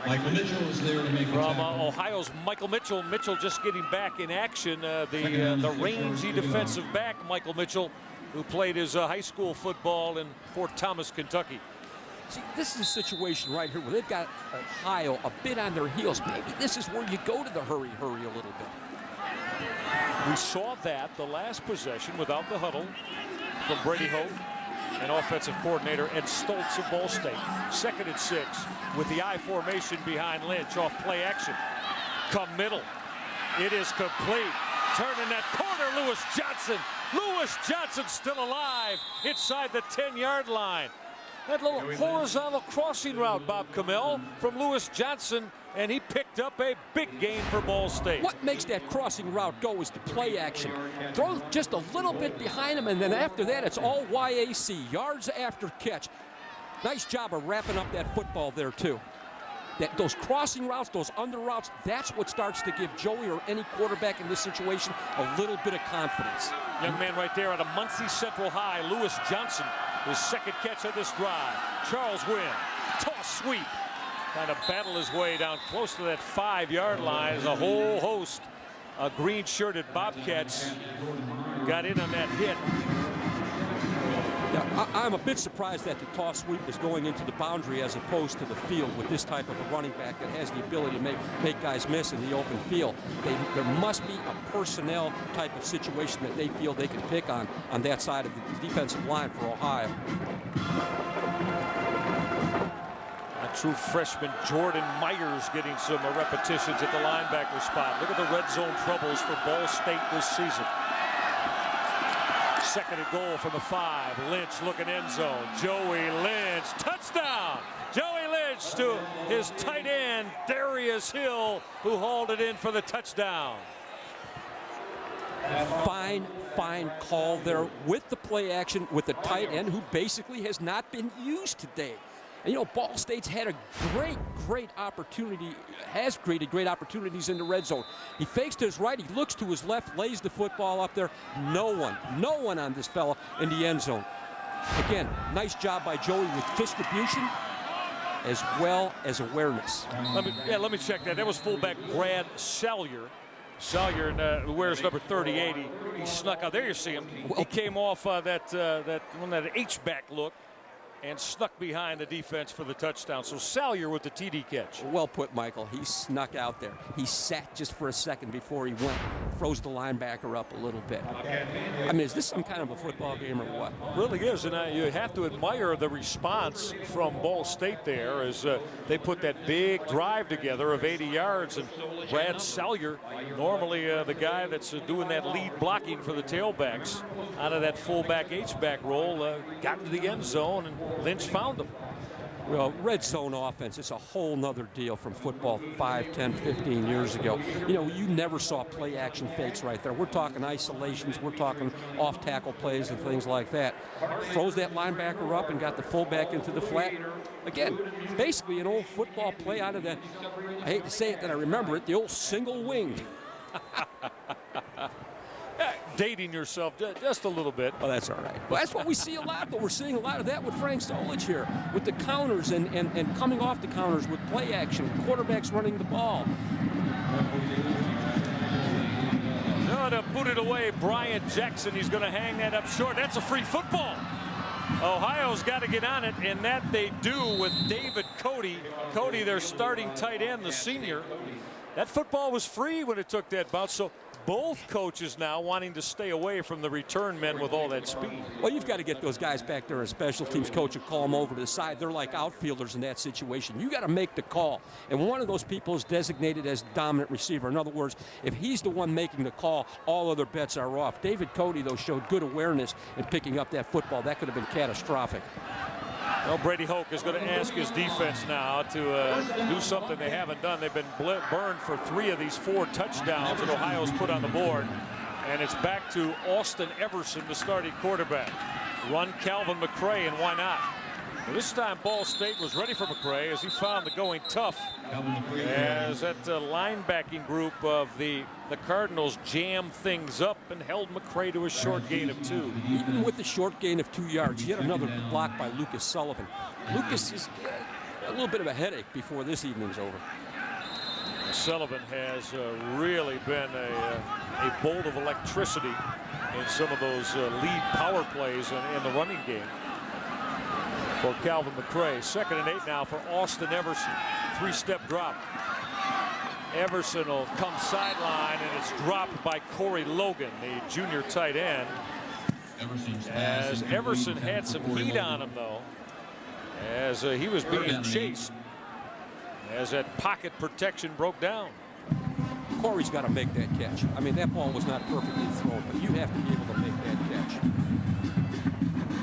Michael Mitchell is there to make from Ohio's Michael Mitchell. Mitchell just getting back in action. The rangy defensive back, Michael Mitchell, who played his high school football in Fort Thomas, Kentucky. See, this is a situation right here where they've got Ohio a bit on their heels. Maybe this is where you go to the hurry a little bit. We saw that the last possession without the huddle from Brady Hoke and offensive coordinator Ed Stoltz of Ball State. 2nd and 6 with the I formation behind Lynch off play action. Come middle. It is complete. Turning that corner, Lewis Johnson. Lewis Johnson still alive inside the 10-yard line. That little horizontal crossing route, Bob Camel, from Lewis Johnson, and he picked up a big gain for Ball State. What makes that crossing route go is the play action. Throw just a little bit behind him, and then after that, it's all YAC, yards after catch. Nice job of wrapping up that football there, too. Those crossing routes, those under routes, that's what starts to give Joey or any quarterback in this situation a little bit of confidence. Young man right there out of Muncie Central High, Lewis Johnson, his second catch of this drive. Charles Wynn, toss sweep. Kind of battle his way down close to that 5-yard line as a whole host of green-shirted Bobcats got in on that hit. Yeah, I'm a bit surprised that the toss sweep is going into the boundary as opposed to the field with this type of a running back that has the ability to make guys miss in the open field. There must be a personnel type of situation that they feel they can pick on that side of the defensive line for Ohio. A true freshman, Jordan Myers, getting some repetitions at the linebacker spot. Look at the red zone troubles for Ball State this season. Second and goal from the 5. Lynch looking end zone. Joey Lynch, touchdown! Joey Lynch to his tight end, Darius Hill, who hauled it in for the touchdown. Fine call there with the play action with the tight end who basically has not been used today. And, you know, Ball State's had a great opportunity, has created great opportunities in the red zone. He fakes to his right, he looks to his left, lays the football up there. No one on this fella in the end zone. Again, nice job by Joey with distribution as well as awareness. Let me check that. That was fullback Brad Salyer. Salyer wears number 38. He snuck out. There you see him. He came off that H-back look and snuck behind the defense for the touchdown. So Salyer with the TD catch. Well put, Michael. He snuck out there. He sat just for a second before he went, froze the linebacker up a little bit. I mean, is this some kind of a football game or what? Really is, and you have to admire the response from Ball State there as they put that big drive together of 80 yards. And Brad Salyer, normally the guy that's doing that lead blocking for the tailbacks, out of that fullback H-back role, got into the end zone, and Lynch found him. Well, red zone offense, it's a whole nother deal from football 5, 10, 15 years ago. You know, you never saw play action fakes right there. We're talking isolations, we're talking off tackle plays and things like that. Froze that linebacker up and got the fullback into the flat. Again, basically an old football play out of that, I hate to say it that I remember it, the old single wing. Dating yourself just a little bit. Oh, that's all right. Well, that's what we see a lot, but we're seeing a lot of that with Frank Solich here, with the counters and coming off the counters with play action, quarterbacks running the ball. No, to boot it away, Brian Jackson. He's going to hang that up short. That's a free football. Ohio's got to get on it, and that they do with David Cody. Cody, their starting tight end, the senior. That football was free when it took that bounce, so both coaches now wanting to stay away from the return men with all that speed. Well, you've got to get those guys back there as special teams coach and call them over to the side. They're like outfielders in that situation. You got to make the call. And one of those people is designated as dominant receiver. In other words, if he's the one making the call, all other bets are off. David Cody, though, showed good awareness in picking up that football. That could have been catastrophic. Well, Brady Hoke is going to ask his defense now to do something they haven't done. They've been burned for 3 of these 4 touchdowns that Ohio's put on the board. And it's back to Austin Everson, the starting quarterback. Run Calvin McCray, and why not? Well, this time Ball State was ready for McCray as he found the going tough as that linebacking group of the Cardinals jammed things up and held McCray to a short gain of 2. Even with the short gain of 2 yards, yet another block by Lucas Sullivan. Lucas is a little bit of a headache before this evening's over. Sullivan has really been a bolt of electricity in some of those lead power plays in the running game for Calvin McCray. 2nd and 8 now for Austin Everson. 3-step drop. Everson will come sideline, and it's dropped by Corey Logan, the junior tight end. As Everson had some heat on him, though, as he was being chased, as that pocket protection broke down. Corey's got to make that catch. I mean, that ball was not perfectly thrown, but you have to be able to make that catch.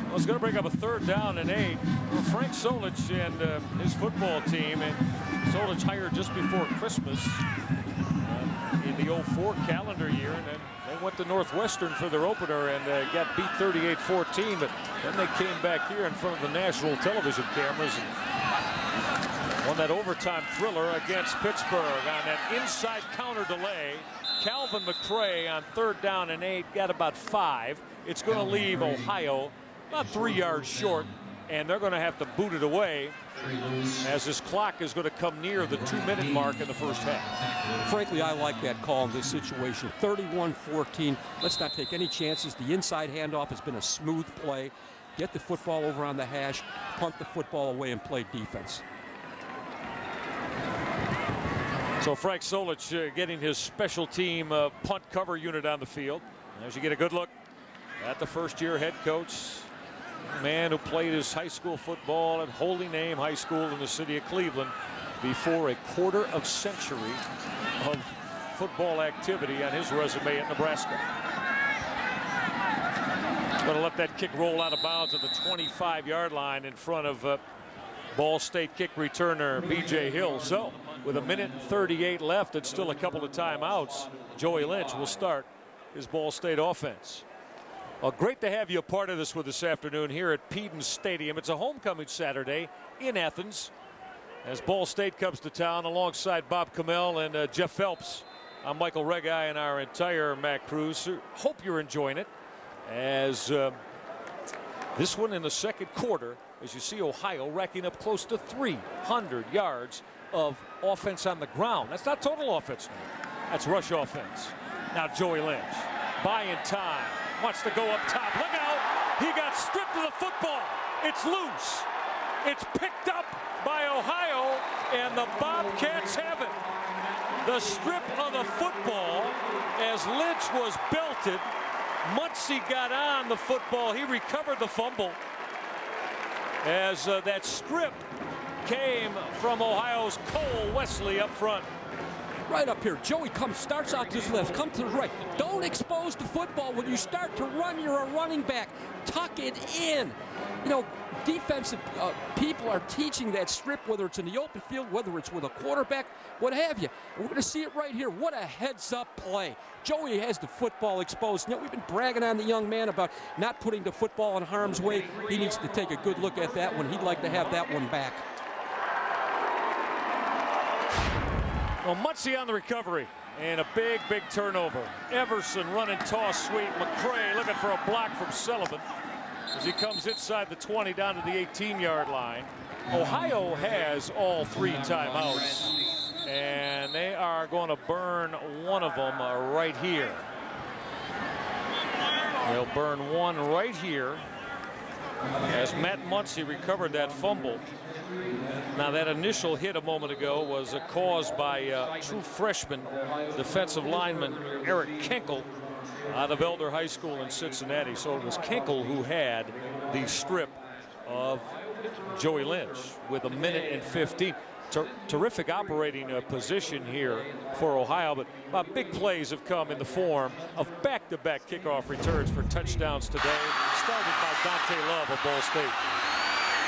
Well, it's going to bring up a 3rd down and 8. Well, Frank Solich and his football team, and Solich hired just before Christmas in the 04 calendar year, and then they went to Northwestern for their opener and got beat 38-14, but then they came back here in front of the national television cameras and won that overtime thriller against Pittsburgh on that inside counter delay. Calvin McCray on 3rd down and 8 got about 5. It's going to leave Ohio about 3 yards short, and they're going to have to boot it away as this clock is going to come near the 2-minute mark in the first half. Frankly, I like that call in this situation. 31-14. Let's not take any chances. The inside handoff has been a smooth play. Get the football over on the hash, punt the football away, and play defense. So Frank Solich getting his special team punt cover unit on the field. As you get a good look at the first-year head coach, a man who played his high school football at Holy Name High School in the city of Cleveland before a quarter of century of football activity on his resume at Nebraska. Going to let that kick roll out of bounds at the 25-yard line in front of Ball State kick returner B.J. Hill. So with 1:38 left and still a couple of timeouts, Joey Lynch will start his Ball State offense. Well, great to have you a part of this with this afternoon here at Peden Stadium. It's a homecoming Saturday in Athens as Ball State comes to town alongside Bob Kamel and Jeff Phelps. I'm Michael Regai and our entire MAC crew. So hope you're enjoying it as this one in the second quarter, as you see Ohio racking up close to 300 yards of offense on the ground. That's not total offense. That's rush offense. Now Joey Lynch buying time. Wants to go up top. Look out. He got stripped of the football. It's loose. It's picked up by Ohio, and the Bobcats have it. The strip of the football as Lynch was belted. Muncie got on the football. He recovered the fumble as that strip came from Ohio's Cole Wesley up front. Right up here, Joey starts out to his left, come to the right. Don't expose the football. When you start to run, you're a running back. Tuck it in. You know, defensive people are teaching that strip, whether it's in the open field, whether it's with a quarterback, what have you. And we're going to see it right here. What a heads-up play. Joey has the football exposed. You know, we've been bragging on the young man about not putting the football in harm's way. He needs to take a good look at that one. He'd like to have that one back. Well, Muncie on the recovery and a big turnover. Everson running toss sweep. McCray looking for a block from Sullivan as he comes inside the 20 down to the 18-yard line. Ohio has all 3 timeouts, and they are going to burn one of them right here. They'll burn one right here as Matt Muncie recovered that fumble. Now that initial hit a moment ago was caused by true freshman defensive lineman Eric Kenkel out of Elder High School in Cincinnati. So it was Kenkel who had the strip of Joey Lynch with 1:15. Terrific operating position here for Ohio, but big plays have come in the form of back-to-back kickoff returns for touchdowns today, started by Dante Love of Ball State.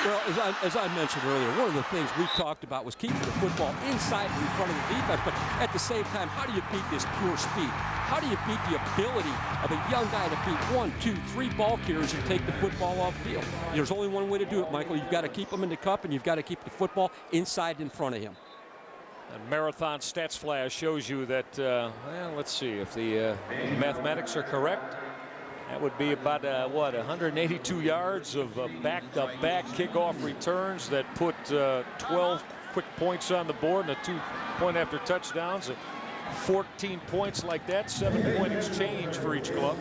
Well, as I mentioned earlier, one of the things we talked about was keeping the football inside and in front of the defense, but at the same time, how do you beat this pure speed? How do you beat the ability of a young guy to beat 1, 2, 3 ball carriers and take the football off field? There's only one way to do it, Michael. You've got to keep him in the cup, and you've got to keep the football inside in front of him. And Marathon Stats Flash shows you that, well, let's see if the mathematics are correct. That would be about, 182 yards of back-to-back kickoff returns that put 12 quick points on the board and a 2-point-after touchdowns. 14 points like that, 7-point exchange for each club.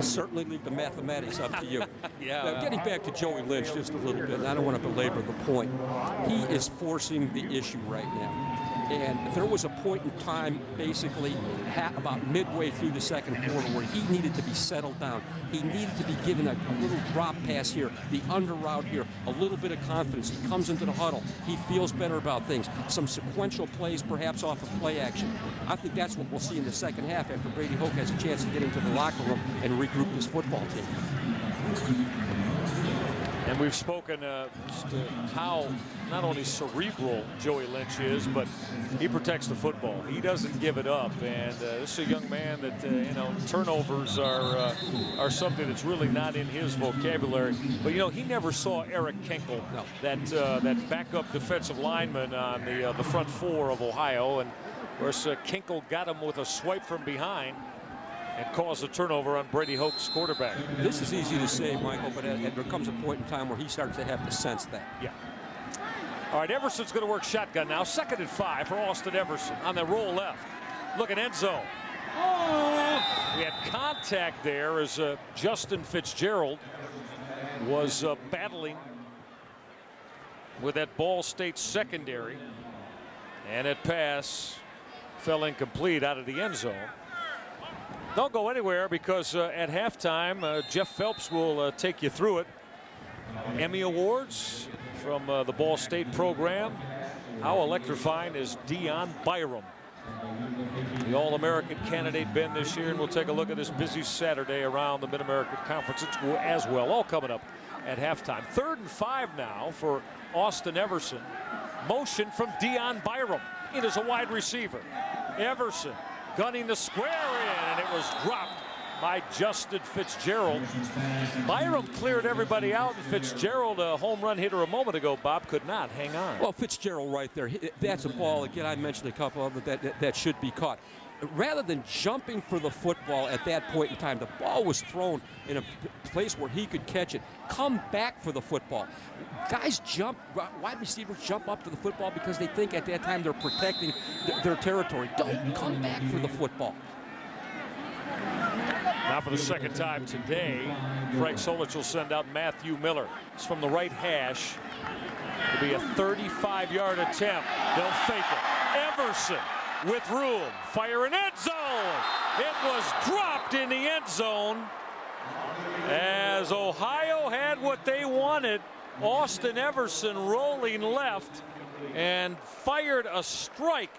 I'll certainly leave the mathematics up to you. Yeah. Now, getting back to Joey Lynch just a little bit, and I don't want to belabor the point. He is forcing the issue right now. And there was a point in time, basically, about midway through the second quarter, where he needed to be settled down. He needed to be given a little drop pass here, the under route here, a little bit of confidence. He comes into the huddle. He feels better about things. Some sequential plays, perhaps off of play action. I think that's what we'll see in the second half after Brady Hoke has a chance to get into the locker room and regroup this football team. And we've spoken just, how not only cerebral Joey Lynch is, but he protects the football. He doesn't give it up. And this is a young man that, you know, turnovers are something that's really not in his vocabulary. But, you know, he never saw Eric Kinkel, that backup defensive lineman on the front four of Ohio. And, of course, Kinkel got him with a swipe from behind and caused a turnover on Brady Hoke's quarterback. This is easy to say, Michael, but there comes a point in time where he starts to have to sense that. Yeah. All right, Everson's going to work shotgun now. 2nd and 5 for Austin Everson on the roll left. Look at end zone. We had contact there as Justin Fitzgerald was battling with that Ball State secondary. And that pass fell incomplete out of the end zone. Don't go anywhere because at halftime, Jeff Phelps will take you through it. Emmy Awards from the Ball State program. How electrifying is Deion Byram, the All-American candidate, been this year? And we'll take a look at this busy Saturday around the Mid-American Conference as well. All coming up at halftime. 3rd and 5 now for Austin Everson. Motion from Deion Byram. It is a wide receiver. Everson gunning the square in, and it was dropped by Justin Fitzgerald. Byram cleared everybody out, and Fitzgerald, a home run hitter a moment ago, Bob, could not hang on. Well, Fitzgerald right there, that's a ball, again, I mentioned a couple of them that should be caught. Rather than jumping for the football at that point in time, the ball was thrown in a place where he could catch it. Come back for the football. Guys jump, wide receivers jump up to the football because they think at that time they're protecting their territory. Don't come back for the football. Now for the second time today, Frank Solich will send out Matthew Miller. It's from the right hash. It'll be a 35-yard attempt. They'll fake it. Everson with room, fire in end zone. It was dropped in the end zone as Ohio had what they wanted. Austin Everson rolling left and fired a strike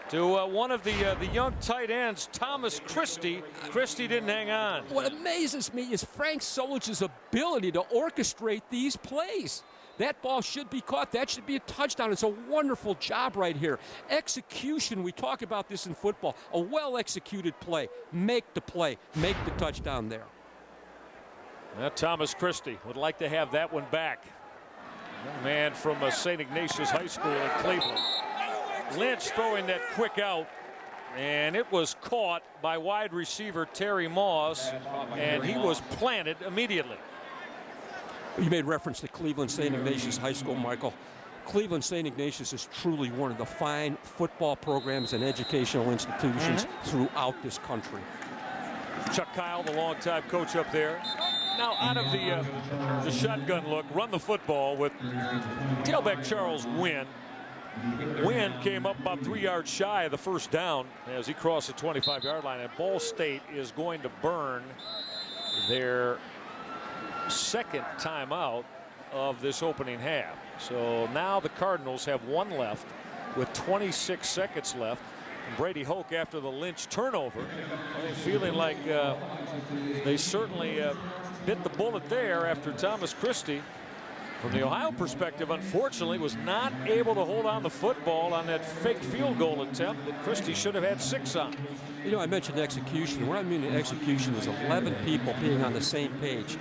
to one of the young tight ends, Thomas Christie. Christie didn't hang on. What amazes me is Frank Solich's ability to orchestrate these plays. That ball should be caught. That should be a touchdown. It's a wonderful job right here. Execution, we talk about this in football. A well-executed play. Make the play. Make the touchdown there. Thomas Christie would like to have that one back. Young man from St. Ignatius High School in Cleveland. Lynch throwing that quick out, and it was caught by wide receiver Terry Moss, and he was planted immediately. You made reference to Cleveland St. Ignatius High School, Michael. Cleveland St. Ignatius is truly one of the fine football programs and educational institutions throughout this country. Chuck Kyle, the longtime coach up there. Now out of the shotgun look, run the football with tailback Charles Wynn. Wynn came up about 3 yards shy of the first down as he crossed the 25-yard line, and Ball State is going to burn their second timeout of this opening half. So now the Cardinals have one left with 26 seconds left. And Brady Hoke, after the Lynch turnover, feeling like they certainly bit the bullet there after Thomas Christie, from the Ohio perspective, unfortunately, was not able to hold on the football on that fake field goal attempt that Christie should have had 6 on. You know, I mentioned execution. What I mean execution is 11 people being on the same page.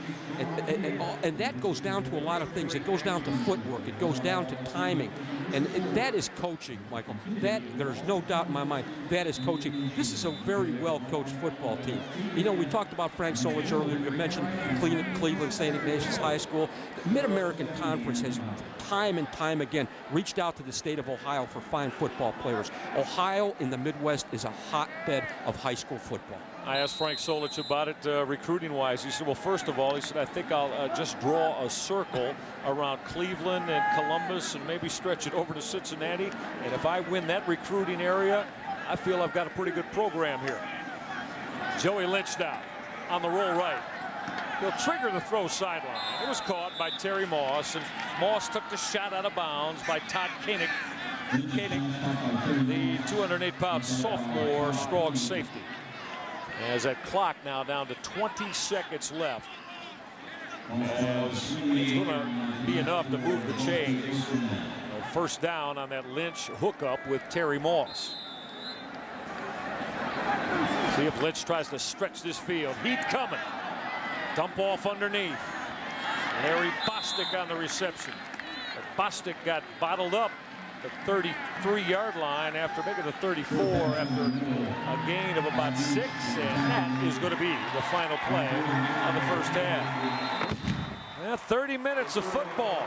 And that goes down to a lot of things. It goes down to footwork. It goes down to timing. And that is coaching, Michael. There's no doubt in my mind, that is coaching. This is a very well-coached football team. You know, we talked about Frank Solich earlier. You mentioned Cleveland St. Ignatius High School. The Mid-American Conference has time and time again reached out to the state of Ohio for fine football players. Ohio in the Midwest is a hotbed of high school football. I asked Frank Solich about it recruiting-wise. He said, well, first of all, he said, I think I'll just draw a circle around Cleveland and Columbus and maybe stretch it over to Cincinnati. And if I win that recruiting area, I feel I've got a pretty good program here. Joey Lynch now on the roll right. He'll trigger the throw sideline. It was caught by Terry Moss, and Moss took the shot out of bounds by Todd Koenig. The 208-pound sophomore strong safety. As that clock now down to 20 seconds left. As it's going to be enough to move the chains. First down on that Lynch hookup with Terry Moss. See if Lynch tries to stretch this field. Heat coming. Dump off underneath. Larry Bostic on the reception. But Bostic got bottled up at the 33-yard line after making the 34 after a gain of about 6. And that is going to be the final play of the first half. 30 minutes of football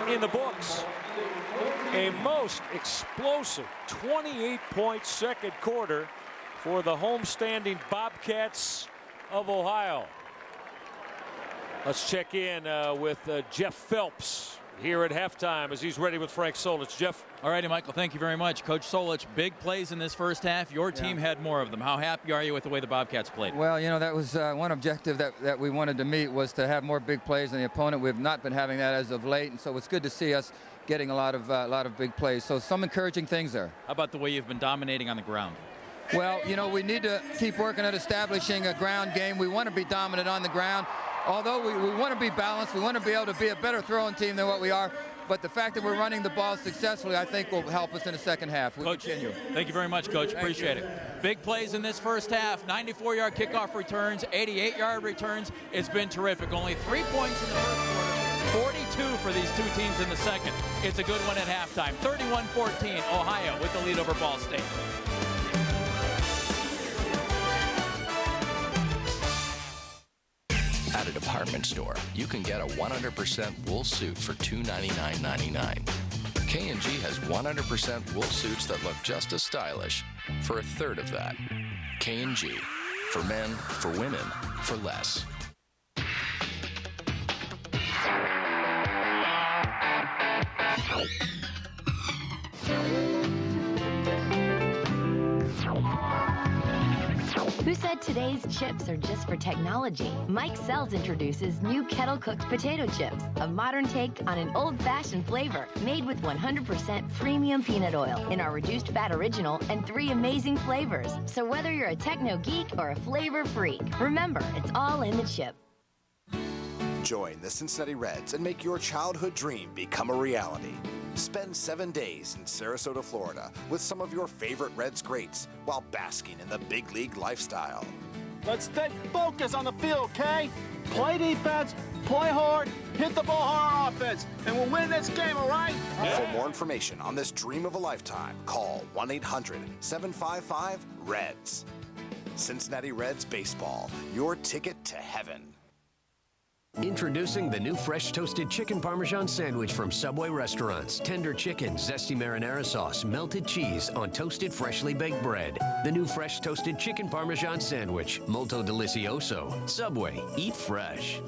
in the books. A most explosive 28-point second quarter for the homestanding Bobcats of Ohio. Let's check in with Jeff Phelps here at halftime as he's ready with Frank Solich. Jeff. All righty, Michael, thank you very much. Coach Solich, big plays in this first half. Your team had more of them. How happy are you with the way the Bobcats played? Well, you know, that was one objective that we wanted to meet, was to have more big plays than the opponent. We've not been having that as of late, and so it's good to see us getting a lot of big plays. So some encouraging things there. How about the way you've been dominating on the ground? Well, you know, we need to keep working at establishing a ground game. We want to be dominant on the ground. Although we want to be balanced, we want to be able to be a better throwing team than what we are. But the fact that we're running the ball successfully, I think, will help us in the second half. We'll continue. Thank you very much, Coach. Appreciate it. Big plays in this first half. 94-yard kickoff returns, 88-yard returns. It's been terrific. Only 3 points in the first quarter, 42 for these two teams in the second. It's a good one at halftime. 31-14, Ohio with the lead over Ball State. At a department store, you can get a 100% wool suit for $299.99. K&G has 100% wool suits that look just as stylish for a third of that. K&G, for men, for women, for less. Who said today's chips are just for technology? Mike Sells introduces new kettle-cooked potato chips, a modern take on an old-fashioned flavor made with 100% premium peanut oil in our reduced fat original and 3 amazing flavors. So whether you're a techno geek or a flavor freak, remember, it's all in the chip. Join the Cincinnati Reds and make your childhood dream become a reality. Spend 7 days in Sarasota, Florida with some of your favorite Reds greats while basking in the big league lifestyle. Let's stay focused on the field, okay? Play defense, play hard, hit the ball hard on offense, and we'll win this game, all right? For more information on this dream of a lifetime, call 1-800-755-REDS. Cincinnati Reds Baseball, your ticket to heaven. Introducing the new fresh toasted chicken Parmesan sandwich from Subway restaurants. Tender chicken, zesty marinara sauce, melted cheese on toasted freshly baked bread. The new fresh toasted chicken Parmesan sandwich. Molto delicioso. Subway, eat fresh.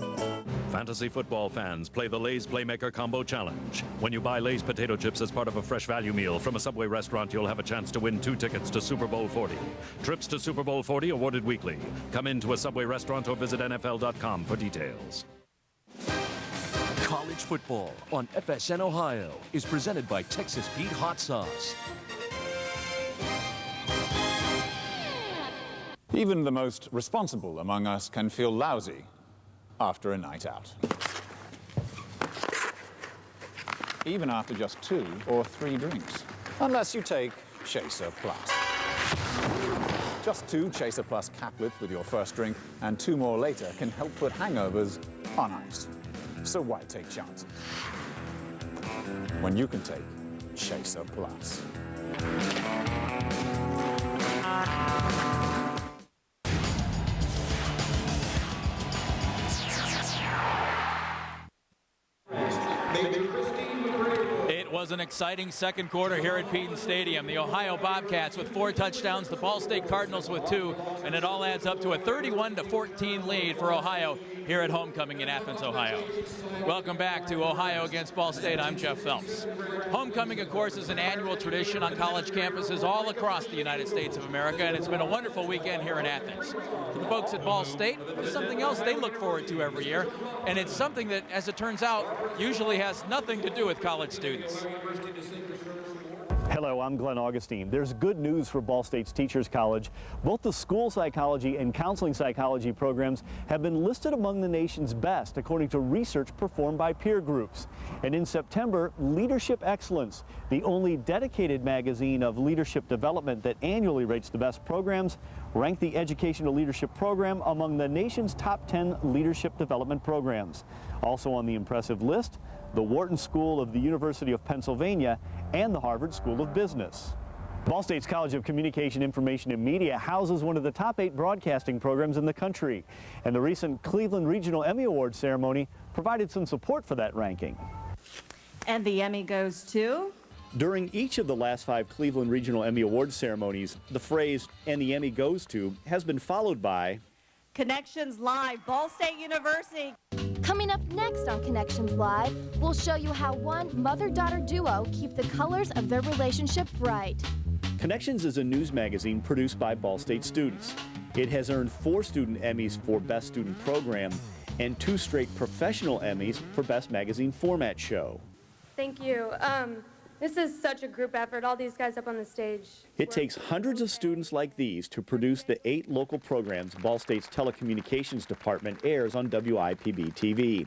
Fantasy football fans, play the Lay's Playmaker Combo Challenge. When you buy Lay's potato chips as part of a fresh value meal from a Subway restaurant, you'll have a chance to win 2 tickets to Super Bowl 40. Trips to Super Bowl 40 awarded weekly. Come into a Subway restaurant or visit NFL.com for details. College football on FSN Ohio is presented by Texas Pete Hot Sauce. Even the most responsible among us can feel lousy after a night out. Even after just 2 or 3 drinks. Unless you take Chaser Plus. Just 2 Chaser Plus caplets with your first drink and 2 more later can help put hangovers on ice. So why take chances when you can take Chaser Plus? Was an exciting second quarter here at Peden Stadium. The Ohio Bobcats with 4 touchdowns, the Ball State Cardinals with 2, and it all adds up to a 31-14 lead for Ohio here at homecoming in Athens, Ohio. Welcome back to Ohio against Ball State. I'm Jeff Phelps. Homecoming, of course, is an annual tradition on college campuses all across the United States of America, and it's been a wonderful weekend here in Athens. For the folks at Ball State, there's something else they look forward to every year, and it's something that, as it turns out, usually has nothing to do with college students. Hello, I'm Glenn Augustine. There's good news for Ball State's Teachers College. Both the school psychology and counseling psychology programs have been listed among the nation's best, according to research performed by peer groups. And in September, Leadership Excellence, the only dedicated magazine of leadership development that annually rates the best programs, ranked the Educational Leadership Program among the nation's top 10 leadership development programs. Also on the impressive list, the Wharton School of the University of Pennsylvania and the Harvard School of Business. Ball State's College of Communication, Information, and Media houses one of the top 8 broadcasting programs in the country, and the recent Cleveland Regional Emmy Awards ceremony provided some support for that ranking. And the Emmy goes to? During each of the last 5 Cleveland Regional Emmy Awards ceremonies, the phrase, "and the Emmy goes to," has been followed by Connections Live, Ball State University. Coming up next on Connections Live, we'll show you how one mother-daughter duo keep the colors of their relationship bright. Connections is a news magazine produced by Ball State students. It has earned 4 student Emmys for Best Student Program and 2 straight professional Emmys for Best Magazine Format Show. Thank you. This is such a group effort, all these guys up on the stage. It takes hundreds of students like these to produce the 8 local programs Ball State's telecommunications department airs on WIPB-TV.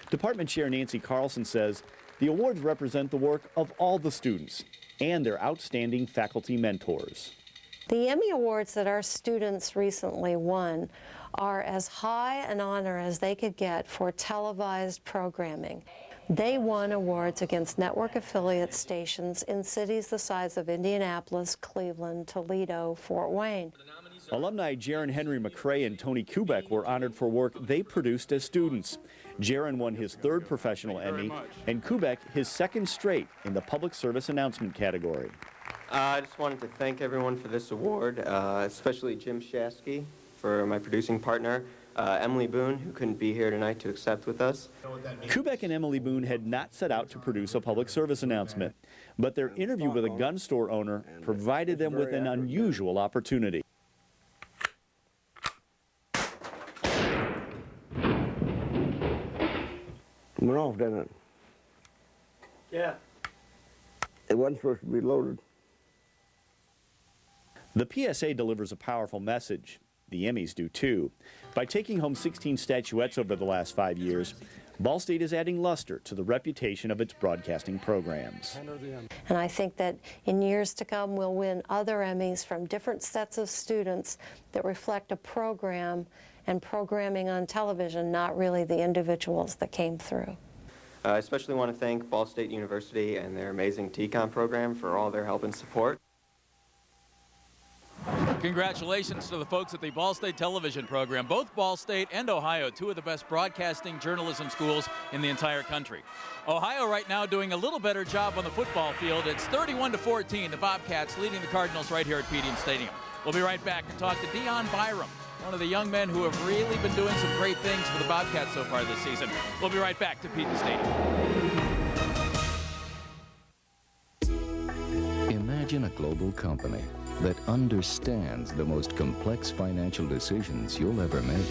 Department Chair Nancy Carlson says the awards represent the work of all the students and their outstanding faculty mentors. The Emmy Awards that our students recently won are as high an honor as they could get for televised programming. They won awards against network affiliate stations in cities the size of Indianapolis, Cleveland, Toledo, Fort Wayne. Alumni Jaron Henry McCrae and Tony Kubek were honored for work they produced as students. Jaron won his 3rd professional Emmy, and Kubek his 2nd straight in the public service announcement category. I just wanted to thank everyone for this award, especially Jim Shasky for my producing partner, Emily Boone, who couldn't be here tonight to accept with us. Kubek and Emily Boone had not set out to produce a public service announcement, but their interview with a gun store owner provided them with an unusual opportunity. Went off, didn't it? Yeah. It wasn't supposed to be loaded. The PSA delivers a powerful message. The Emmys do too. By taking home 16 statuettes over the last 5 years, Ball State is adding luster to the reputation of its broadcasting programs. And I think that in years to come we'll win other Emmys from different sets of students that reflect a program and programming on television, not really the individuals that came through. I especially want to thank Ball State University and their amazing TCOM program for all their help and support. Congratulations to the folks at the Ball State television program. Both Ball State and Ohio, 2 of the best broadcasting journalism schools in the entire country. Ohio right now doing a little better job on the football field. It's 31-14, the Bobcats leading the Cardinals right here at Peden Stadium. We'll be right back to talk to Dion Byram, one of the young men who have really been doing some great things for the Bobcats so far this season. We'll be right back to Peden Stadium. Imagine a global company that understands the most complex financial decisions you'll ever make.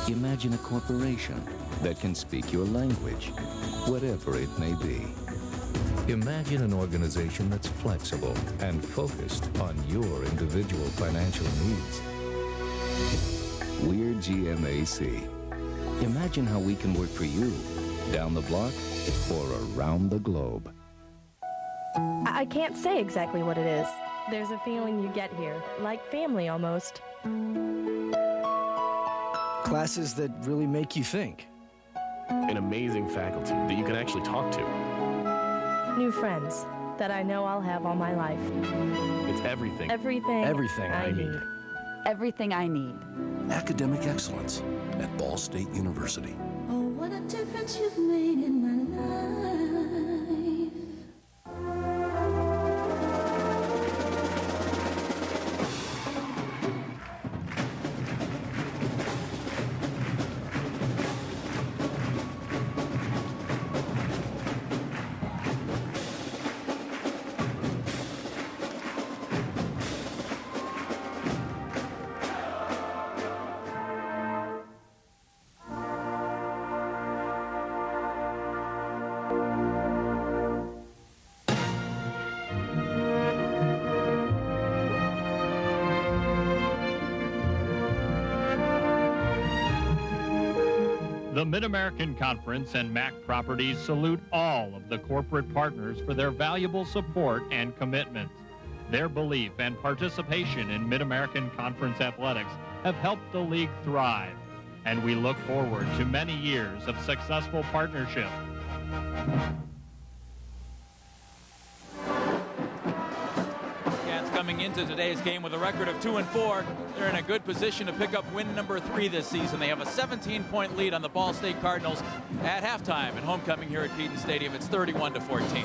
Imagine a corporation that can speak your language, whatever it may be. Imagine an organization that's flexible and focused on your individual financial needs. We're GMAC. Imagine how we can work for you, down the block or around the globe. I can't say exactly what it is. There's a feeling you get here, like family almost. Classes that really make you think. An amazing faculty that you can actually talk to. New friends that I know I'll have all my life. It's everything. Everything I need. Everything I need. Academic excellence at Ball State University. Oh, what a difference you've made in my life. The Mid-American Conference and Mac Properties salute all of the corporate partners for their valuable support and commitment. Their belief and participation in Mid-American Conference athletics have helped the league thrive, and we look forward to many years of successful partnership. Coming into today's game with a record of 2-4, they're in a good position to pick up win number 3 this season. They have a 17-point lead on the Ball State Cardinals at halftime at homecoming here at Peden Stadium. It's 31-14.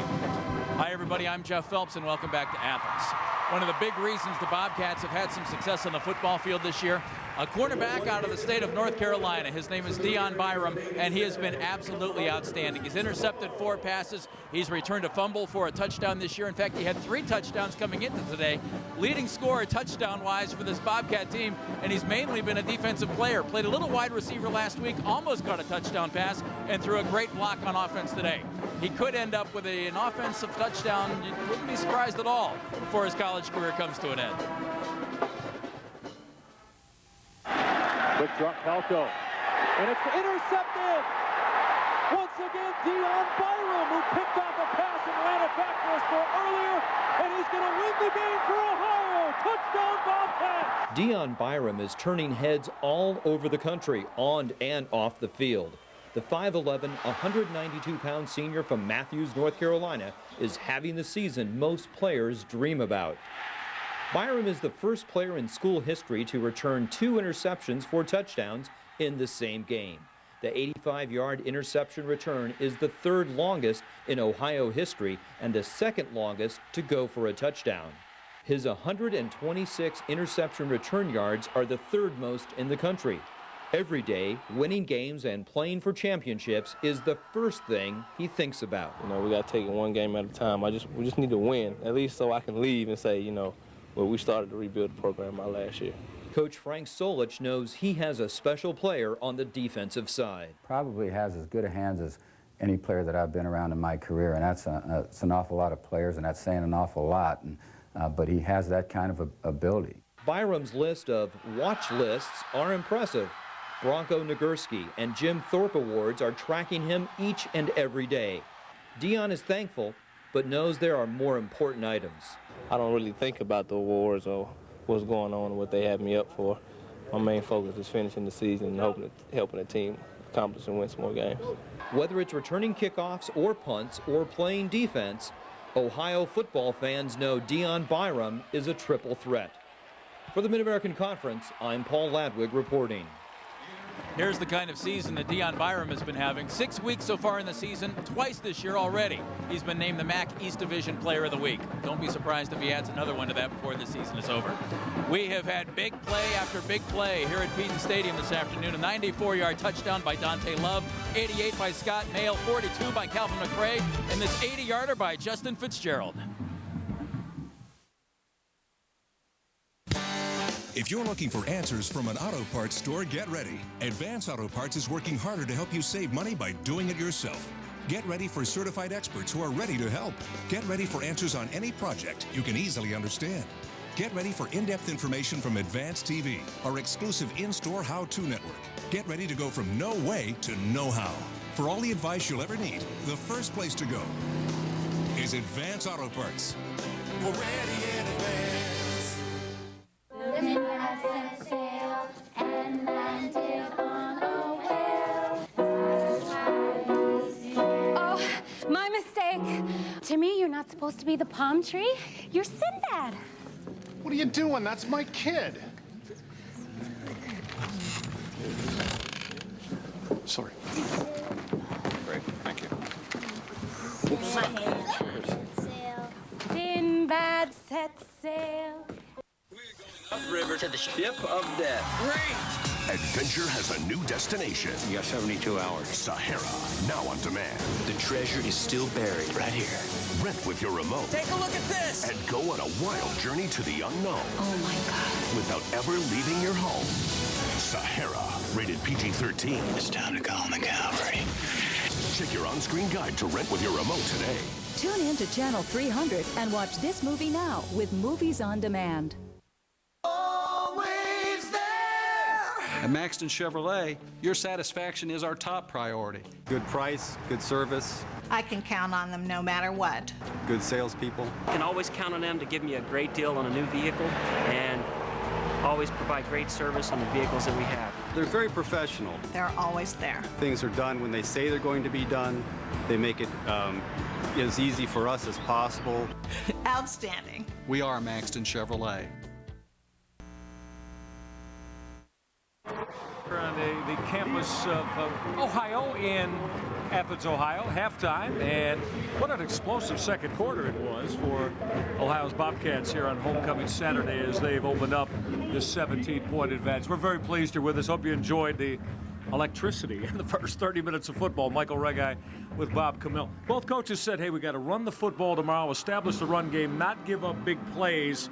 Hi, everybody. I'm Jeff Phelps, and welcome back to Athens. One of the big reasons the Bobcats have had some success on the football field this year, a cornerback out of the state of North Carolina. His name is Dion Byram, and he has been absolutely outstanding. He's intercepted 4 passes. He's returned a fumble for a touchdown this year. In fact, he had 3 touchdowns coming into today. Leading scorer touchdown-wise for this Bobcat team, and he's mainly been a defensive player. Played a little wide receiver last week, almost got a touchdown pass, and threw a great block on offense today. He could end up with an offensive touchdown. You wouldn't be surprised at all before his college career comes to an end. Quick drop, Palco. And it's intercepted. Once again, Dion Byram, who picked off a pass and ran it back for a score earlier, and he's going to win the game for Ohio. Touchdown, Bobcats! Dion Byram is turning heads all over the country, on and off the field. The 5'11", 192-pound senior from Matthews, North Carolina, is having the season most players dream about. Byram is the first player in school history to return 2 interceptions for touchdowns in the same game. The 85-yard interception return is the 3rd longest in Ohio history and the 2nd longest to go for a touchdown. His 126 interception return yards are the 3rd most in the country. Every day, winning games and playing for championships is the first thing he thinks about. You know, we got to take it one game at a time. We just need to win, at least so I can leave and say, you know, well, we started to rebuild the program my last year. Coach Frank Solich knows he has a special player on the defensive side. Probably has as good a hands as any player that I've been around in my career, and that's an awful lot of players, and that's saying an awful lot, but he has that kind of ability. Byram's list of watch lists are impressive. Bronco Nagurski and Jim Thorpe awards are tracking him each and every day. Dion is thankful, but knows there are more important items. I don't really think about the awards or what's going on and what they have me up for. My main focus is finishing the season and helping the team accomplish and win some more games. Whether it's returning kickoffs or punts or playing defense, Ohio football fans know Dion Byram is a triple threat. For the Mid-American Conference, I'm Paul Ladwig reporting. Here's the kind of season that Dion Byram has been having. 6 weeks so far in the season, twice this year already. He's been named the MAC East Division Player of the Week. Don't be surprised if he adds another one to that before the season is over. We have had big play after big play here at Peden Stadium this afternoon. A 94-yard touchdown by Dante Love, 88 by Scott Mail, 42 by Calvin McRae, and this 80-yarder by Justin Fitzgerald. If you're looking for answers from an auto parts store, get ready. Advance Auto Parts is working harder to help you save money by doing it yourself. Get ready for certified experts who are ready to help. Get ready for answers on any project you can easily understand. Get ready for in-depth information from Advance TV, our exclusive in-store how-to network. Get ready to go from no way to know-how. For all the advice you'll ever need, the first place to go is Advance Auto Parts. We're ready in advance. Oh, my mistake. To me, you're not supposed to be the palm tree. You're Sinbad. What are you doing? That's my kid. Sorry. Great, thank you. Oops. Sinbad sets sail. Upriver to the ship of death. Great! Adventure has a new destination. You got 72 hours. Sahara, now on demand. The treasure is still buried right here. Rent with your remote. Take a look at this! And go on a wild journey to the unknown. Oh, my God. Without ever leaving your home. Sahara, rated PG-13. It's time to call in the cavalry. Check your on-screen guide to rent with your remote today. Tune in to Channel 300 and watch this movie now with Movies on Demand. Always there. At Maxton Chevrolet, your satisfaction is our top priority. Good price, good service, I can count on them no matter what. good salespeople. I can always count on them to give me a great deal on a new vehicle and always provide great service on the vehicles that we have. They're very professional. They're always there. Things are done when they say they're going to be done. They make it as easy for us as possible. Outstanding. We are Maxton Chevrolet. We're on the campus of Ohio in Athens, Ohio, halftime, and what an explosive second quarter it was for Ohio's Bobcats here on homecoming Saturday as they've opened up this 17-point advantage. We're very pleased you're with us. Hope you enjoyed the electricity in the first 30 minutes of football. Michael Regai with Bob Camille. Both coaches said, hey, we got to run the football tomorrow, establish the run game, not give up big plays.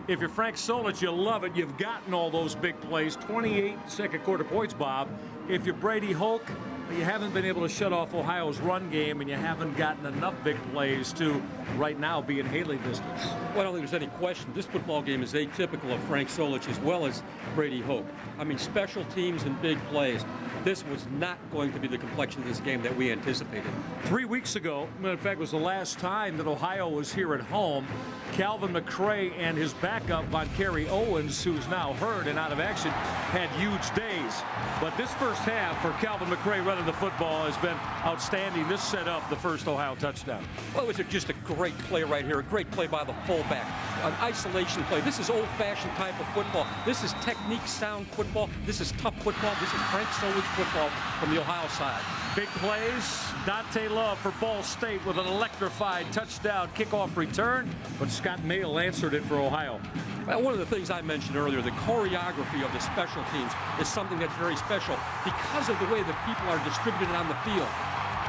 If you're Frank Solich, you love it. You've gotten all those big plays. 28 second quarter points, Bob. If you're Brady Hoke, you haven't been able to shut off Ohio's run game, and you haven't gotten enough big plays to right now be in hailing distance. Well, I don't think there's any question. This football game is atypical of Frank Solich as well as Brady Hoke. I mean, special teams and big plays. This was not going to be the complexion of this game that we anticipated. 3 weeks ago, in fact, was the last time that Ohio was here at home. Calvin McCray and his backup, Von Kerry Owens, who's now hurt and out of action, had huge days. But this first half for Calvin McCray running the football has been outstanding. This set up the first Ohio touchdown. Well, it was just a great play right here, a great play by the fullback, an isolation play. This is old-fashioned type of football. This is technique-sound football. This is tough football. This is Frank Solich football from the Ohio side. Big plays. Dante Love for Ball State with an electrified touchdown kickoff return, but Scott Mayle answered it for Ohio. Well, one of the things I mentioned earlier, the choreography of the special teams is something that's very special because of the way the people are distributed on the field.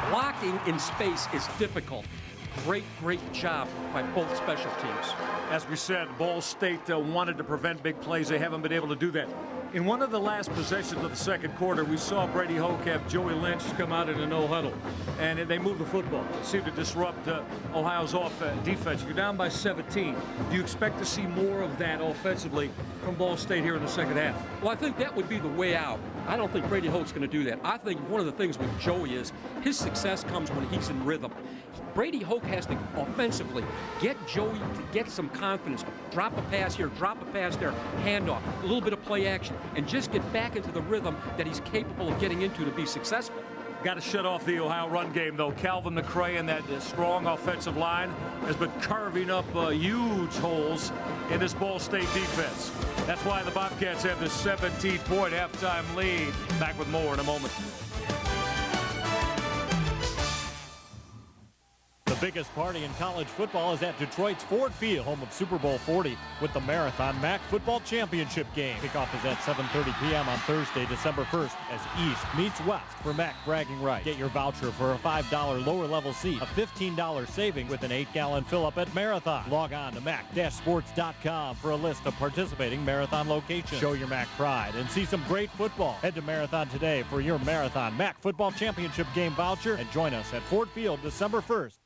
Blocking in space is difficult. Great job by both special teams. As we said, Ball State wanted to prevent big plays. They haven't been able to do that. In one of the last possessions of the second quarter, we saw Brady Hoke have Joey Lynch come out in a no-huddle, and they moved the football. It seemed to disrupt Ohio's defense. You're down by 17. Do you expect to see more of that offensively from Ball State here in the second half? Well, I think that would be the way out. I don't think Brady Hoke's going to do that. I think one of the things with Joey is his success comes when he's in rhythm. Brady Hoke has to offensively get Joey to get some confidence. Drop a pass here, drop a pass there, handoff, a little bit of play action, and just get back into the rhythm that he's capable of getting into to be successful. Got to shut off the Ohio run game, though. Calvin McCray and that strong offensive line has been carving up huge holes in this Ball State defense. That's why the Bobcats have this 17-point halftime lead. Back with more in a moment. The biggest party in college football is at Detroit's Ford Field, home of Super Bowl 40, with the Marathon MAC Football Championship game. Kickoff is at 7:30 p.m. on Thursday, December 1st, as East meets West for MAC bragging rights. Get your voucher for a $5 lower-level seat, a $15 saving with an 8-gallon fill-up at Marathon. Log on to mac-sports.com for a list of participating Marathon locations. Show your MAC pride and see some great football. Head to Marathon today for your Marathon MAC Football Championship game voucher and join us at Ford Field December 1st.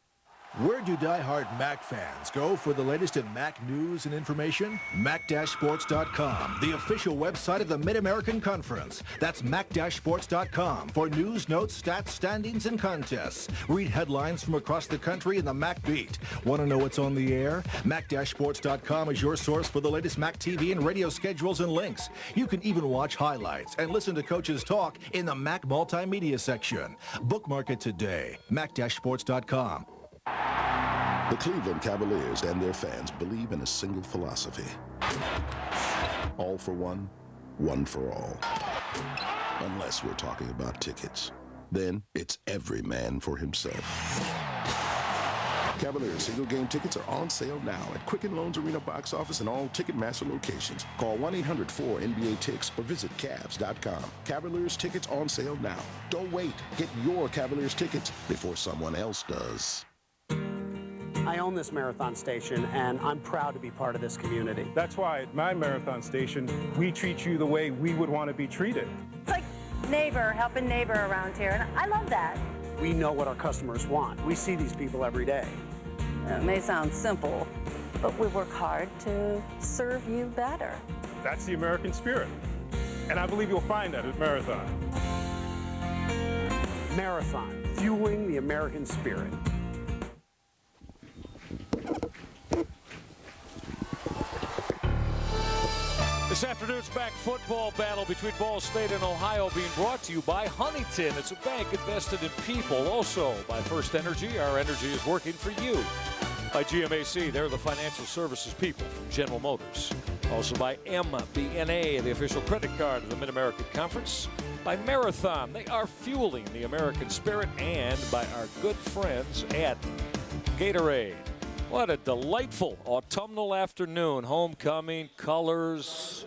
Where do die-hard MAC fans go for the latest in MAC news and information? Mac-sports.com, the official website of the Mid-American Conference. That's Mac-sports.com for news, notes, stats, standings, and contests. Read headlines from across the country in the MAC beat. Want to know what's on the air? Mac-sports.com is your source for the latest MAC TV and radio schedules and links. You can even watch highlights and listen to coaches talk in the MAC multimedia section. Bookmark it today. Mac-sports.com. The Cleveland Cavaliers and their fans believe in a single philosophy. All for one, one for all. Unless we're talking about tickets. Then it's every man for himself. Cavaliers single-game tickets are on sale now at Quicken Loans Arena box office and all Ticketmaster locations. Call 1-800-4NBA-TICKS or visit Cavs.com. Cavaliers tickets on sale now. Don't wait. Get your Cavaliers tickets before someone else does. I own this marathon station, and I'm proud to be part of this community. That's why at my marathon station, we treat you the way we would want to be treated. It's like neighbor helping neighbor around here, and I love that. We know what our customers want. We see these people every day. It may sound simple, but we work hard to serve you better. That's the American spirit. And I believe you'll find that at Marathon. Marathon, fueling the American spirit. This afternoon's back football battle between Ball State and Ohio being brought to you by Huntington. It's a bank invested in people. Also by First Energy. Our energy is working for you. By GMAC, they're the financial services people from General Motors. Also by MBNA, the official credit card of the Mid-American Conference. By Marathon, they are fueling the American spirit. And by our good friends at Gatorade. What a delightful autumnal afternoon. Homecoming, colors.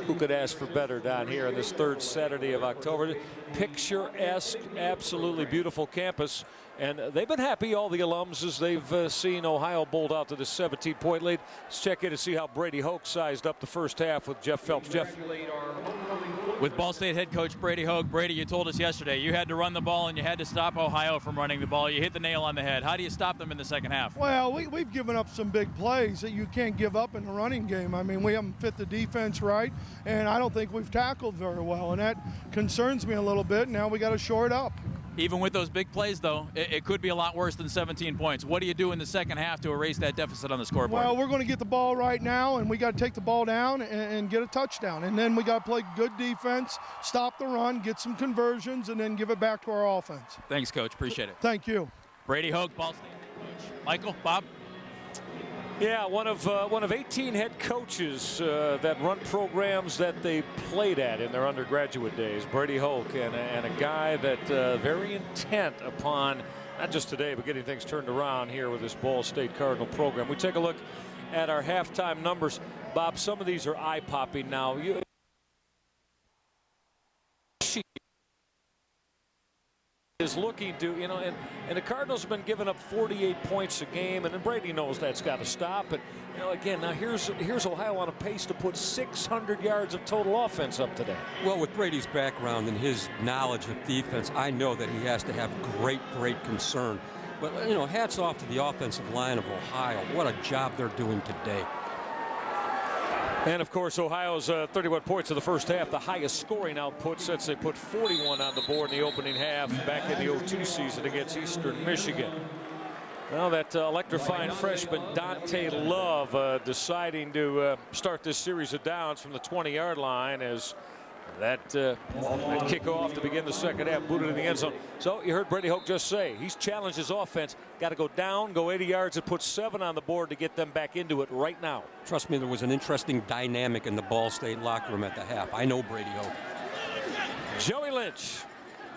Who could ask for better down here on this third Saturday of October? Picturesque, absolutely beautiful campus. And they've been happy, all the alums, as they've seen Ohio bowled out to the 17-point lead. Let's check in to see how Brady Hoke sized up the first half with Jeff Phelps. Jeff. With Ball State head coach Brady Hoke. Brady, you told us yesterday you had to run the ball and you had to stop Ohio from running the ball. You hit the nail on the head. How do you stop them in the second half? Well, we've given up some big plays that you can't give up in the running game. I mean, we haven't fit the defense right, and I don't think we've tackled very well, and that concerns me a little bit. Now we got to shore it up. Even with those big plays, though, it could be a lot worse than 17 points. What do you do in the second half to erase that deficit on the scoreboard? Well, we're going to get the ball right now, and we got to take the ball down and get a touchdown. And then we got to play good defense, stop the run, get some conversions, and then give it back to our offense. Thanks, Coach. Appreciate it. Thank you. Brady Hoke, Ball State coach. Michael, Bob? Yeah, one of 18 head coaches that run programs that they played at in their undergraduate days. Brady Hoke, and a guy that very intent upon not just today, but getting things turned around here with this Ball State Cardinal program. We take a look at our halftime numbers. Bob, some of these are eye-popping now. Is looking to, and the Cardinals have been giving up 48 points a game, and then Brady knows that's got to stop. But again, now here's Ohio on a pace to put 600 yards of total offense up today. Well, with Brady's background and his knowledge of defense, I know that he has to have great concern. But hats off to the offensive line of Ohio. What a job they're doing today. And of course, Ohio's 31 points in the first half, the highest scoring output since they put 41 on the board in the opening half back in the 02 season against Eastern Michigan. Well, that electrifying freshman Dante Love deciding to start this series of downs from the 20-yard line as that kickoff to begin the second half booted in the end zone. So you heard Brady Hoke just say he's challenged his offense. Got to go down, go 80 yards, and put 7 on the board to get them back into it right now. Trust me, there was an interesting dynamic in the Ball State locker room at the half. I know Brady Hoke. Joey Lynch,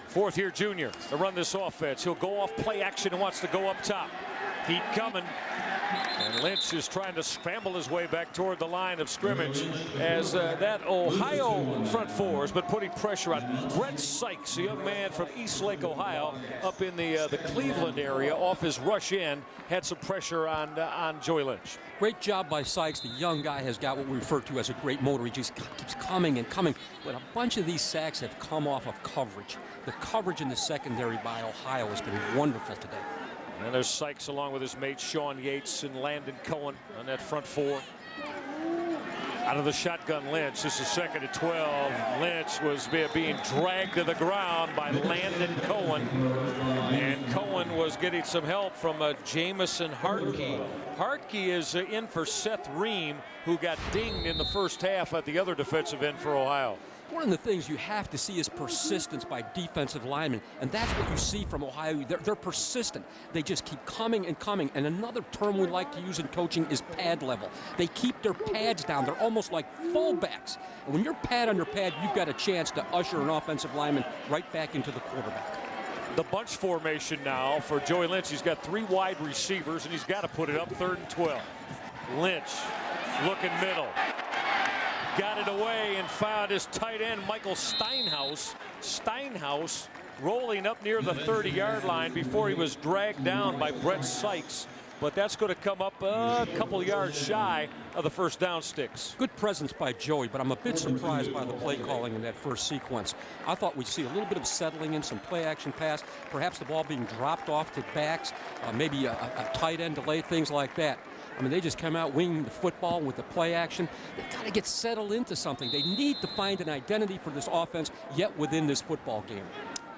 fourth-year junior, to run this offense. He'll go off play action and wants to go up top. Heat coming. And Lynch is trying to scramble his way back toward the line of scrimmage as that Ohio front four has been putting pressure on Brett Sykes, a young man from Eastlake, Ohio, up in the Cleveland area off his rush end, had some pressure on Joey Lynch. Great job by Sykes. The young guy has got what we refer to as a great motor. He just keeps coming and coming. But a bunch of these sacks have come off of coverage. The coverage in the secondary by Ohio has been wonderful today. And there's Sykes along with his mate Sean Yates and Landon Cohen on that front four. Out of the shotgun, Lynch. This is 2nd and 12. Lynch was being dragged to the ground by Landon Cohen. And Cohen was getting some help from Jamison Hartke. Hartke is in for Seth Ream, who got dinged in the first half at the other defensive end for Ohio. One of the things you have to see is persistence by defensive linemen, and that's what you see from Ohio. They're persistent. They just keep coming and coming. And another term we like to use in coaching is pad level. They keep their pads down. They're almost like fullbacks. And when you're pad under pad, you've got a chance to usher an offensive lineman right back into the quarterback. The bunch formation now for Joey Lynch. He's got 3 wide receivers, and he's got to put it up 3rd and 12. Lynch looking middle. Got it away and found his tight end, Michael Steinhaus. Steinhaus rolling up near the 30-yard line before he was dragged down by Brett Sykes. But that's going to come up a couple of yards shy of the first down sticks. Good presence by Joey, but I'm a bit surprised by the play calling in that first sequence. I thought we'd see a little bit of settling in, some play action pass, perhaps the ball being dropped off to backs, maybe a tight end delay, things like that. I mean, they just come out winging the football with the play action. They've got to get settled into something. They need to find an identity for this offense yet within this football game.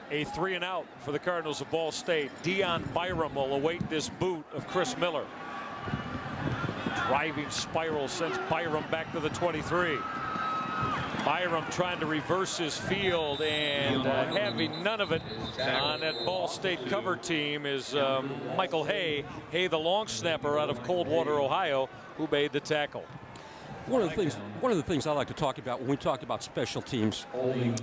A 3-and-out for the Cardinals of Ball State. Dion Byram will await this boot of Chris Miller. Driving spiral sends Byram back to the 23. Byram trying to reverse his field and having none of it on that Ball State cover team is Michael Hay. Hay, the long snapper out of Coldwater, Ohio, who made the tackle. One of the things I like to talk about when we talk about special teams.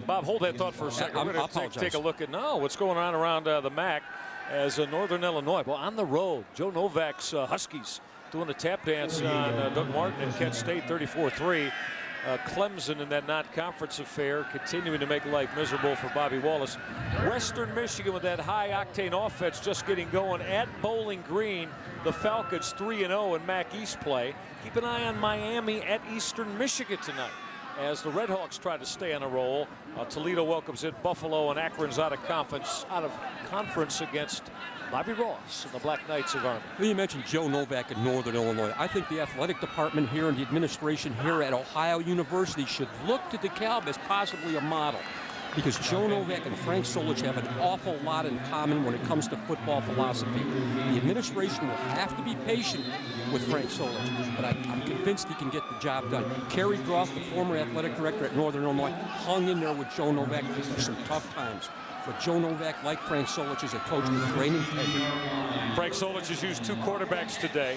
Bob, hold that thought for a second. We're going to take a look at what's going on around the MAC as Northern Illinois. Well, on the road, Joe Novak's Huskies doing the tap dance on Doug Martin and Kent State, 34-3. Clemson in that non-conference affair continuing to make life miserable for Bobby Wallace. Western Michigan with that high-octane offense just getting going at Bowling Green. The Falcons 3-0 in MAC East play. Keep an eye on Miami at Eastern Michigan tonight as the Redhawks try to stay on a roll. Toledo welcomes in Buffalo, and Akron's out of conference against Bobby Ross and the Black Knights of Army. You mentioned Joe Novak in Northern Illinois. I think the athletic department here and the administration here at Ohio University should look to DeKalb as possibly a model, because Joe Novak and Frank Solich have an awful lot in common when it comes to football philosophy. The administration will have to be patient with Frank Solich, but I'm convinced he can get the job done. Kerry Groff, the former athletic director at Northern Illinois, hung in there with Joe Novak through some tough times. But Joe Novak, like Frank Solich, is a coach with great integrity. Frank Solich has used 2 quarterbacks today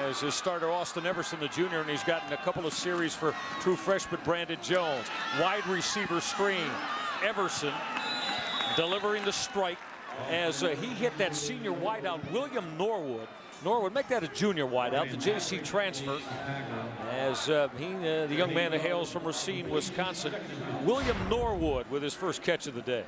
as his starter Austin Everson, the junior, and he's gotten a couple of series for true freshman Brandon Jones. Wide receiver screen. Everson delivering the strike as he hit that senior wideout, William Norwood. Norwood, make that a junior wideout, the JC transfer, as the young man that hails from Racine, Wisconsin. William Norwood with his first catch of the day.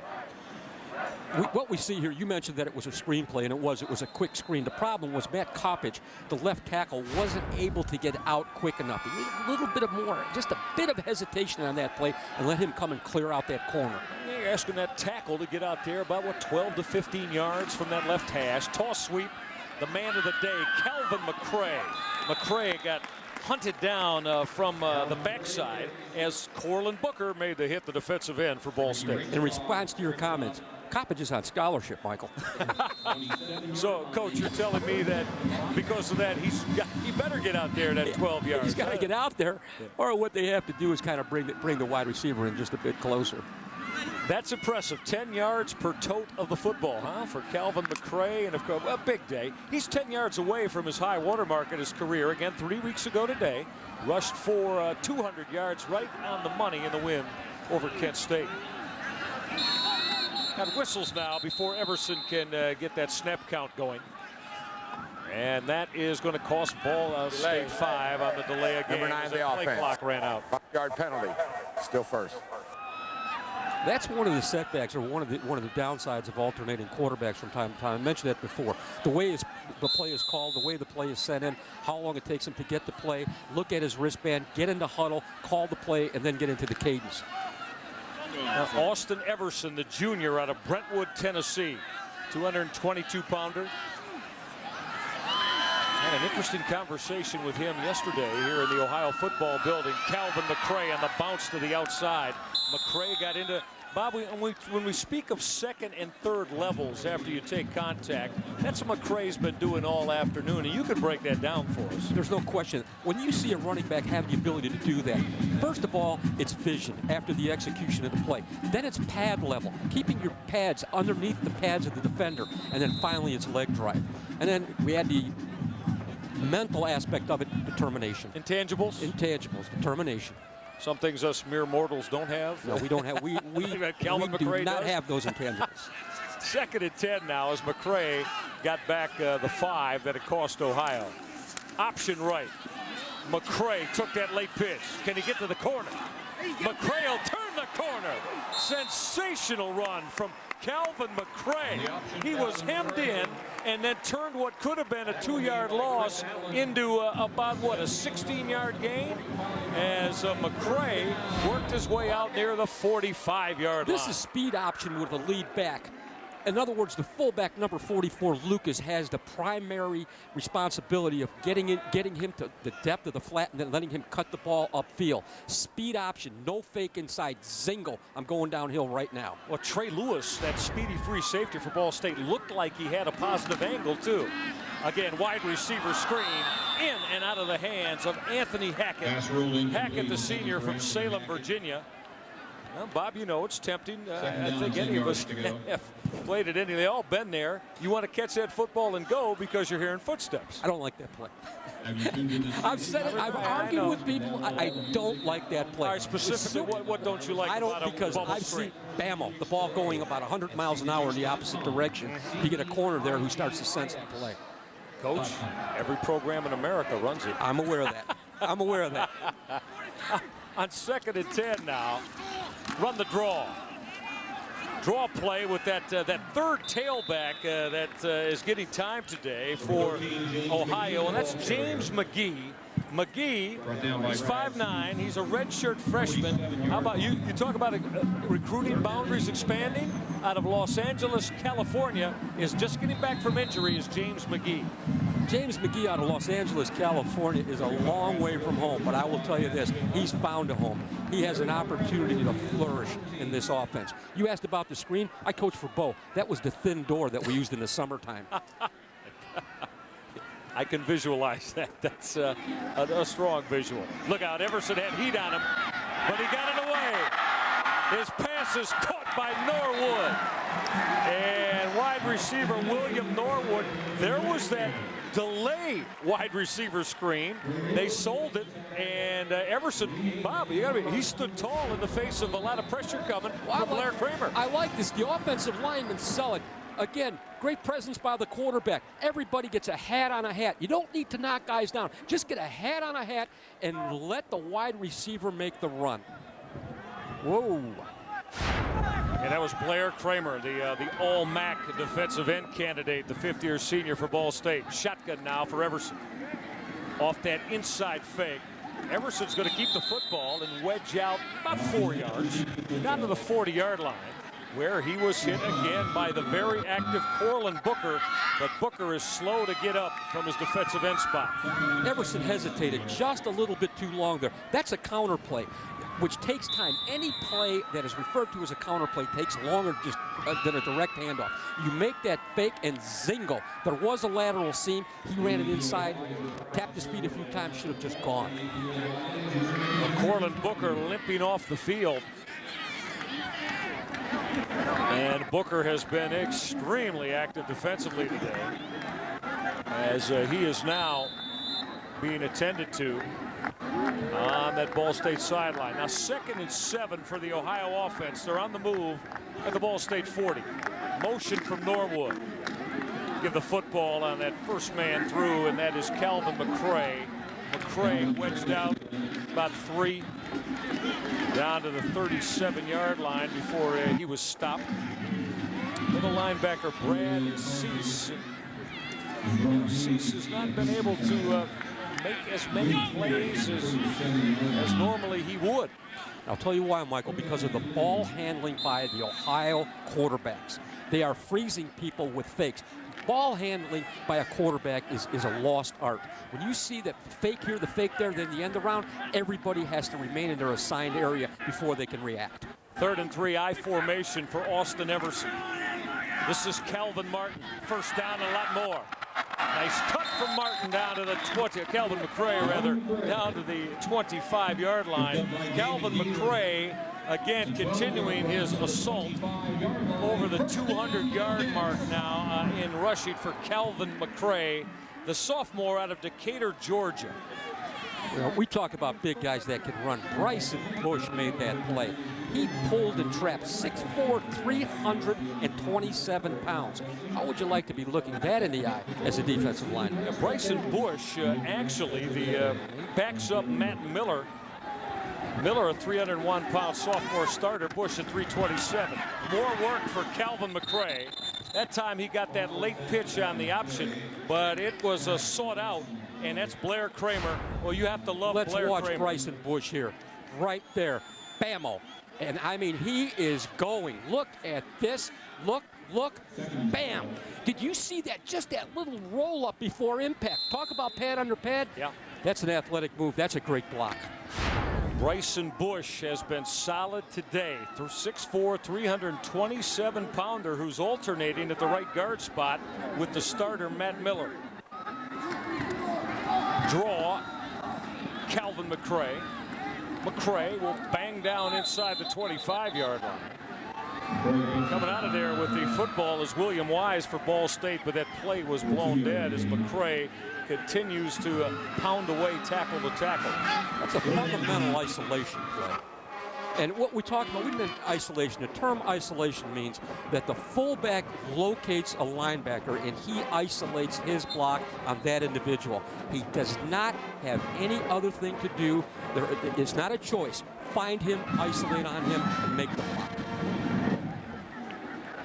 What we see here, you mentioned that it was a screenplay, and it was a quick screen. The problem was Matt Coppage, the left tackle, wasn't able to get out quick enough. He needed a little bit of more, just a bit of hesitation on that play, and let him come and clear out that corner. You're asking that tackle to get out there about, 12 to 15 yards from that left hash. Toss sweep, the man of the day, Calvin McCray. McCray got hunted down from the backside as Corlin Booker made the hit the defensive end for Ball State. In response to your comments, Coppage is on scholarship, Michael. So, Coach, you're telling me that because of that, he better get out there that 12 yards. He's got to get out there, or what they have to do is kind of bring the wide receiver in just a bit closer. That's impressive. 10 yards per tote of the football, for Calvin McCray. And, of course, a big day. He's 10 yards away from his high watermark in his career. Again, 3 weeks ago today. Rushed for 200 yards right on the money in the win over Kent State. Got whistles now before Everson can get that snap count going. And that is going to cost Ball State 5 on the delay of game. Number 9, the offense. Clock ran out. 5-yard penalty. Still first. That's one of the setbacks, or one of the downsides of alternating quarterbacks from time to time. I mentioned that before. The way the play is called, the way the play is sent in, how long it takes him to get the play, look at his wristband, get into huddle, call the play, and then get into the cadence. Austin Everson, the junior out of Brentwood, Tennessee, 222-pounder. Had an interesting conversation with him yesterday here in the Ohio football building. Calvin McCray on the bounce to the outside. McCray got into, Bob, when we speak of second and third levels after you take contact, that's what McCray's been doing all afternoon, and you can break that down for us. There's no question. When you see a running back have the ability to do that, first of all, it's vision after the execution of the play. Then it's pad level, keeping your pads underneath the pads of the defender, and then finally it's leg drive. And then we had the mental aspect of it, determination. Intangibles? Intangibles, determination. Some things us mere mortals don't have. No, we don't have. We do not have those intangibles. 2nd and 10 now as McCray got back the 5 that it cost Ohio. Option right. McCray took that late pitch. Can he get to the corner? McCray will turn the corner. Sensational run from Calvin McCray. He was hemmed in and then turned what could have been a 2-yard loss into about, a 16-yard gain as McCray worked his way out near the 45-yard line. This is speed option with a lead back. In other words, the fullback, number 44, Lucas, has the primary responsibility of getting him to the depth of the flat and then letting him cut the ball upfield. Speed option, no fake inside, zingle. I'm going downhill right now. Well, Trey Lewis, that speedy free safety for Ball State, looked like he had a positive angle, too. Again, wide receiver screen in and out of the hands of Anthony Hackett. Hackett, the senior from Salem, Virginia. Well, Bob, you know, it's tempting. I think any of us have played at any. They all been there. You want to catch that football and go because you're hearing footsteps. I don't like that play. I've said it. I've argued with people. I don't like that play. All right, specifically, what don't you like about it? Because I've seen Bama, the ball going about 100 miles an hour in the opposite direction. You get a corner there who starts to sense the play. Coach, every program in America runs it. I'm aware of that. I'm aware of that. On 2nd and 10 now, run the draw. Draw play with that third tailback that is getting time today for Ohio, and that's James McGee. McGee, he's 5'9", he's a redshirt freshman. How about you? You talk about recruiting boundaries expanding. Out of Los Angeles, California, is just getting back from injury is James McGee. James McGee out of Los Angeles, California is a long way from home, but I will tell you this, he's found a home. He has an opportunity to flourish in this offense. You asked about the screen. I coached for Bo. That was the thin door that we used in the summertime. I can visualize that. That's a strong visual. Look out, Everson had heat on him, but he got it away. His pass is caught by Norwood. And wide receiver William Norwood, there was that delay wide receiver screen. They sold it, and Everson, Bob, he stood tall in the face of a lot of pressure coming from Blair Kramer. I like this. The offensive linemen sell it. Again, great presence by the quarterback. Everybody gets a hat on a hat. You don't need to knock guys down. Just get a hat on a hat and let the wide receiver make the run. Whoa. And that was Blair Kramer, the All-MAC defensive end candidate, the fifth-year senior for Ball State. Shotgun now for Everson. Off that inside fake. Everson's going to keep the football and wedge out about 4 yards down to the 40-yard line, where he was hit again by the very active Corlin Booker, but Booker is slow to get up from his defensive end spot. Everson hesitated just a little bit too long there. That's a counter play, which takes time. Any play that is referred to as a counter play takes longer just than a direct handoff. You make that fake and zingle. There was a lateral seam. He ran it inside, tapped his feet a few times, should have just gone. Well, Corlin Booker limping off the field. And Booker has been extremely active defensively today, as he is now being attended to on that Ball State sideline. Now 2nd and 7 for the Ohio offense. They're on the move at the Ball State 40. Motion from Norwood. Give the football on that first man through, and that is Calvin McCray. McCray wedged out about 3 down to the 37-yard line before he was stopped. Little linebacker Brad Cease. Cease has not been able to make as many plays as normally he would. I'll tell you why, Michael, because of the ball handling by the Ohio quarterbacks. They are freezing people with fakes. Ball handling by a quarterback is a lost art. When you see that fake here, the fake there, then the end around, everybody has to remain in their assigned area before they can react. 3rd and 3, I formation for Austin Everson. This is Calvin Martin. First down, a lot more. Nice cut from Martin down to the 20, Calvin McCray rather, down to the 25-yard line. Calvin McCray, again, continuing his assault over the 200-yard mark now in rushing for Calvin McCray, the sophomore out of Decatur, Georgia. Well, we talk about big guys that can run. Bryson Bush made that play. He pulled and trapped 6'4", 327 pounds. How would you like to be looking that in the eye as a defensive lineman? Yeah, Bryson Bush actually backs up Matt Miller. Miller, a 301-pound sophomore starter. Bush at 327. More work for Calvin McCray. That time he got that late pitch on the option, but it was sought out, and that's Blair Kramer. Well, you have to love Blair Kramer. Let's watch Bryson Bush here. Right there. Bammo. And I mean, he is going. Look at this. Look look, bam. Did you see that? Just that little roll up before impact. Talk about pad under pad. Yeah. That's an athletic move. That's a great block. Bryson Bush has been solid today. Through 6'4", 327-pounder who's alternating at the right guard spot with the starter, Matt Miller. Draw, Calvin McCray. McCray will bang down inside the 25-yard line. Coming out of there with the football is William Wise for Ball State, but that play was blown dead as McCray continues to pound away tackle to tackle. That's a fundamental isolation play. And what we talk about, we've been isolation. The term isolation means that the fullback locates a linebacker and he isolates his block on that individual. He does not have any other thing to do. It's not a choice. Find him, isolate on him, and make the block.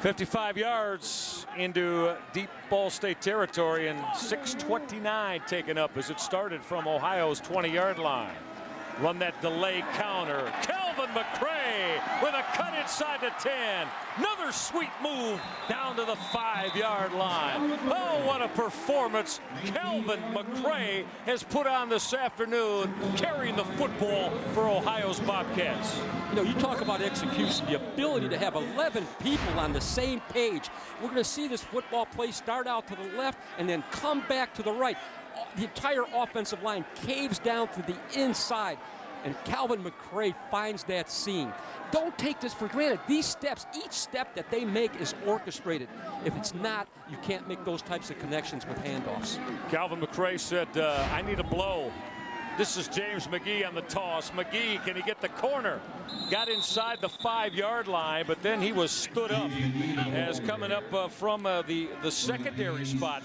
55 yards into deep Ball State territory and 6:29 taken up as it started from Ohio's 20-yard line. Run that delay counter. Calvin McCray with a cut inside the 10. Another sweet move down to the 5-yard line. Oh, what a performance Calvin McCray has put on this afternoon, carrying the football for Ohio's Bobcats. You know, you talk about execution, the ability to have 11 people on the same page. We're going to see this football play start out to the left and then come back to the right. The entire offensive line caves down to the inside, and Calvin McCray finds that seam. Don't take this for granted. These steps, each step that they make is orchestrated. If it's not, you can't make those types of connections with handoffs. Calvin McCray said, I need a blow. This is James McGee on the toss. McGee, can he get the corner? Got inside the 5-yard line, but then he was stood up as coming up from the secondary spot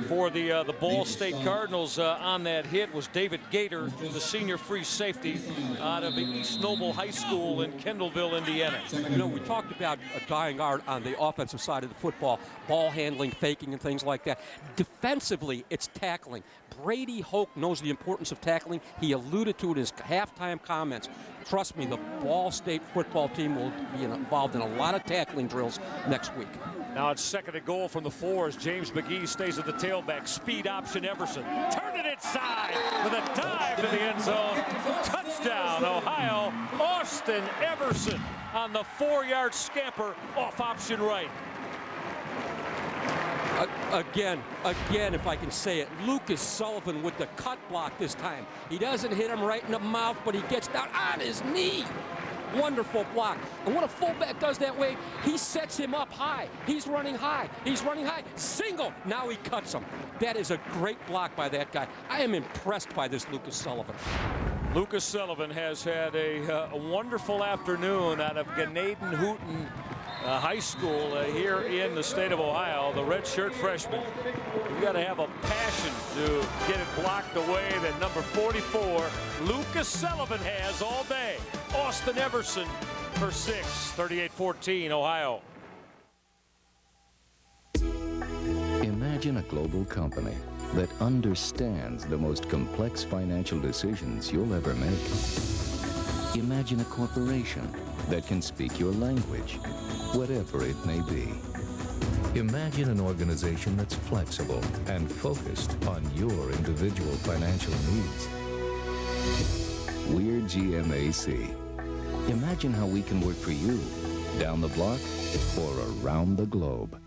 for the Ball State Cardinals on that hit was David Gator, the senior free safety out of the East Noble High School in Kendallville, Indiana. You know, we talked about a dying art on the offensive side of the football, ball handling, faking, and things like that. Defensively, it's tackling. Brady Hoke knows the importance of tackling. He alluded to it in his halftime comments. Trust me, the Ball State football team will be involved in a lot of tackling drills next week. Now it's second and goal from the 4 as James McGee stays at the tailback. Speed option Everson. Turn it inside with a dive to the end zone. Touchdown, Ohio. Austin Everson on the 4-yard scamper off option right. Again, if I can say it, Lucas Sullivan with the cut block this time. He doesn't hit him right in the mouth, but he gets down on his knee. Wonderful block. And when a fullback does that way, he sets him up high. He's running high. He's running high. Single. Now he cuts him. That is a great block by that guy. I am impressed by this Lucas Sullivan. Lucas Sullivan has had a wonderful afternoon out of Ganaden Houghton High School here in the state of Ohio. The redshirt freshman. You've got to have a passion to get it blocked away that number 44, Lucas Sullivan, has all day. Austin Everson for 6, 38-14, Ohio. Imagine a global company that understands the most complex financial decisions you'll ever make. Imagine a corporation that can speak your language, whatever it may be. Imagine an organization that's flexible and focused on your individual financial needs. We're GMAC. Imagine how we can work for you, down the block or around the globe.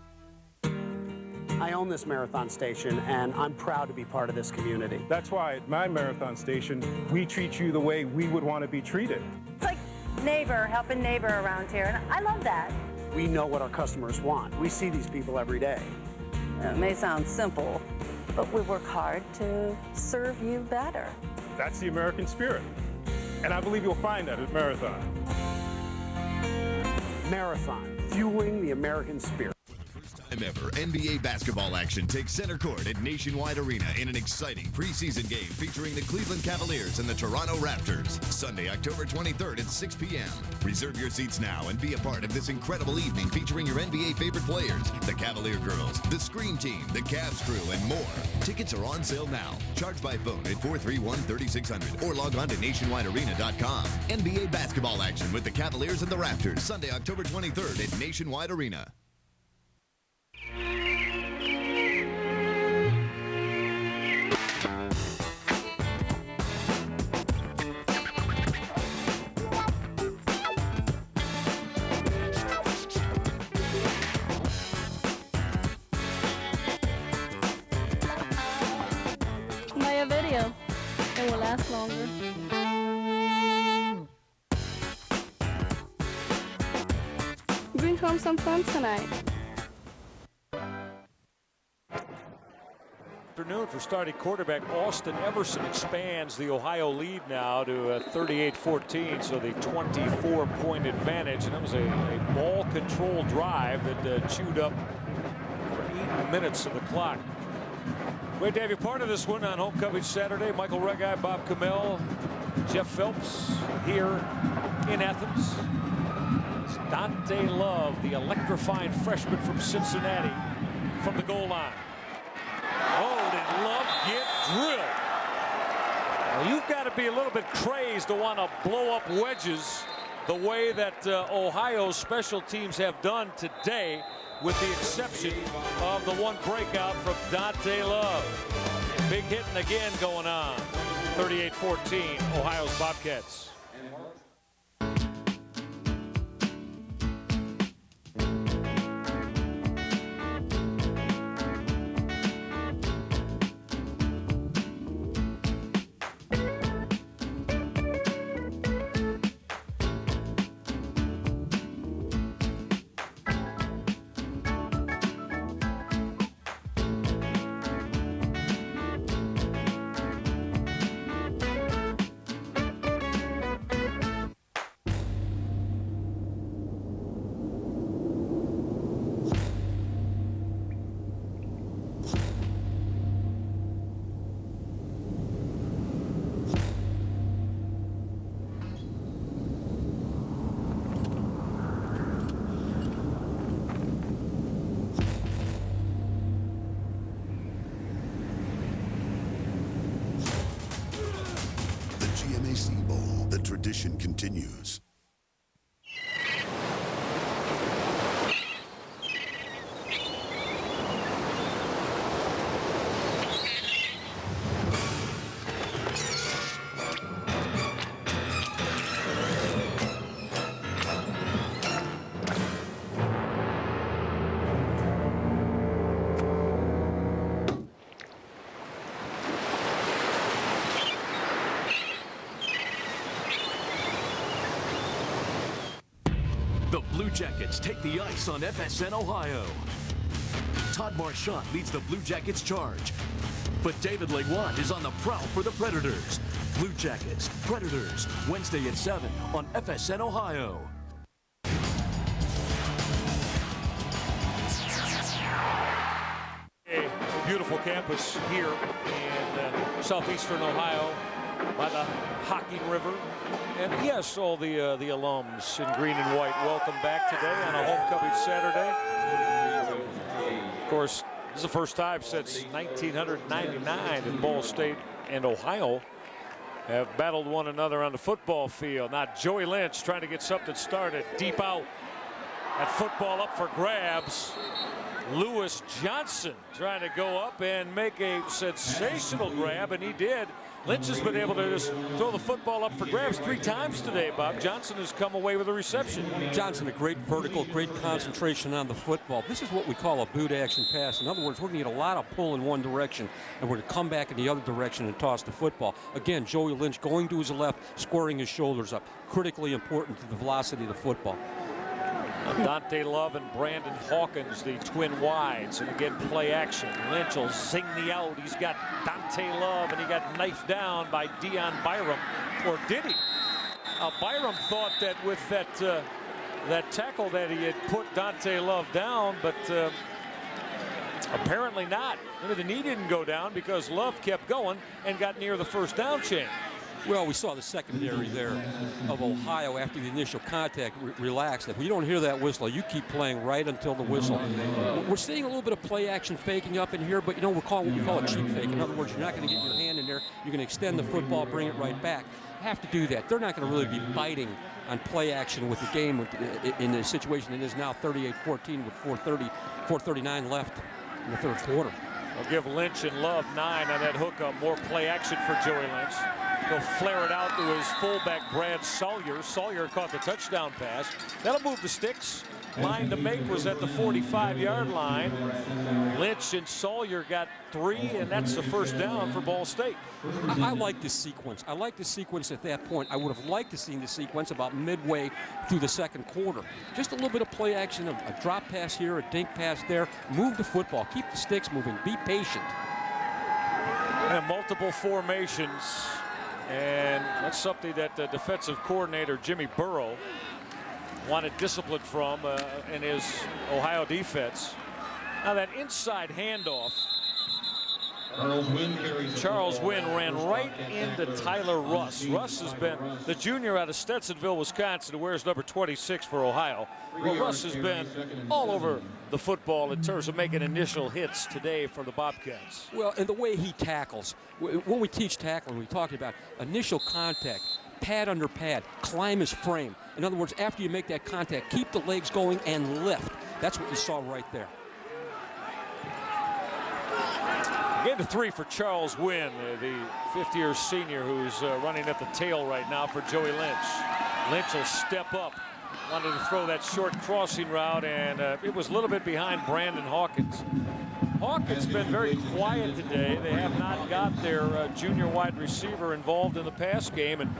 I own this marathon station, and I'm proud to be part of this community. That's why at my marathon station, we treat you the way we would want to be treated. It's like neighbor helping neighbor around here, and I love that. We know what our customers want. We see these people every day. It may sound simple, but we work hard to serve you better. That's the American spirit. And I believe you'll find that at Marathon. Marathon, fueling the American spirit. Time ever, NBA basketball action takes center court at Nationwide Arena in an exciting preseason game featuring the Cleveland Cavaliers and the Toronto Raptors. Sunday, October 23rd at 6 p.m. Reserve your seats now and be a part of this incredible evening featuring your NBA favorite players, the Cavalier Girls, the Scream Team, the Cavs Crew, and more. Tickets are on sale now. Charge by phone at 431-3600 or log on to nationwidearena.com. NBA basketball action with the Cavaliers and the Raptors, Sunday, October 23rd at Nationwide Arena. video. It will last longer. Bring home some fun tonight. Afternoon for starting quarterback Austin Everson expands the Ohio lead now to 38-14, so the 24-point advantage. And that was a ball control drive that chewed up for 8 minutes of the clock. Great to have you part of this one on Homecoming Saturday. Michael Reggai, Bob Kamel, Jeff Phelps here in Athens. It's Dante Love, the electrifying freshman from Cincinnati, from the goal line. Oh, did Love get drilled? Well, you've got to be a little bit crazed to want to blow up wedges the way that Ohio's special teams have done today, with the exception of the one breakout from Dante Love. Big hitting again going on. 38-14, Ohio's Bobcats. Tradition continues. The Blue Jackets take the ice on FSN Ohio. Todd Marchant leads the Blue Jackets charge. But David Leguant is on the prowl for the Predators. Blue Jackets, Predators, Wednesday at 7 on FSN Ohio. A beautiful campus here in southeastern Ohio by the Hocking River. And yes, all the alums in green and white, welcome back today on a Homecoming Saturday. Of course, this is the first time since 1999 that Ball State and Ohio have battled one another on the football field. Now Joey Lynch trying to get something started deep out. That football up for grabs. Lewis Johnson trying to go up and make a sensational grab, and he did. Lynch has been able to just throw the football up for grabs 3 times today, Bob. Johnson has come away with a reception. Johnson, a great vertical, great concentration on the football. This is what we call a boot action pass. In other words, we're going to get a lot of pull in one direction, and we're going to come back in the other direction and toss the football. Again, Joey Lynch going to his left, squaring his shoulders up. Critically important to the velocity of the football. Dante Love and Brandon Hawkins, the twin wides, and again play action. Lynch will zing the out. He's got Dante Love, and he got knifed down by Dion Byram, or did he? Byram thought that with that tackle that he had put Dante Love down, but apparently not. The knee didn't go down because Love kept going and got near the first down chain. Well, we saw the secondary there of Ohio after the initial contact relaxed. If you don't hear that whistle, you keep playing right until the whistle. We're seeing a little bit of play action faking up in here, but you know, we're calling what we call a cheap fake. In other words, you're not going to get your hand in there. You're going to extend the football, bring it right back. Have to do that. They're not going to really be biting on play action with the game in the situation it is now 38-14 with 4:39 left in the third quarter. I'll give Lynch and Love 9 on that hookup. More play action for Joey Lynch. He'll flare it out to his fullback, Brad Sawyer. Sawyer caught the touchdown pass. That'll move the sticks. Line to make was at the 45-yard line. Lynch and Sawyer got 3, and that's the first down for Ball State. I like this sequence. I like the sequence at that point. I would have liked to see the sequence about midway through the second quarter. Just a little bit of play action, a drop pass here, a dink pass there. Move the football. Keep the sticks moving. Be patient. And multiple formations. And that's something that the defensive coordinator, Jimmy Burrow, wanted discipline from in his Ohio defense. Now that inside handoff, Charles Wynn ran right into Tyler Russ. Russ has been the junior out of Stetsonville, Wisconsin, who wears number 26 for Ohio. Well, Russ has been all over the football in terms of making initial hits today for the Bobcats. Well, and the way he tackles. When we teach tackling, we talk about initial contact, pad under pad, climb his frame. In other words, after you make that contact, keep the legs going and lift. That's what you saw right there. Gain to 3 for Charles Wynn, the fifth-year senior who's running at the tail right now for Joey Lynch. Lynch will step up. Wanted to throw that short crossing route, and it was a little bit behind Brandon Hawkins. Hawkins been very quiet today. They have not got their junior wide receiver involved in the pass game. And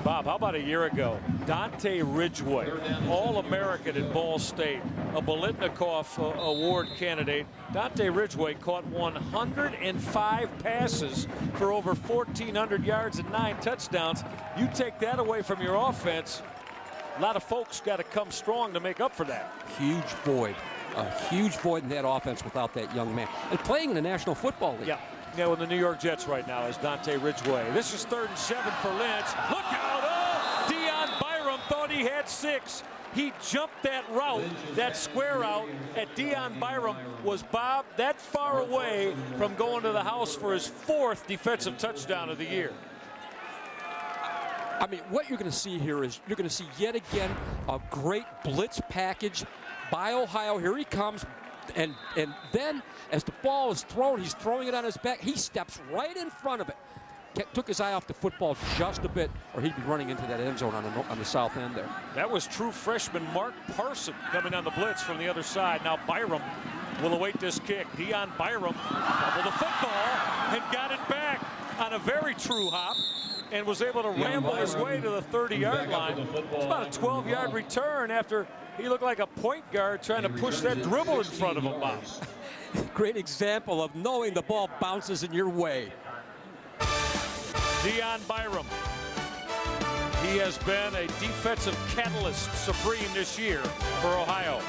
Bob, how about a year ago? Dante Ridgeway, All-American at Ball State, a Bolitnikoff Award candidate. Dante Ridgeway caught 105 passes for over 1,400 yards and 9 touchdowns. You take that away from your offense, a lot of folks got to come strong to make up for that. Huge void. A huge void in that offense without that young man. And playing in the National Football League. Yeah, with the New York Jets right now is Dante Ridgeway. This is 3rd and 7 for Lynch. Look out! Oh! Deion Byram thought he had 6. He jumped that route, that square route, and Deion Byram was, Bob, that far away from going to the house for his 4th defensive touchdown of the year. I mean, what you're going to see here is you're going to see yet again a great blitz package by Ohio. Here he comes. And then as the ball is thrown, he's throwing it on his back. He steps right in front of it. Took his eye off the football just a bit, or he'd be running into that end zone on the south end there. That was true freshman Mark Parson coming on the blitz from the other side. Now Byram will await this kick. Deion Byram fumbled the football and got it back on a very true hop and was able to ramble his way to the 30-yard line. It's about a 12-yard return after he looked like a point guard trying to push that dribble in front of him, Bob. Great example of knowing the ball bounces in your way. Deion Byram. He has been a defensive catalyst supreme this year for Ohio.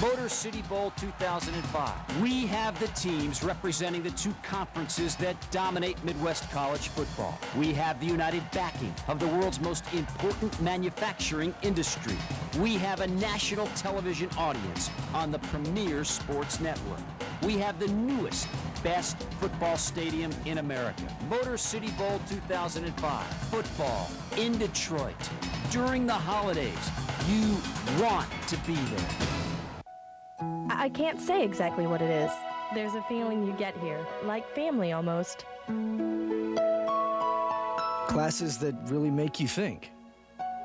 Motor City Bowl 2005. We have the teams representing the 2 conferences that dominate Midwest college football. We have the united backing of the world's most important manufacturing industry. We have a national television audience on the premier sports network. We have the newest, best football stadium in America. Motor City Bowl 2005. Football in Detroit. During the holidays. You want to be there. I can't say exactly what it is. There's a feeling you get here, like family almost. Classes that really make you think.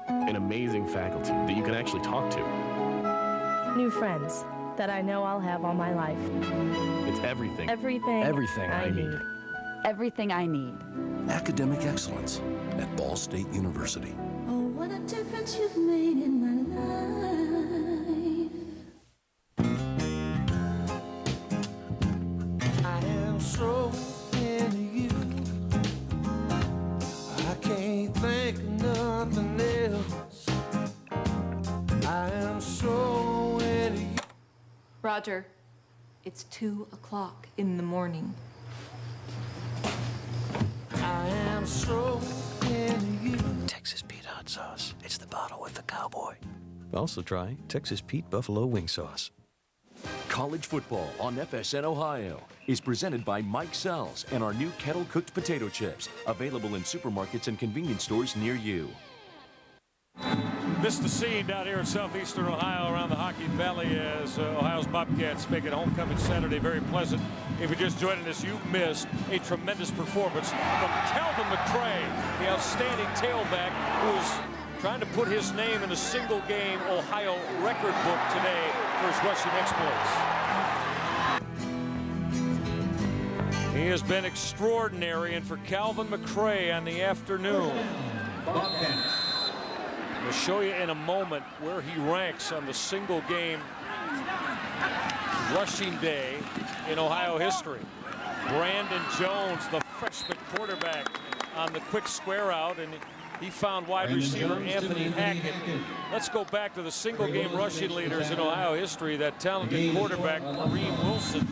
An amazing faculty that you can actually talk to. New friends that I know I'll have all my life. It's everything. Everything I need. Everything I need. Academic excellence at Ball State University. Oh, what a difference you've made in my life. I am so into you. I can't think of nothing else. I am so into you. Roger, it's 2 o'clock in the morning. I am so into you. Texas Pete hot sauce. It's the bottle with the cowboy. Also try Texas Pete Buffalo wing sauce. College football on FSN Ohio is presented by Mike Sells and our new kettle-cooked potato chips, available in supermarkets and convenience stores near you. Missed the scene down here in southeastern Ohio around the Hockey Valley as Ohio's Bobcats make it homecoming Saturday very pleasant. If you're just joining us, you missed a tremendous performance from Calvin McCray, the outstanding tailback who is trying to put his name in a single-game Ohio record book today for his rushing exploits. He has been extraordinary, and for Calvin McCray on the afternoon. We'll show you in a moment where he ranks on the single game rushing day in Ohio history. Brandon Jones, the freshman quarterback, on the quick square out, and he found wide receiver Anthony Hackett. Let's go back to the single game rushing leaders in Ohio history. That talented quarterback, Kareem Wilson,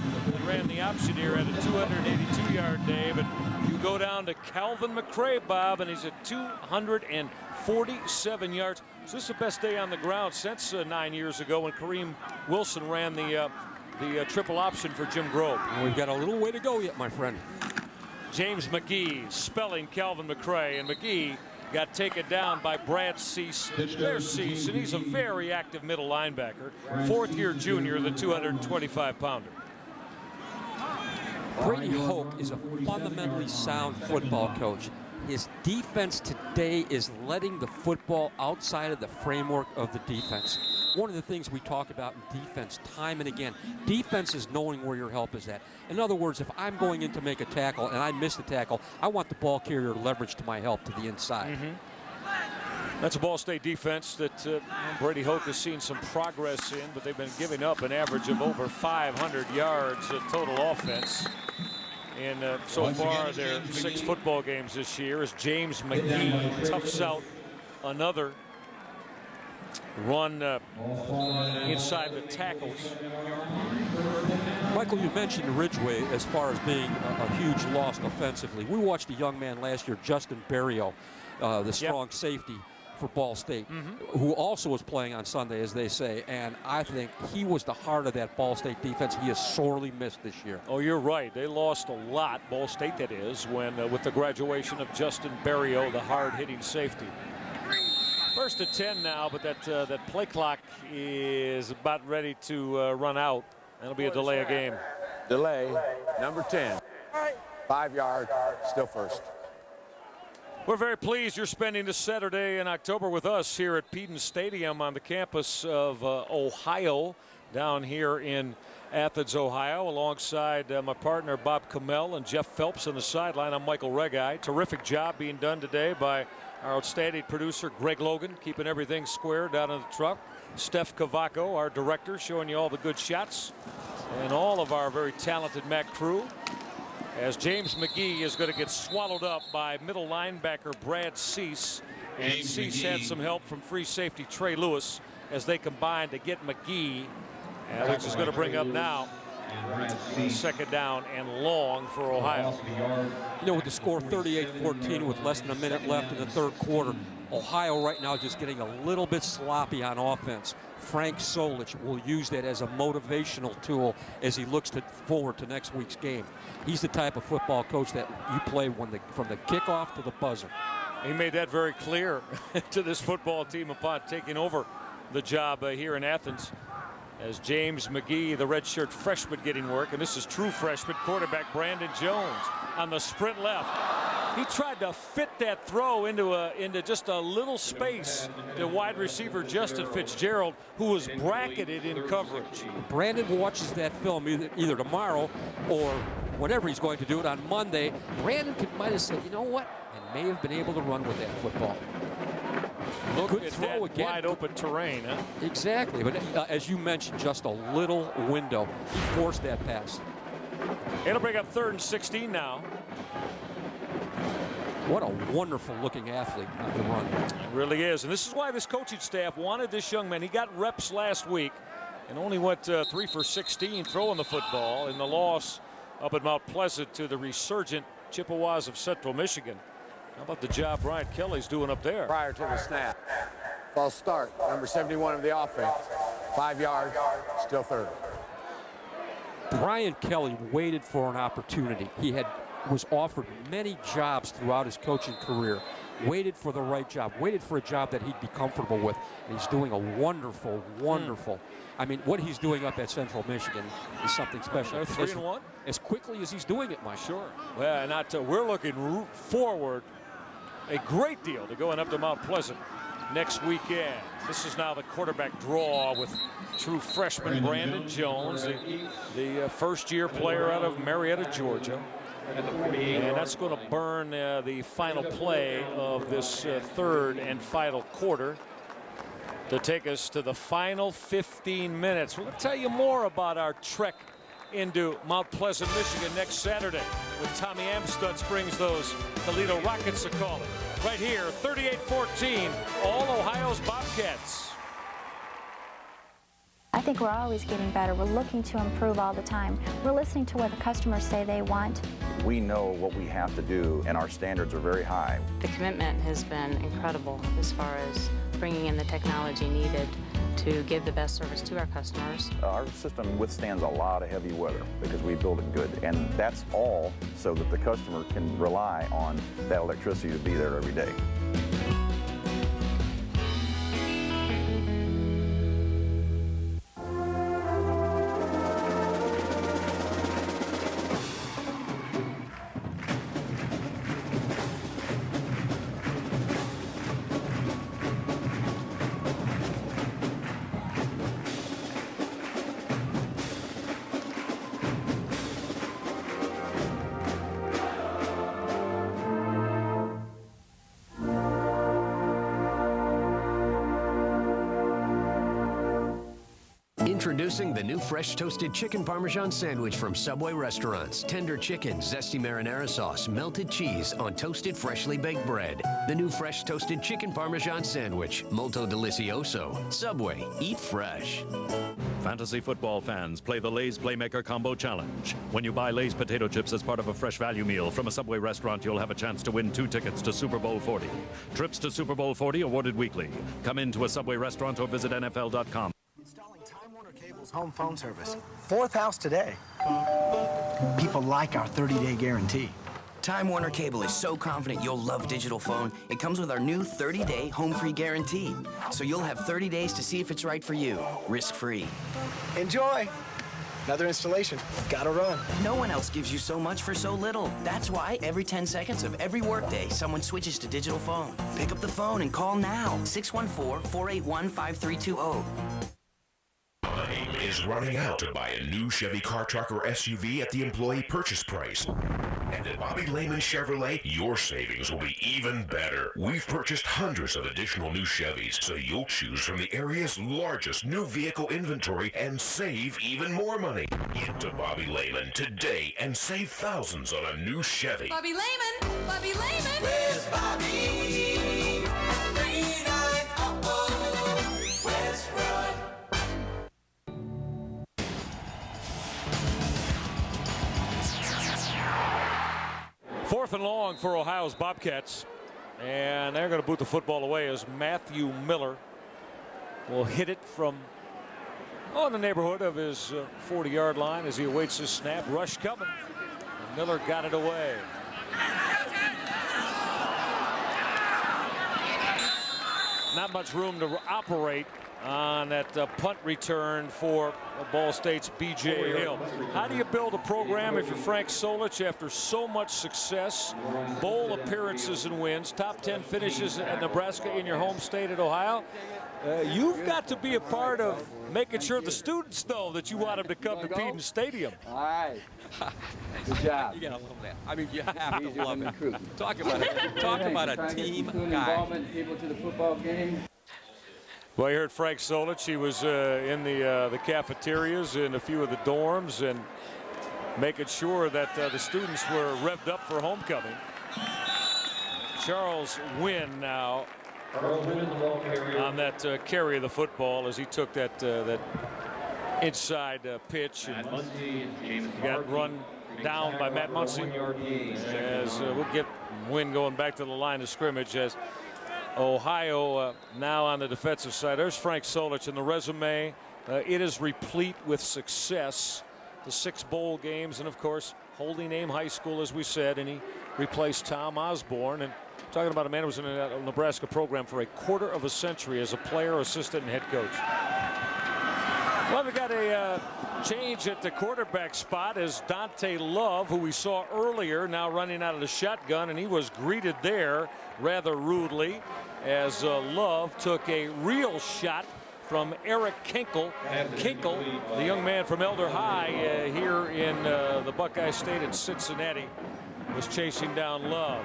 ran the option here at a 282-yard day, but you go down to Calvin McCray, Bob, and he's at 247 yards. So this is the best day on the ground since 9 years ago when Kareem Wilson ran the triple option for Jim Grove. We've got a little way to go yet, my friend. James McGee spelling Calvin McCray, and McGee got taken down by Brad Cease. There's Cease, and he's a very active middle linebacker. Fourth-year junior, the 225-pounder. Brady Hoke is a fundamentally sound football coach. His defense today is letting the football outside of the framework of the defense. One of the things we talk about in defense time and again, defense is knowing where your help is at. In other words, if I'm going in to make a tackle and I miss the tackle, I want the ball carrier leverage to my help to the inside. That's a Ball State defense that Brady Hoke has seen some progress in, but they've been giving up an average of over 500 yards of total offense. And so far, their 6 football games this year, as James McGee toughs out another run inside the tackles. Michael, you mentioned Ridgeway as far as being a huge loss offensively. We watched a young man last year, Justin Berrio, the strong safety for Ball State, who also was playing on Sunday, as they say, and I think he was the heart of that Ball State defense. He is sorely missed this year. Oh, you're right. They lost a lot, Ball State that is, when with the graduation of Justin Berrio, the hard-hitting safety. First and 10 now, but that play clock is about ready to run out. That'll be a delay of game. Delay, number 10. 5 yards, still first. We're very pleased you're spending this Saturday in October with us here at Peden Stadium on the campus of Ohio, down here in Athens, Ohio, alongside my partner Bob Kamel and Jeff Phelps on the sideline. I'm Michael Regai. Terrific job being done today by our outstanding producer Greg Logan, keeping everything square down in the truck. Steph Cavaco, our director, showing you all the good shots, and all of our very talented Mac crew. As James McGee is going to get swallowed up by middle linebacker Brad Cease. And Cease had some help from free safety Trey Lewis as they combined to get McGee, which is going to bring up now second down and long for Ohio. You know, with the score 38-14 with less than a minute left in the third quarter, Ohio right now just getting a little bit sloppy on offense. Frank Solich will use that as a motivational tool as he looks forward to next week's game. He's the type of football coach that you play from the kickoff to the buzzer. He made that very clear to this football team upon taking over the job here in Athens. As James McGee, the redshirt freshman, getting work, and this is true freshman quarterback Brandon Jones on the sprint left. He tried to fit that throw into just a little space to wide receiver Justin Fitzgerald, who was bracketed in coverage. Brandon watches that film either tomorrow or whenever he's going to do it on Monday. Brandon might have said, you know what, I may have been able to run with that football. Look at that wide open terrain, huh? Exactly, but as you mentioned, just a little window. He forced that pass. It'll bring up 3rd and 16 now. What a wonderful looking athlete on the run. It really is, and this is why this coaching staff wanted this young man. He got reps last week and only went 3 for 16 throwing the football in the loss up at Mount Pleasant to the resurgent Chippewas of Central Michigan. How about the job Brian Kelly's doing up there? Prior to the snap. False start, number 71 of the offense. 5 yards, still third. Brian Kelly waited for an opportunity. He was offered many jobs throughout his coaching career. Waited for the right job. Waited for a job that he'd be comfortable with. And he's doing a wonderful, wonderful. I mean, what he's doing up at Central Michigan is something special. They're 3-1. As quickly as he's doing it, Mike. Sure. Well, we're looking forward a great deal to going up to Mount Pleasant next weekend. This is now the quarterback draw with true freshman Brandon Jones, the first-year player out of Marietta, Georgia. And that's going to burn the final play of this third and final quarter to take us to the final 15 minutes. We'll tell you more about our trek into Mount Pleasant, Michigan next Saturday when Tommy Amstutz brings those Toledo Rockets a calling. Right here, 38-14, all Ohio's Bobcats. I think we're always getting better. We're looking to improve all the time. We're listening to what the customers say they want. We know what we have to do, and our standards are very high. The commitment has been incredible as far as bringing in the technology needed to give the best service to our customers. Our system withstands a lot of heavy weather because we build it good, and that's all so that the customer can rely on that electricity to be there every day. Introducing the new fresh toasted chicken Parmesan sandwich from Subway restaurants. Tender chicken, zesty marinara sauce, melted cheese on toasted freshly baked bread. The new fresh toasted chicken Parmesan sandwich. Molto delicioso. Subway. Eat fresh. Fantasy football fans, play the Lay's Playmaker Combo Challenge. When you buy Lay's potato chips as part of a fresh value meal from a Subway restaurant, you'll have a chance to win 2 tickets to Super Bowl 40. Trips to Super Bowl 40 awarded weekly. Come into a Subway restaurant or visit NFL.com. Installing Time Warner Cable's home phone service. 4th house today. People like our 30-day guarantee. Time Warner Cable is so confident you'll love digital phone, it comes with our new 30-day home-free guarantee. So you'll have 30 days to see if it's right for you, risk-free. Enjoy. Another installation. Gotta run. No one else gives you so much for so little. That's why every 10 seconds of every workday, someone switches to digital phone. Pick up the phone and call now. 614-481-5320. Time is running out to buy a new Chevy car, truck, or SUV at the employee purchase price. And at Bobby Lehman Chevrolet, your savings will be even better. We've purchased hundreds of additional new Chevys, so you'll choose from the area's largest new vehicle inventory and save even more money. Get to Bobby Lehman today and save thousands on a new Chevy. Bobby Lehman! Bobby Lehman! Where's Bobby? 3900 West Road. Fourth and long for Ohio's Bobcats. And they're going to boot the football away as Matthew Miller will hit it from the neighborhood of his 40-yard line as he awaits his snap. Rush coming. And Miller got it away. Not much room to operate on that punt return for Ball State's B.J. Hill. How do you build a program if you're Frank Solich after so much success, bowl appearances and wins, top 10 finishes at Nebraska in your home state at Ohio? You've got to be a part of making sure the students know that you want them to come to Peden Stadium. All right. Good job. You gotta love that. I mean, you have to love it. Talk about a team guy. People to the football game. Well, you heard Frank Solich. He was in the cafeterias in a few of the dorms and making sure that the students were revved up for homecoming. Charles Wynn now on that carry of the football as he took that inside pitch and got run down by Matt Muncy. As we'll get Wynn going back to the line of scrimmage as Ohio now on the defensive side. There's Frank Solich in the resume. It is replete with success. The 6 bowl games and, of course, Holding Aim High School, as we said, and he replaced Tom Osborne. And talking about a man who was in a Nebraska program for a quarter of a century as a player, assistant, and head coach. Well, we got a change at the quarterback spot as Dante Love, who we saw earlier, now running out of the shotgun, and he was greeted there rather rudely. as Love took a real shot from Eric Kinkle. Kinkle, the young man from Elder High here in the Buckeye State in Cincinnati, was chasing down Love.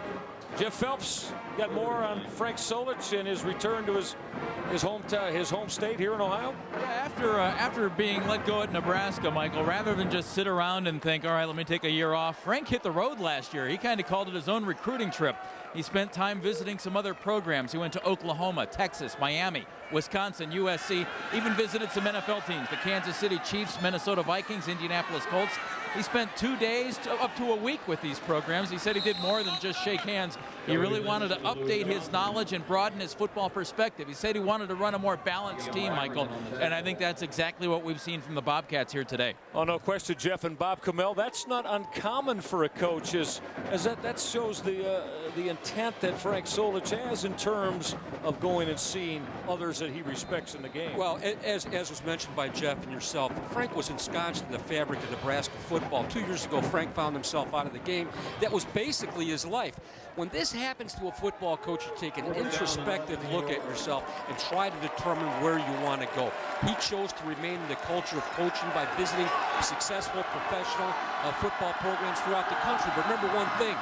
Jeff Phelps got more on Frank Solich and his return to his home state here in Ohio. Yeah, after being let go at Nebraska, Michael, rather than just sit around and think, all right, let me take a year off, Frank hit the road last year. He kind of called it his own recruiting trip. He spent time visiting some other programs. He went to Oklahoma, Texas, Miami, Wisconsin, USC, even visited some NFL teams, the Kansas City Chiefs, Minnesota Vikings, Indianapolis Colts. He spent 2 days to up to a week with these programs. He said he did more than just shake hands. He really wanted to update his knowledge and broaden his football perspective. He said he wanted to run a more balanced team, Michael, and I think that's exactly what we've seen from the Bobcats here today. Oh, no question, Jeff and Bob Kamel. That's not uncommon for a coach, as that shows the intent that Frank Solich has in terms of going and seeing others that he respects in the game. Well, as was mentioned by Jeff and yourself, Frank was ensconced in the fabric of Nebraska football. 2 years ago, Frank found himself out of the game. That was basically his life. When this happens to a football coach, you take an introspective look at yourself and try to determine where you want to go. He chose to remain in the culture of coaching by visiting successful professional football programs throughout the country. But remember one thing.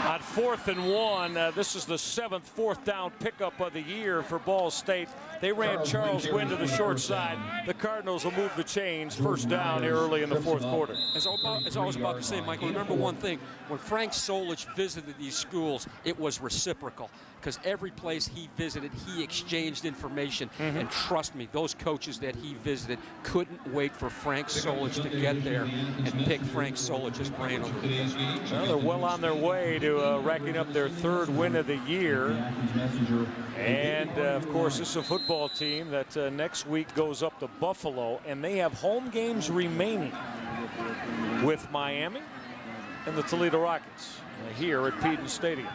On 4th and 1, this is the 7th fourth down pickup of the year for Ball State. They ran Charles Wynn to the short side. The Cardinals will move the chains. First down here early in the fourth quarter. As I was about to say, Michael, remember one thing. When Frank Solich visited these schools, it was reciprocal. Because every place he visited, he exchanged information. And trust me, those coaches that he visited couldn't wait for Frank Solich to get there and pick Frank Solich's brain over this. Well, they're well on their way to racking up their 3rd win of the year. And, of course, this is a football team that next week goes up to Buffalo, and they have home games remaining with Miami and the Toledo Rockets here at Peden Stadium.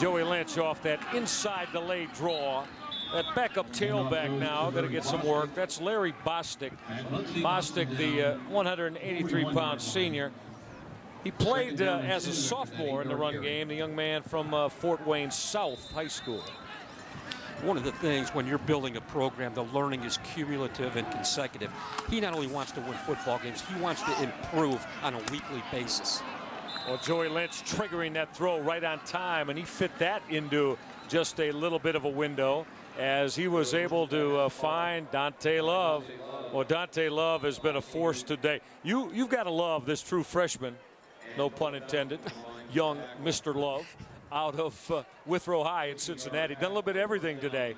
Joey Lynch off that inside delayed draw. That backup tailback now going to get some work. That's Larry Bostic. Bostic, the 183-pound senior. He played as a sophomore in the run game, the young man from Fort Wayne South High School. One of the things when you're building a program, the learning is cumulative and consecutive. He not only wants to win football games, he wants to improve on a weekly basis. Well, Joey Lynch triggering that throw right on time, and he fit that into just a little bit of a window as he was able to find Dante Love. Well, Dante Love has been a force today. You've got to love this true freshman, no pun intended, young Mr. Love, out of Withrow High in Cincinnati. Done a little bit of everything today.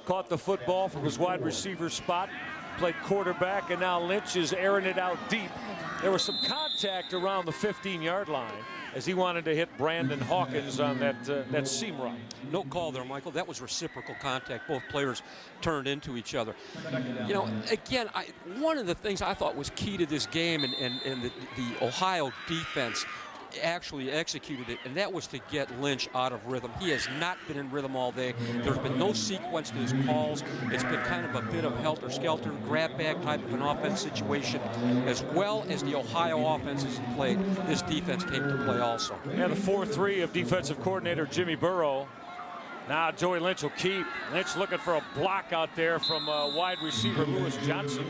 Caught the football from his wide receiver spot, played quarterback, and now Lynch is airing it out deep. There was some contact around the 15-yard line as he wanted to hit Brandon Hawkins on that seam route. No call there, Michael. That was reciprocal contact. Both players turned into each other. You know, again, one of the things I thought was key to this game and the Ohio defense actually executed it, and that was to get Lynch out of rhythm. He has not been in rhythm all day. There's been no sequence to his calls. It's been kind of a bit of helter-skelter, grab-bag type of an offense situation. As well as the Ohio offense has played, this defense came to play also. Yeah, the 4-3 of defensive coordinator Jimmy Burrow. Now Joey Lynch will keep. Lynch looking for a block out there from wide receiver Lewis Johnson.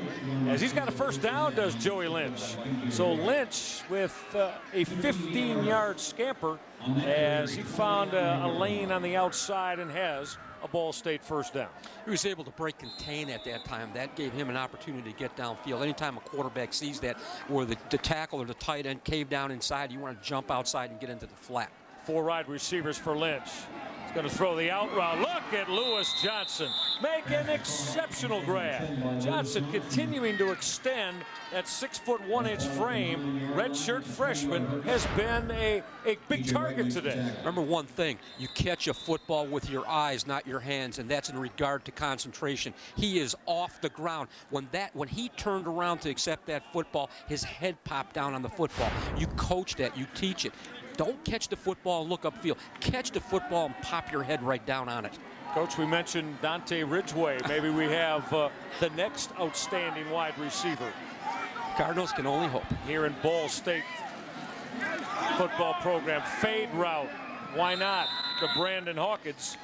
As he's got a first down, does Joey Lynch. So Lynch with a 15-yard scamper as he found a lane on the outside and has a Ball State first down. He was able to break contain at that time. That gave him an opportunity to get downfield. Anytime a quarterback sees that where the tackle or the tight end cave down inside, you want to jump outside and get into the flat. 4 wide receivers for Lynch. Going to throw the out route. Look at Lewis Johnson make an exceptional grab. Johnson continuing to extend that 6-foot 1-inch frame. Redshirt freshman has been a big target today. Remember one thing, you catch a football with your eyes, not your hands, and that's in regard to concentration. He is off the ground. When he turned around to accept that football, his head popped down on the football. You coach that, you teach it. Don't catch the football and look upfield. Catch the football and pop your head right down on it. Coach, we mentioned Dante Ridgeway. Maybe we have the next outstanding wide receiver. Cardinals can only hope. Here in Ball State. football program. Fade route. Why not? To Brandon Hawkins.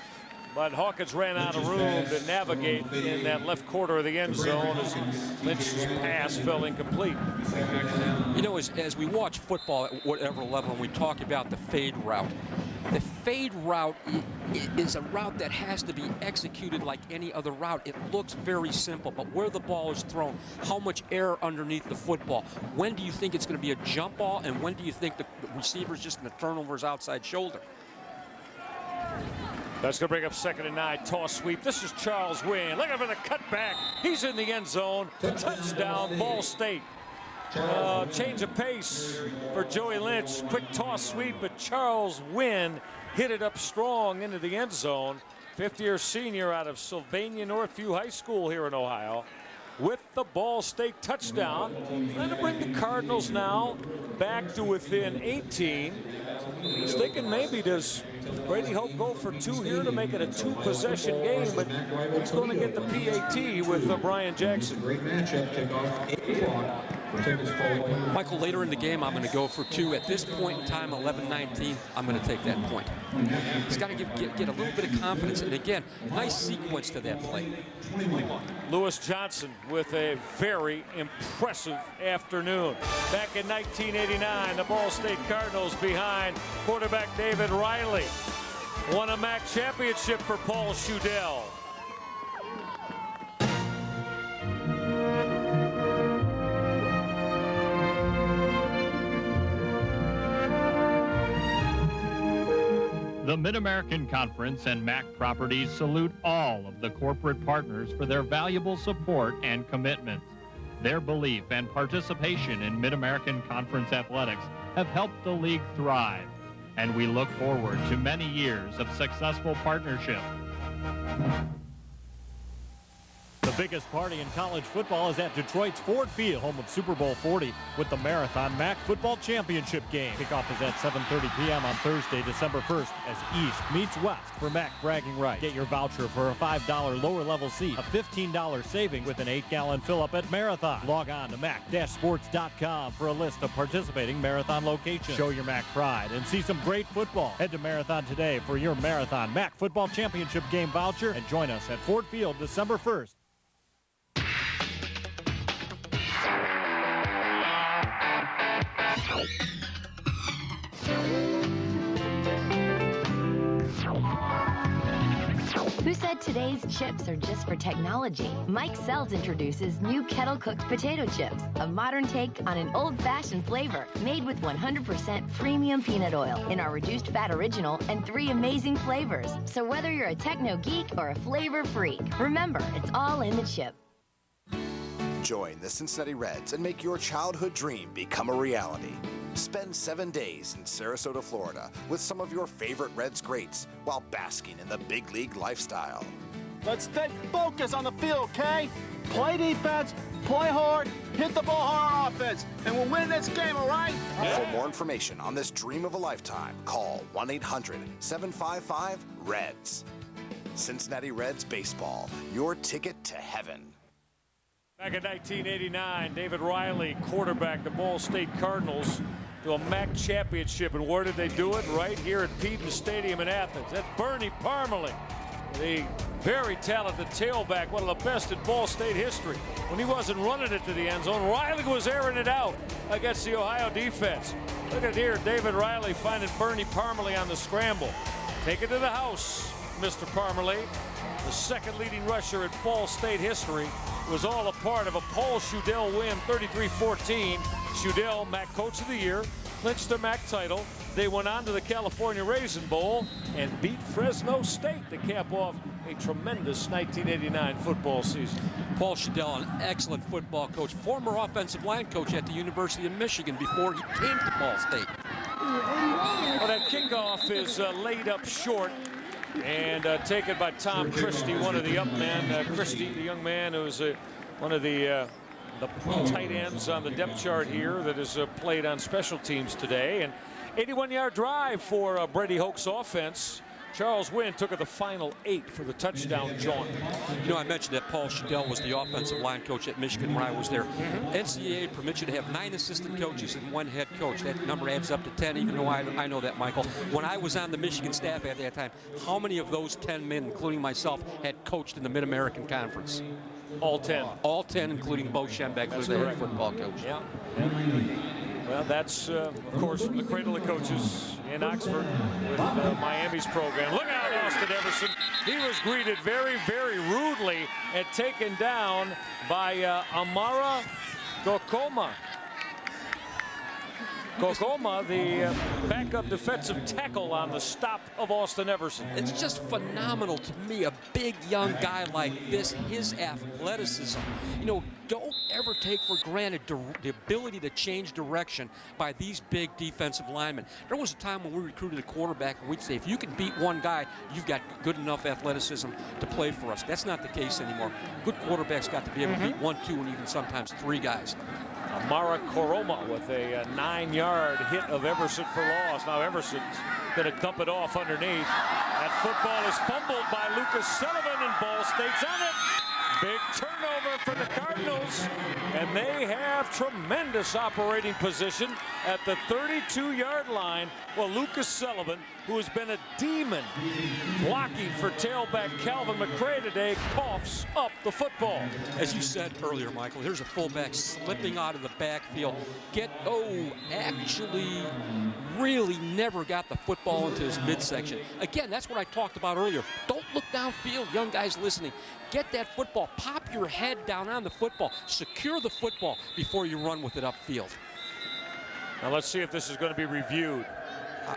But Hawkins ran out of room to navigate in that left quarter of the end zone as Lynch's pass fell incomplete. You know, as we watch football at whatever level, and we talk about the fade route, the fade route is a route that has to be executed like any other route. It looks very simple, but where the ball is thrown, how much air underneath the football, when do you think it's going to be a jump ball, and when do you think the receiver's just going to turn over his outside shoulder? That's going to bring up 2nd and 9. Toss sweep. This is Charles Wynn. Look for the cutback. He's in the end zone. Touchdown, Ball State. Change of pace for Joey Lynch. Quick toss sweep, but Charles Wynn hit it up strong into the end zone. 5th-year senior out of Sylvania Northview High School here in Ohio with the Ball State touchdown. Trying to bring the Cardinals now back to within 18. He's thinking maybe does Brady Hoke go for 2 here to make it a 2-possession game, but he's going to get the PAT with Brian Jackson. Great matchup, kickoff. Michael, later in the game, I'm going to go for 2. At this point in time, 11-19, I'm going to take that point. He's got to get a little bit of confidence. And again, nice sequence to that play. Lewis Johnson with a very impressive afternoon. Back in 1989, the Ball State Cardinals behind quarterback David Riley won a MAC championship for Paul Shudell. The Mid-American Conference and MAC Properties salute all of the corporate partners for their valuable support and commitment. Their belief and participation in Mid-American Conference athletics have helped the league thrive, and we look forward to many years of successful partnership. The biggest party in college football is at Detroit's Ford Field, home of Super Bowl 40, with the Marathon MAC Football Championship game. Kickoff is at 7:30 p.m. on Thursday, December 1st, as East meets West for MAC bragging rights. Get your voucher for a $5 lower-level seat, a $15 savings with an 8-gallon fill-up at Marathon. Log on to mac-sports.com for a list of participating Marathon locations. Show your MAC pride and see some great football. Head to Marathon today for your Marathon MAC Football Championship game voucher and join us at Ford Field December 1st. Who said today's chips are just for technology? Mike Sells introduces new kettle-cooked potato chips, a modern take on an old-fashioned flavor made with 100% premium peanut oil in our reduced fat original and 3 amazing flavors. So whether you're a techno geek or a flavor freak, remember, it's all in the chip. Join the Cincinnati Reds and make your childhood dream become a reality. Spend 7 days in Sarasota, Florida with some of your favorite Reds greats while basking in the big league lifestyle. Let's stay focused on the field, okay? Play defense, play hard, hit the ball hard on offense, and we'll win this game, all right? For more information on this dream of a lifetime, call 1-800-755-REDS. Cincinnati Reds Baseball, your ticket to heaven. Back in 1989, David Riley quarterbacked the Ball State Cardinals to a MAC championship. And where did they do it? Right here at Peden Stadium in Athens. That's Bernie Parmalee, the very talented tailback, one of the best in Ball State history. When he wasn't running it to the end zone, Riley was airing it out against the Ohio defense. Look at here, David Riley finding Bernie Parmalee on the scramble. Take it to the house, Mr. Parmalee. The second leading rusher in Ball State history, was all a part of a Paul Shudell win, 33-14. Shudell, MAC Coach of the Year, clinched the MAC title. They went on to the California Raisin Bowl and beat Fresno State to cap off a tremendous 1989 football season. Paul Shudell, an excellent football coach, former offensive line coach at the University of Michigan before he came to Ball State. Well, that kickoff is laid up short and taken by Tom Christie, one of the up men. Christie, the young man who's one of the tight ends on the depth chart here that has played on special teams today. And 81-yard drive for Brady Hoke's offense. Charles Wynn took it the final 8 for the touchdown jaunt. You know, I mentioned that Paul Shadell was the offensive line coach at Michigan when I was there. NCAA permits you to have 9 assistant coaches and 1 head coach. That number adds up to 10, even though I know that, Michael. When I was on the Michigan staff at that time, how many of those 10 men, including myself, had coached in the Mid-American Conference? All 10. All 10, including Bo Schembeck, who's the head football coach. Yeah. Well, that's, of course, from the cradle of coaches in Oxford with Miami's program. Look out, Austin Everson. He was greeted very, very rudely and taken down by Amara Gokoma. Gokoma, the backup defensive tackle on the stop of Austin Everson. It's just phenomenal to me, a big young guy like this, his athleticism. You know, don't ever take for granted the ability to change direction by these big defensive linemen. There was a time when we recruited a quarterback and we'd say, if you can beat one guy, you've got good enough athleticism to play for us. That's not the case anymore. Good quarterbacks got to be able to beat 1, 2, and even sometimes 3 guys. Amara Koroma with a 9-yard hit of Everson for loss. Now Everson's going to dump it off underneath. That football is fumbled by Lucas Sullivan, and Ball State's on it. Big turnover for the Cardinals, and they have tremendous operating position at the 32-yard line. Well, Lucas Sullivan, who has been a demon blocking for tailback Calvin McRae today, coughs up the football. As you said earlier, Michael, here's a fullback slipping out of the backfield. Actually really never got the football into his midsection. Again, that's what I talked about earlier. Don't look downfield, young guys listening. Get that football, pop your head down on the football, secure the football before you run with it upfield. Now let's see if this is going to be reviewed.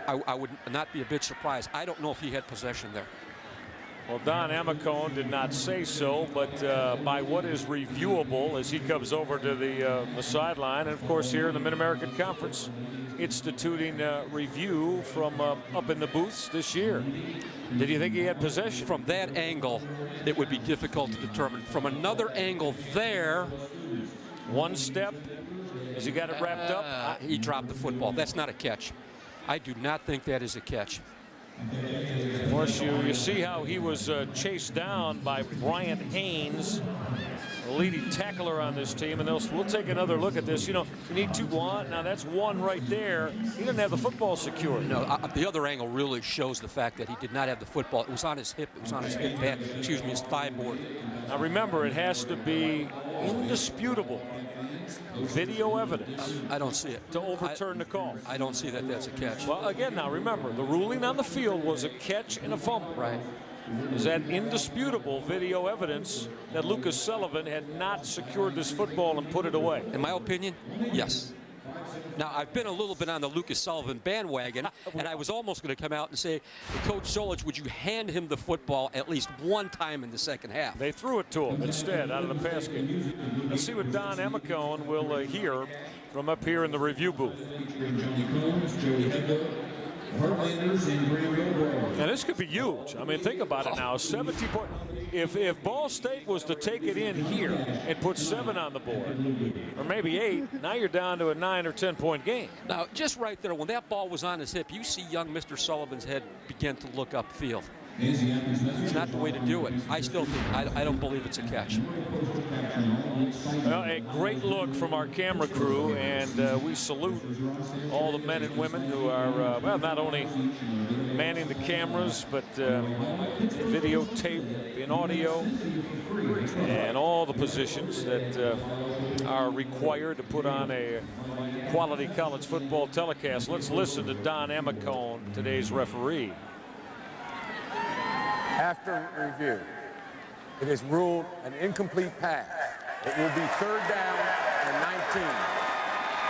I would not be a bit surprised. I don't know if he had possession there. Well, Don Amicone did not say so, but by what is reviewable as he comes over to the sideline, and of course here in the Mid-American Conference, instituting review from up in the booths this year. Did you think he had possession? From that angle, it would be difficult to determine. From another angle there, one step, as he got it wrapped up? He dropped the football. That's not a catch. I do not think that is a catch. Of course, you see how he was chased down by Bryant Haynes, the leading tackler on this team, and we'll take another look at this. You know, you need 2 1. Now that's 1 right there. He didn't have the football secured. No, the other angle really shows the fact that he did not have the football. It was on his hip. It was on his hip pad. Excuse me, his thigh board. Now remember, it has to be indisputable video evidence. I don't see it. To overturn the call. I don't see that that's a catch. Well, again, now remember, the ruling on the field was a catch and a fumble. Right. Is that indisputable video evidence that Lucas Sullivan had not secured this football and put it away? In my opinion, yes. Now, I've been a little bit on the Lucas Sullivan bandwagon, and I was almost going to come out and say, Coach Solich, would you hand him the football at least one time in the second half? They threw it to him instead out of the pass game. Let's see what Don Amicone will hear from up here in the review booth. And this could be huge. I mean, think about it now. 70 points. If Ball State was to take it in here and put 7 on the board, or maybe 8, now you're down to a 9 or 10 point game. Now, just right there, when that ball was on his hip, you see young Mr. Sullivan's head begin to look upfield. It's not the way to do it. I still think, I don't believe it's a catch. Well, a great look from our camera crew, and we salute all the men and women who are, well, not only manning the cameras, but videotape, in audio, and all the positions that are required to put on a quality college football telecast. Let's listen to Don Amicone, today's referee. After review, it is ruled an incomplete pass. It will be 3rd down and 19,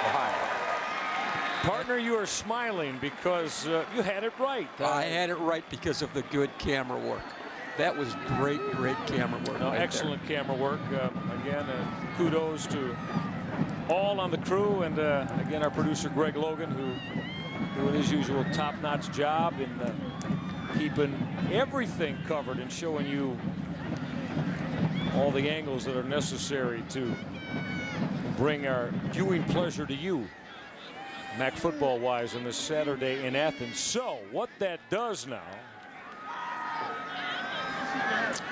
Ohio. Partner, you are smiling because you had it right. I had it right because of the good camera work. That was great, great camera work. No, right excellent there. camera work. Again, kudos to all on the crew, and again, our producer Greg Logan, who doing his usual top-notch job in keeping everything covered and showing you all the angles that are necessary to bring our viewing pleasure to you, MAC football-wise, on this Saturday in Athens. So what that does now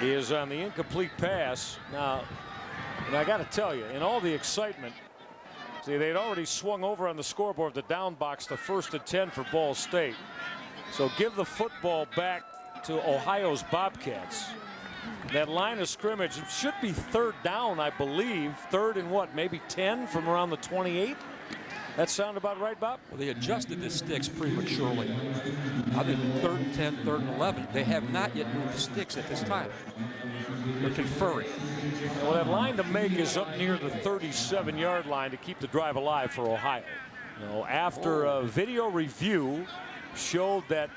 is on the incomplete pass. Now, and I got to tell you, in all the excitement, see, they'd already swung over on the scoreboard, the down box, to 1st and 10 for Ball State. So give the football back to Ohio's Bobcats. That line of scrimmage should be 3rd down, I believe. 3rd and what, maybe 10 from around the 28? That sound about right, Bob? Well, they adjusted the sticks prematurely. I think 3rd and 10, 3rd and 11. They have not yet moved the sticks at this time. They're conferring. Well, that line to make is up near the 37-yard line to keep the drive alive for Ohio. You know, after a video review showed that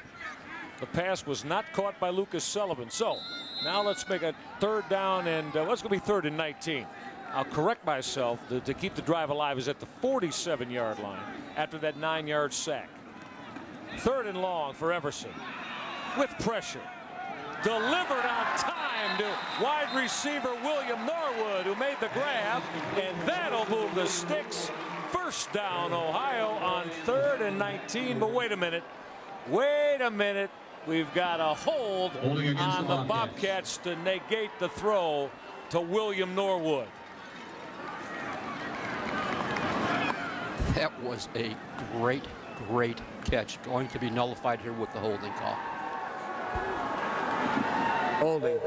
the pass was not caught by Lucas Sullivan. So now let's make a 3rd down, and what's going to be 3rd and 19. I'll correct myself. To keep the drive alive is at the 47-yard line after that 9-yard sack. 3rd and long for Everson with pressure. Delivered on time to wide receiver William Norwood, who made the grab, and that'll move the sticks. 1st down, Ohio on 3rd and 19. But wait a minute. Wait a minute. We've got a hold on the Bobcats to negate the throw to William Norwood. That was a great, great catch. Going to be nullified here with the holding call. Holding.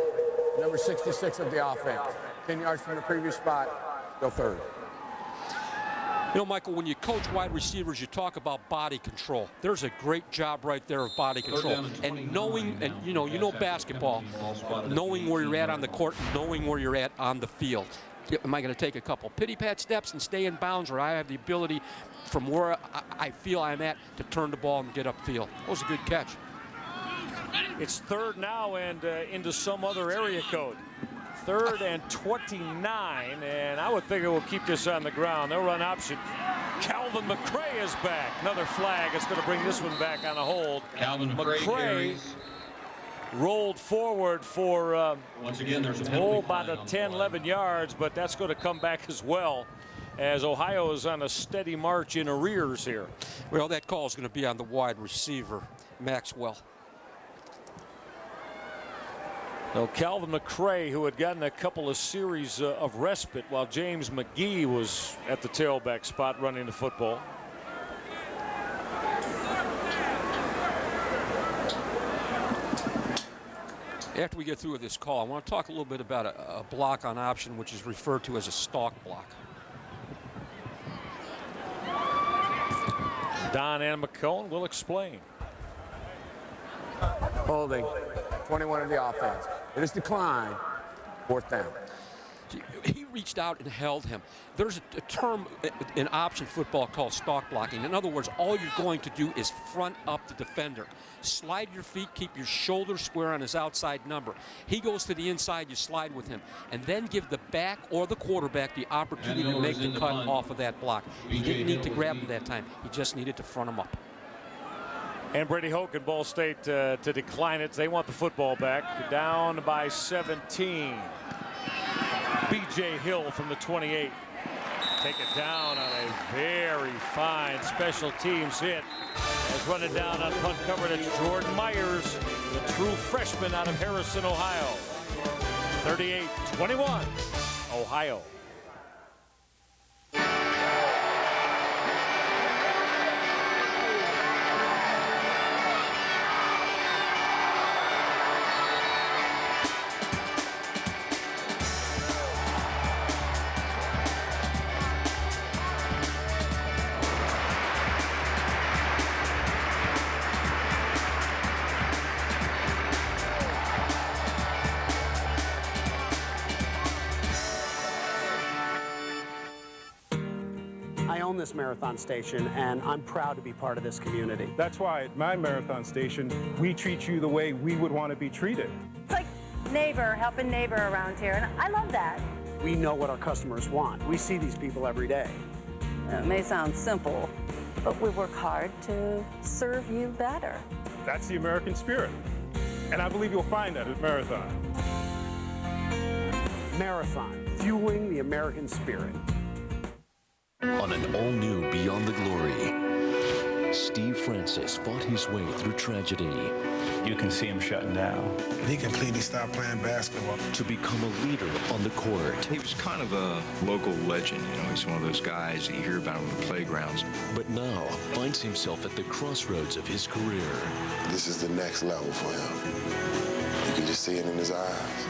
Number 66 of the offense. 10 yards from the previous spot. Go 3rd. You know, Michael, when you coach wide receivers, you talk about body control. There's a great job right there of body control. And knowing, and you know basketball, knowing where you're at on the court, knowing where you're at on the field. Am I going to take a couple pity-pat steps and stay in bounds, or I have the ability from where I feel I'm at to turn the ball and get upfield? That was a good catch. It's 3rd now and into some other area code. 3rd and 29, and I would figure we'll keep this on the ground. They'll run option. Calvin McRae is back. Another flag. It's going to bring this one back on a hold. Calvin McRae rolled forward for once again, there's a about 10, 11 yards, but that's going to come back as well, as Ohio is on a steady march in arrears here. Well, that call is going to be on the wide receiver, Maxwell. So Calvin McRae, who had gotten a couple of series of respite while James McGee was at the tailback spot running the football. After we get through with this call, I want to talk a little bit about a block on option, which is referred to as a stalk block. Don and McCone will explain. Holding. 21 of the offense. It is declined. 4th down. He reached out and held him. There's a term in option football called stalk blocking. In other words, all you're going to do is front up the defender. Slide your feet, keep your shoulders square on his outside number. He goes to the inside, you slide with him. And then give the back or the quarterback the opportunity to make the cut off of that block. He didn't need to grab him that time. He just needed to front him up. And Brady Hoke and Ball State to decline it. They want the football back. Down by 17. B.J. Hill from the 28. Take it down on a very fine special teams hit. As running down on punt coverage, Jordan Myers, the true freshman out of Harrison, Ohio. 38-21, Ohio. This marathon station, and I'm proud to be part of this community. That's why at my marathon station, we treat you the way we would want to be treated. It's like neighbor helping neighbor around here, and I love that. We know what our customers want. We see these people every day. It may sound simple, but we work hard to serve you better. That's the American spirit, and I believe you'll find that at Marathon. Marathon, fueling the American spirit. On an all-new Beyond the Glory, Steve Francis fought his way through tragedy. You can see him shutting down. He completely stopped playing basketball. To become a leader on the court. He was kind of a local legend. You know, he's one of those guys that you hear about on the playgrounds. But now finds himself at the crossroads of his career. This is the next level for him. You can just see it in his eyes.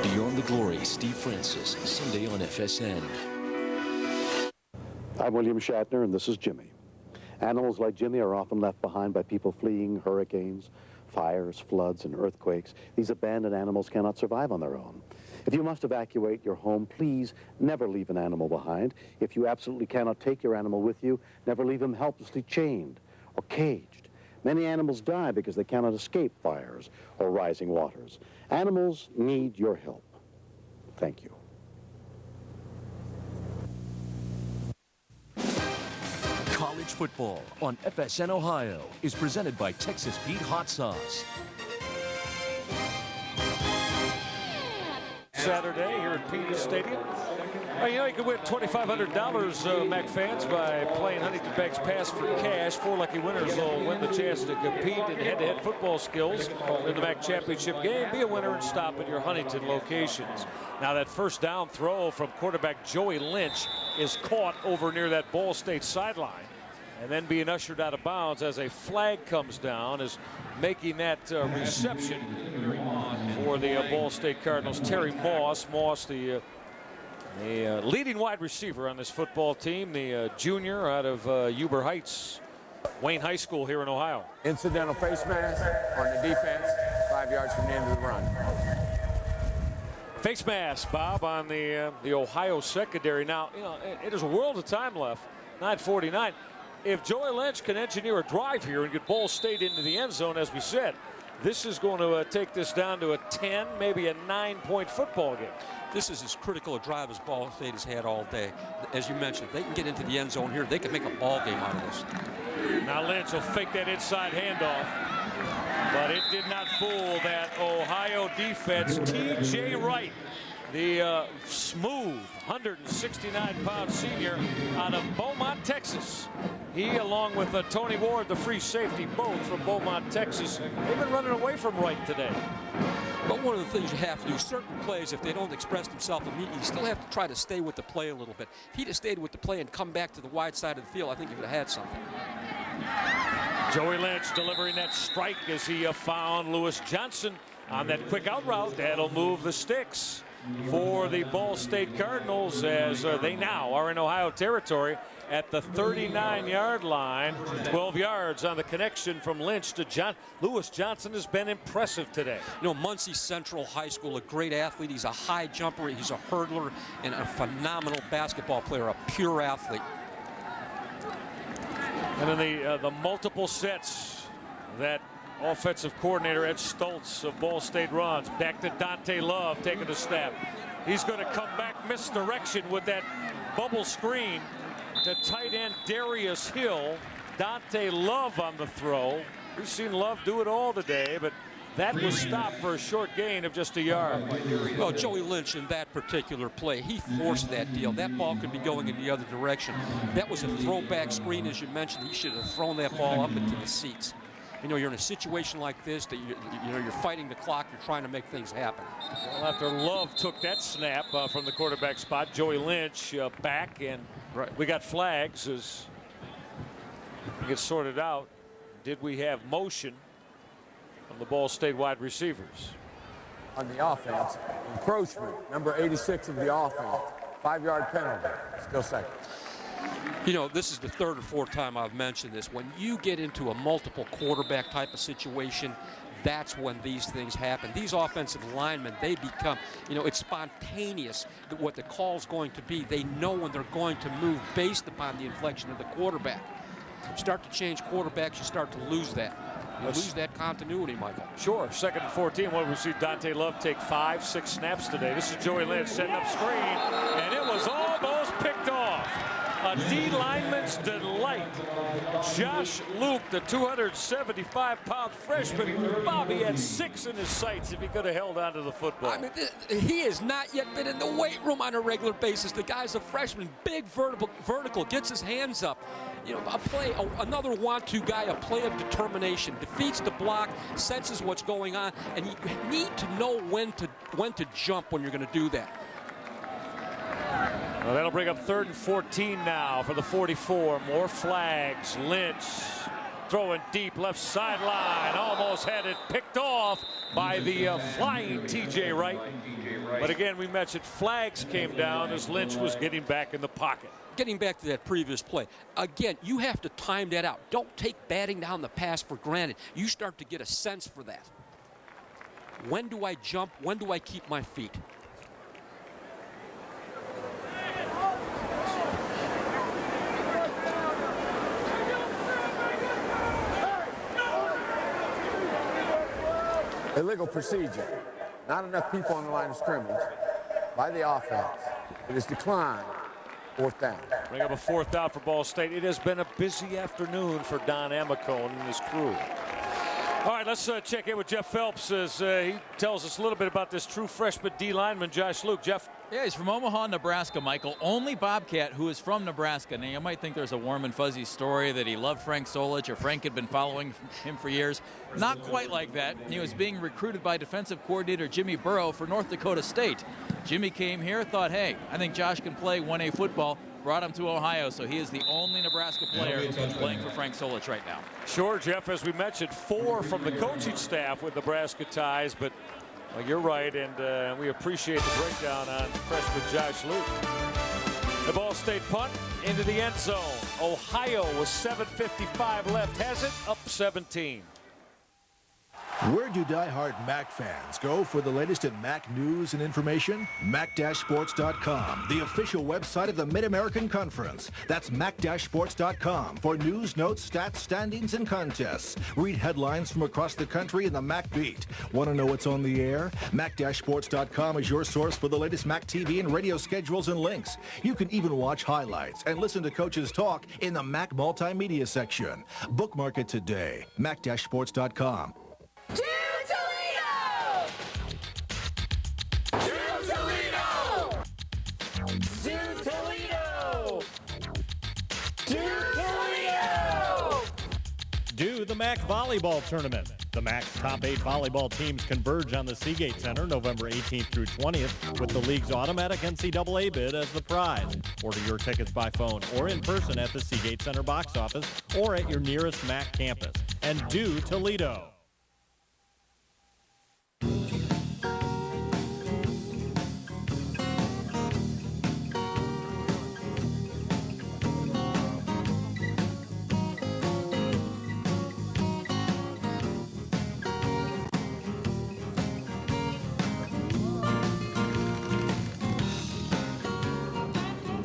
Beyond the Glory, Steve Francis, Sunday on FSN. I'm William Shatner, and this is Jimmy. Animals like Jimmy are often left behind by people fleeing hurricanes, fires, floods, and earthquakes. These abandoned animals cannot survive on their own. If you must evacuate your home, please never leave an animal behind. If you absolutely cannot take your animal with you, never leave him helplessly chained or caged. Many animals die because they cannot escape fires or rising waters. Animals need your help. Thank you. College football on FSN Ohio is presented by Texas Pete Hot Sauce. Saturday here at Petey Stadium. Well, you know, you can win $2,500, Mac fans, by playing Huntington Bank's Pass for Cash. 4 lucky winners will win the chance to compete in head-to-head football skills in the MAC championship game. Be a winner and stop at your Huntington locations. Now, that first down throw from quarterback Joey Lynch is caught over near that Ball State sideline, and then being ushered out of bounds as a flag comes down, is making that reception for the Ball State Cardinals. Terry Moss, the leading wide receiver on this football team, the junior out of Huber Heights, Wayne High School here in Ohio. Incidental face mask on the defense, 5 yards from the end of the run. Face mask, Bob, on the Ohio secondary. Now, you know, it is a world of time left, 9:49. If Joey Lynch can engineer a drive here and get Ball State into the end zone, as we said, this is going to take this down to a 10, maybe a 9-point football game. This is as critical a drive as Ball State has had all day. As you mentioned, if they can get into the end zone here, they can make a ball game out of this. Now Lynch will fake that inside handoff, but it did not fool that Ohio defense. T.J. Wright, the smooth 169-pound senior out of Beaumont, Texas. He, along with Tony Ward, the free safety, both from Beaumont, Texas, they've been running away from Wright today. But one of the things you have to do, certain plays, if they don't express themselves immediately, you still have to try to stay with the play a little bit. If he'd have stayed with the play and come back to the wide side of the field, I think he would have had something. Joey Lynch delivering that strike as he found Lewis Johnson on that quick out route. That'll move the sticks for the Ball State Cardinals as they now are in Ohio territory at the 39-yard line. 12 yards on the connection from Lynch to John. Lewis Johnson has been impressive today. You know, Muncie Central High School, a great athlete. He's a high jumper. He's a hurdler and a phenomenal basketball player, a pure athlete. And then the multiple sets that offensive coordinator Ed Stoltz of Ball State runs. Back to Dante Love taking the snap. He's going to come back misdirection with that bubble screen to tight end Darius Hill. Dante Love on the throw. We've seen Love do it all today, but that was stopped for a short gain of just a yard. Well, Joey Lynch in that particular play, he forced that deal. That ball could be going in the other direction. That was a throwback screen, as you mentioned. He should have thrown that ball up into the seats. You know, you're in a situation like this that you're fighting the clock. You're trying to make things happen. Well, after Love took that snap from the quarterback spot, Joey Lynch back, and we got flags as it gets sorted out. Did we have motion from the Ball State wide receivers? On the offense, encroachment, number 86 of the offense. 5-yard penalty, still second. You know, this is the third or fourth time I've mentioned this. When you get into a multiple quarterback type of situation, that's when these things happen. These offensive linemen, they become, you know, it's spontaneous what the call's going to be. They know when they're going to move based upon the inflection of the quarterback. Start to change quarterbacks, you start to lose that. You lose that continuity, Michael. Sure. 2nd and 14. Well, we see Dante Love take 5-6 snaps today. This is Joey Lynch setting up screen, and it was almost picked off. A D lineman's delight right. Josh Luke, the 275-pound freshman. Bobby had 6 in his sights if he could have held on to the football. I mean, he has not yet been in the weight room on a regular basis. The guy's a freshman, big vertical, gets his hands up. You know, another want-to guy, a play of determination, defeats the block, senses what's going on, and you need to know when to jump when you're going to do that. Well, that'll bring up 3rd and 14 now for the 44. More flags. Lynch throwing deep left sideline. Almost had it picked off by the flying TJ Wright. But again, we mentioned flags came down as Lynch was getting back in the pocket. Getting back to that previous play, again, you have to time that out. Don't take batting down the pass for granted. You start to get a sense for that. When do I jump? When do I keep my feet? Illegal procedure. Not enough people on the line of scrimmage by the offense. It is declined. 4th down. Bring up a 4th down for Ball State. It has been a busy afternoon for Don Amicone and his crew. All right, let's check in with Jeff Phelps as he tells us a little bit about this true freshman D lineman, Josh Luke. Jeff? Yeah, he's from Omaha, Nebraska, Michael. Only Bobcat who is from Nebraska. Now, you might think there's a warm and fuzzy story that he loved Frank Solich or Frank had been following him for years. Not quite like that. He was being recruited by defensive coordinator Jimmy Burrow for North Dakota State. Jimmy came here, thought, hey, I think Josh can play 1A football. Brought him to Ohio, so he is the only Nebraska player playing for Frank Solich right now. Sure, Jeff, as we mentioned, 4 from the coaching staff with Nebraska ties, but well, you're right, and we appreciate the breakdown on freshman Josh Luke. The Ball State punt into the end zone. Ohio with 7:55 left has it, up 17. Where do die-hard Mac fans go for the latest in Mac news and information? Mac-Sports.com, the official website of the Mid-American Conference. That's Mac-Sports.com for news, notes, stats, standings, and contests. Read headlines from across the country in the Mac Beat. Want to know what's on the air? Mac-Sports.com is your source for the latest Mac TV and radio schedules and links. You can even watch highlights and listen to coaches talk in the Mac Multimedia section. Bookmark it today. Mac-Sports.com. To Toledo! To Toledo! To Toledo! To Toledo! Do the MAC Volleyball Tournament. The MAC's top 8 volleyball teams converge on the Seagate Center November 18th through 20th with the league's automatic NCAA bid as the prize. Order your tickets by phone or in person at the Seagate Center box office or at your nearest MAC campus. And do Toledo!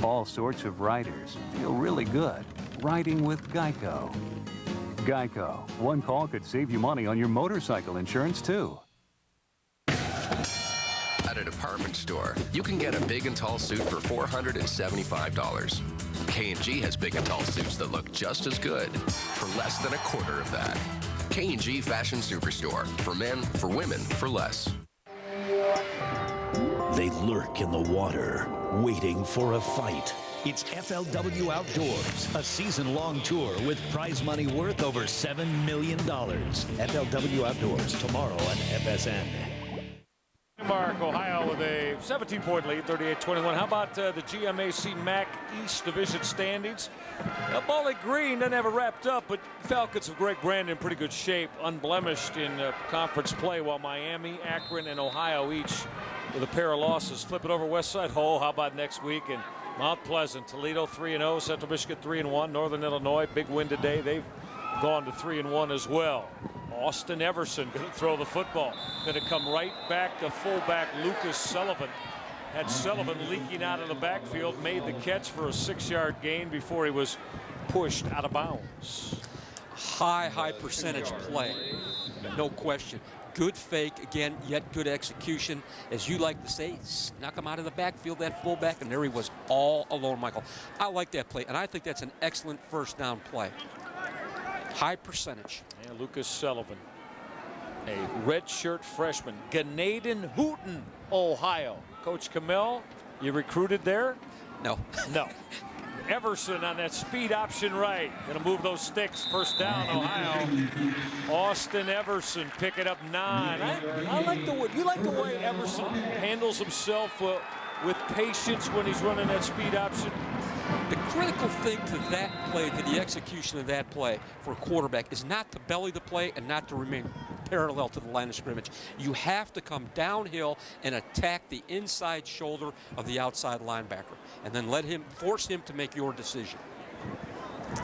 All sorts of riders feel really good riding with Geico. Geico. One call could save you money on your motorcycle insurance, too. At a department store, you can get a big and tall suit for $475. K&G has big and tall suits that look just as good for less than a quarter of that. K&G Fashion Superstore. For men, for women, for less. They lurk in the water, waiting for a fight. It's FLW Outdoors, a season-long tour with prize money worth over $7 million. FLW Outdoors, tomorrow on FSN. Mark, Ohio with a 17-point lead, 38-21. How about the GMAC MAC East Division standings? Bowling Green doesn't have it wrapped up, but Falcons of Greg Brandon in pretty good shape, unblemished in conference play, while Miami, Akron, and Ohio each with a pair of losses. Flip it over West Side. Oh, how about next week? And Mount Pleasant, Toledo 3-0, Central Michigan 3-1, Northern Illinois, big win today. They've gone to 3-1 as well. Austin Everson going to throw the football. Going to come right back to fullback Lucas Sullivan. Had Sullivan leaking out of the backfield, made the catch for a 6-yard gain before he was pushed out of bounds. High percentage play, no question. Good fake, again, yet good execution. As you like to say, snuck him out of the backfield, that fullback, and there he was all alone, Michael. I like that play, and I think that's an excellent first down play. High percentage. And Lucas Sullivan, a redshirt freshman, Ganaden Houghton, Ohio. Coach Kamel, you recruited there? No. No. Everson on that speed option right. Going to move those sticks. First down, Ohio. Austin Everson picking up 9. I like the way, you like the way Everson handles himself with patience when he's running that speed option. The critical thing to that play, to the execution of that play for a quarterback, is not to belly the play and not to remain parallel to the line of scrimmage. You have to come downhill and attack the inside shoulder of the outside linebacker, and then force him to make your decision.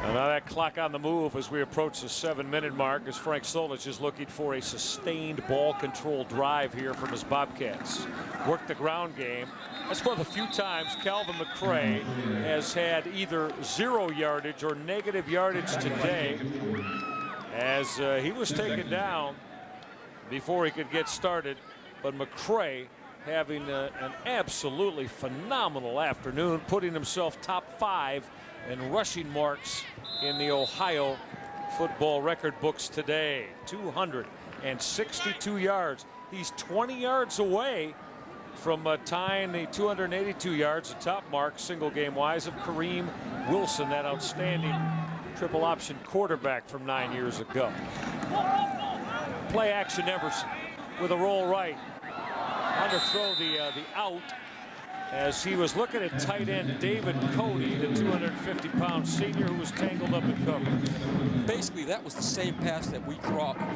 And now that clock on the move as we approach the 7-minute mark, as Frank Solich is looking for a sustained ball control drive here from his Bobcats. Work the ground game. That's one of the few times Calvin McCray has had either 0 yardage or negative yardage today, as he was taken down before he could get started. But McCray having an absolutely phenomenal afternoon, putting himself top 5 in rushing marks in the Ohio football record books today. 262 yards. He's 20 yards away from tying the 282 yards, the top mark single game wise of Kareem Wilson, that outstanding triple option quarterback from 9 years ago. Play action Everson with a roll right. Underthrow the out, as he was looking at tight end David Cody, the 250-pound senior who was tangled up in coverage. Basically, that was the same pass that we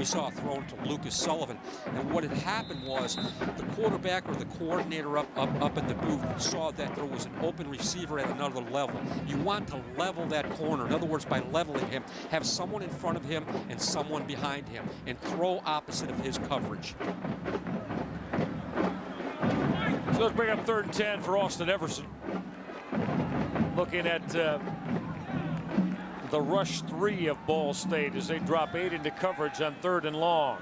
saw thrown to Lucas Sullivan. And what had happened was the quarterback or the coordinator up at the booth saw that there was an open receiver at another level. You want to level that corner. In other words, by leveling him, have someone in front of him and someone behind him, and throw opposite of his coverage. So let's bring up 3rd and 10 for Austin Everson. Looking at the rush 3 of Ball State as they drop 8 into coverage on 3rd and long.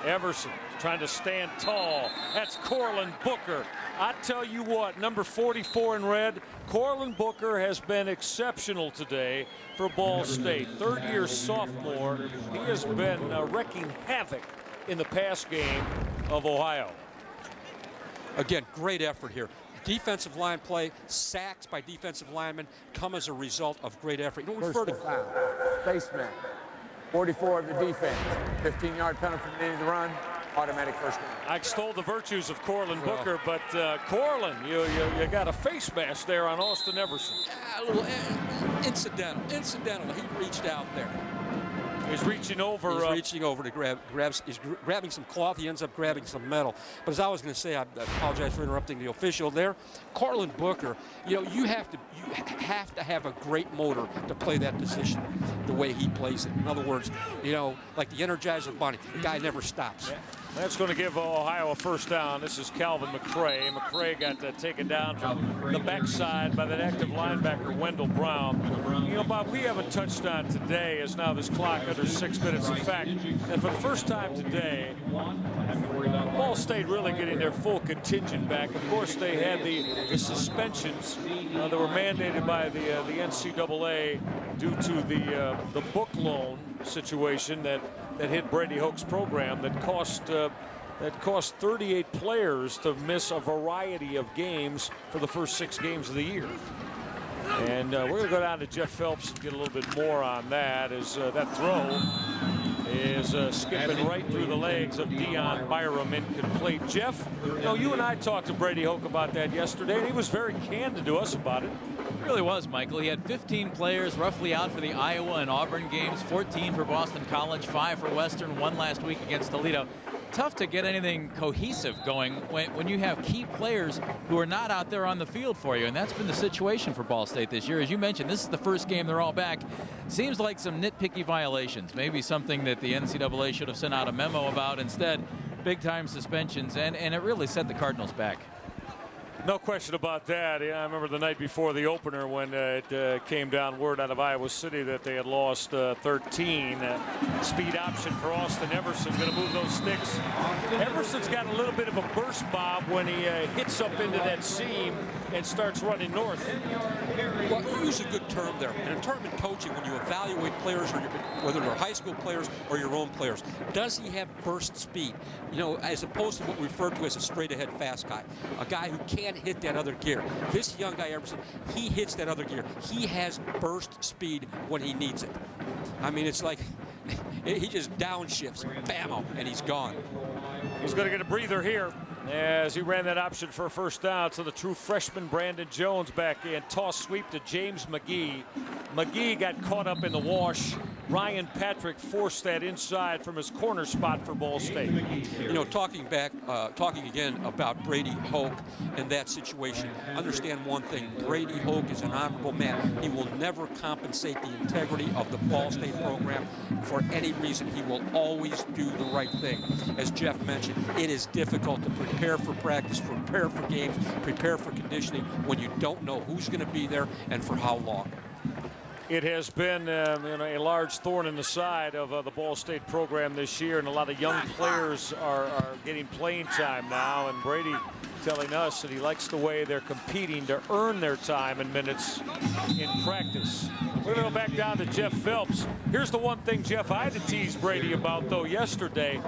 Everson trying to stand tall. That's Corlin Booker. I tell you what, number 44 in red, Corlin Booker has been exceptional today for Ball State. 3rd-year sophomore. He has been wrecking havoc in the pass game of Ohio. Again, great effort here. Defensive line play, sacks by defensive linemen come as a result of great effort. You know, First foul, face man, 44 of the defense, 15-yard penalty from the end of the run, automatic first down. I extol the virtues of Corlin Booker, but Corlin, you got a face mask there on Austin Everson. A little incidental. He reached out there. He's reaching over. He's reaching over to grab. He's grabbing some cloth. He ends up grabbing some metal. But as I was going to say, I apologize for interrupting the official there. Corlin Booker, you know, you have to have a great motor to play that position the way he plays it. In other words, you know, like the Energizer Bunny, the guy never stops. Yeah. That's going to give Ohio a first down. This is Calvin McCray. McCray got taken down from the backside by that active linebacker, Wendell Brown. You know, Bob, we haven't touched on today, as now this clock under 6 minutes. In fact, and for the first time today, Ball State really getting their full contingent back. Of course, they had the suspensions that were mandated by the NCAA due to the book loan situation that hit Brady Hoke's program that cost 38 players to miss a variety of games for the first 6 games of the year. And we're going to go down to Jeff Phelps and get a little bit more on that, as that throw is skipping right through the legs of Dion Byram, incomplete. Jeff, you know, you and I talked to Brady Hoke about that yesterday, and he was very candid to us about it. It really was, Michael. He had 15 players roughly out for the Iowa and Auburn games, 14 for Boston College, 5 for Western, 1 last week against Toledo. Tough to get anything cohesive going when you have key players who are not out there on the field for you, and that's been the situation for Ball State this year. As you mentioned, this is the first game they're all back. Seems like some nitpicky violations, maybe something that the NCAA should have sent out a memo about. Instead, big-time suspensions, and it really set the Cardinals back. No question about that. Yeah, I remember the night before the opener when it came down word out of Iowa City that they had lost 13. Speed option for Austin Everson, going to move those sticks. Everson's got a little bit of a burst, Bob, when he hits up into that seam and starts running north. Well, you use a good term there. And in term in coaching, when you evaluate players, or whether they're high school players or your own players, does he have burst speed? You know, as opposed to what we refer to as a straight-ahead fast guy, a guy who can't hit that other gear. This young guy, Everson, he hits that other gear. He has burst speed when he needs it. I mean, it's like he just downshifts, bammo, and he's gone. He's going to get a breather here as he ran that option for a first down. So the true freshman Brandon Jones back in. Toss sweep to James McGee. McGee got caught up in the wash. Ryan Patrick forced that inside from his corner spot for Ball State. You know, talking again about Brady Hoke and that situation, understand one thing. Brady Hoke is an honorable man. He will never compensate the integrity of the Ball State program for any reason. He will always do the right thing. As Jeff mentioned, it is difficult to prepare for practice, prepare for games, prepare for conditioning when you don't know who's going to be there and for how long. It has been a large thorn in the side of the Ball State program this year, and a lot of young players are getting playing time now. And Brady telling us that he likes the way they're competing to earn their time and minutes in practice. We're going to go back down to Jeff Phelps. Here's the one thing, Jeff, I had to tease Brady about, though, yesterday.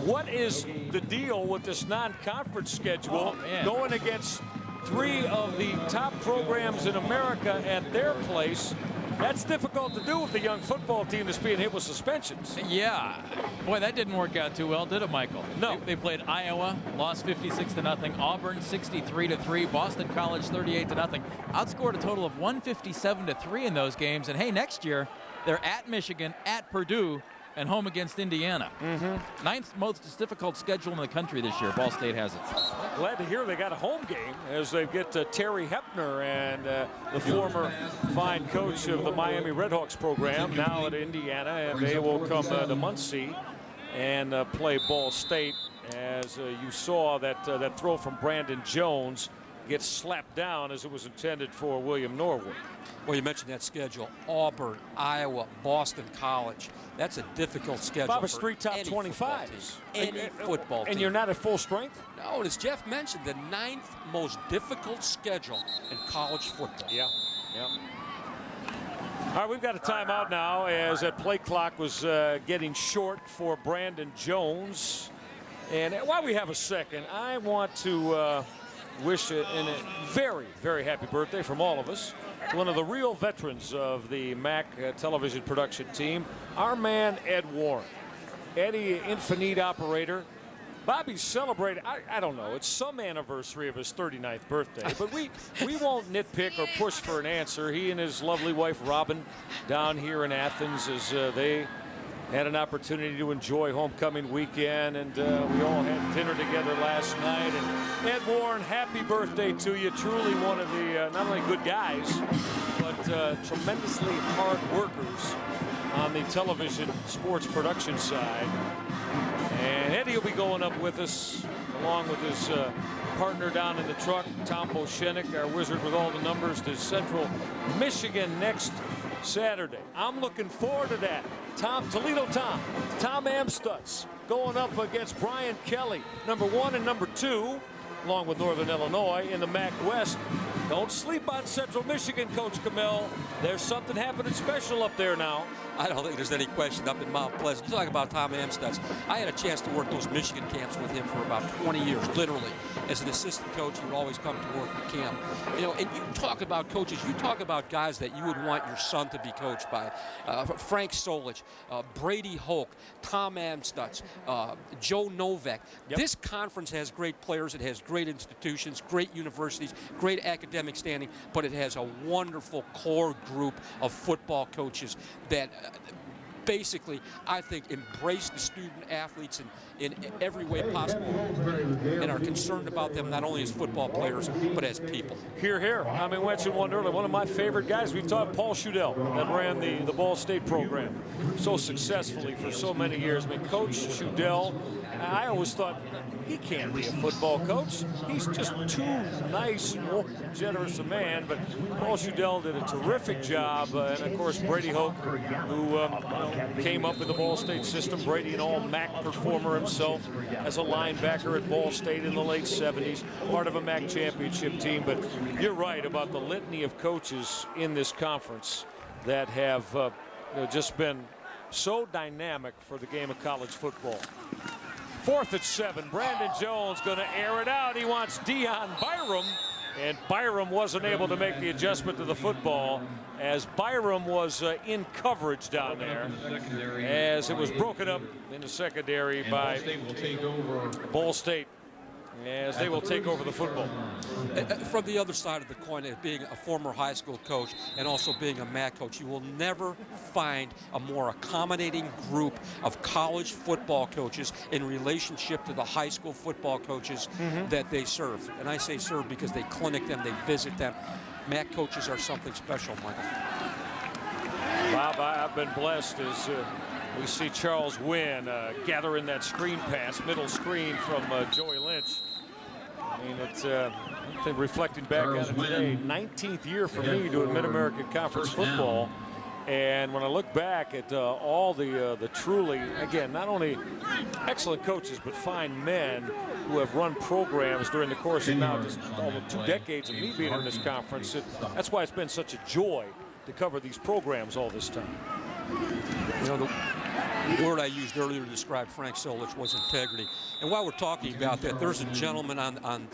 What is the deal with this non-conference schedule going against three of the top programs in America at their place? That's difficult to do with the young football team that's being hit with suspensions. Yeah. Boy, that didn't work out too well, did it, Michael? No. They played Iowa, lost 56-0. Auburn 63-3. Boston College 38-0. Outscored a total of 157-3 in those games. And hey, next year they're at Michigan, at Purdue, and home against Indiana. Ninth most difficult schedule in the country this year. Ball State has it. Glad to hear they got a home game as they get Terry Hepner and the former fine coach of the Miami Redhawks program, now at Indiana, and they will come to Muncie and play Ball State. As you saw that throw from Brandon Jones get slapped down as it was intended for William Norwood. Well, you mentioned that schedule. Auburn, Iowa, Boston College. That's a difficult schedule. Bob, it's for three top any 25s. Any football team. And you're not at full strength? No, and as Jeff mentioned, the 9th most difficult schedule in college football. Yeah. All right, we've got a timeout now as that play clock was getting short for Brandon Jones. And while we have a second, I want to wish a very, very happy birthday from all of us to one of the real veterans of the MAC television production team, our man Ed Warren. Eddie, Infinite operator. Bobby's celebrating, I don't know, it's some anniversary of his 39th birthday, but we won't nitpick or push for an answer. He and his lovely wife, Robin, down here in Athens as they had an opportunity to enjoy homecoming weekend, and we all had dinner together last night. And Ed Warren, happy birthday to you. Truly one of the not only good guys, but tremendously hard workers on the television sports production side. And Eddie will be going up with us, along with his partner down in the truck, Tom Boshenik, our wizard with all the numbers, to Central Michigan next Saturday. I'm looking forward to that. Tom Amstutz going up against Brian Kelly, number 1 and number 2, along with Northern Illinois in the MAC West. Don't sleep on Central Michigan, Coach Camille. There's something happening special up there now. I don't think there's any question up in Mount Pleasant. You talk about Tom Amstutz. I had a chance to work those Michigan camps with him for about 20 years, literally. As an assistant coach, he would always come to work the camp. You know, and you talk about coaches, you talk about guys that you would want your son to be coached by. Frank Solich, Brady Hoke, Tom Amstutz, Joe Novak. Yep. This conference has great players. It has great institutions, great universities, great academic standing, but it has a wonderful core group of football coaches that basically, I think, embrace the student athletes in every way possible and are concerned about them not only as football players, but as people. Here. I mean, mentioned one earlier. One of my favorite guys we've talked, Paul Shudell, that ran the Ball State program so successfully for so many years. I mean, Coach Shudell, I always thought he can't be a football coach. He's just too nice, generous a man. But Paul Shudell did a terrific job. And, of course, Brady Hoke, who came up in the Ball State system. Brady, an all-MAC performer himself as a linebacker at Ball State in the late 70s. Part of a MAC championship team. But you're right about the litany of coaches in this conference that have just been so dynamic for the game of college football. 4th and 7. Brandon Jones going to air it out. He wants Dion Byram, and Byram wasn't able to make the adjustment to the football as Byram was in coverage down there as it was broken up in the secondary by Ball State as they will take over the football. From the other side of the coin, being a former high school coach and also being a MAC coach, you will never find a more accommodating group of college football coaches in relationship to the high school football coaches that they serve. And I say serve because they clinic them, they visit them. MAC coaches are something special, Michael. Bob, I've been blessed as we see Charles Wynn gathering that screen pass, middle screen from Joey Lynch. I mean, it's reflecting back on it today, 19th year for me doing Mid-American Conference football. And when I look back at all the truly, again, not only excellent coaches, but fine men who have run programs during the course of now just almost 2 decades of me being in this conference, that's why it's been such a joy to cover these programs all this time. You know, the word I used earlier to describe Frank Solich was integrity. And while we're talking about that, there's a gentleman on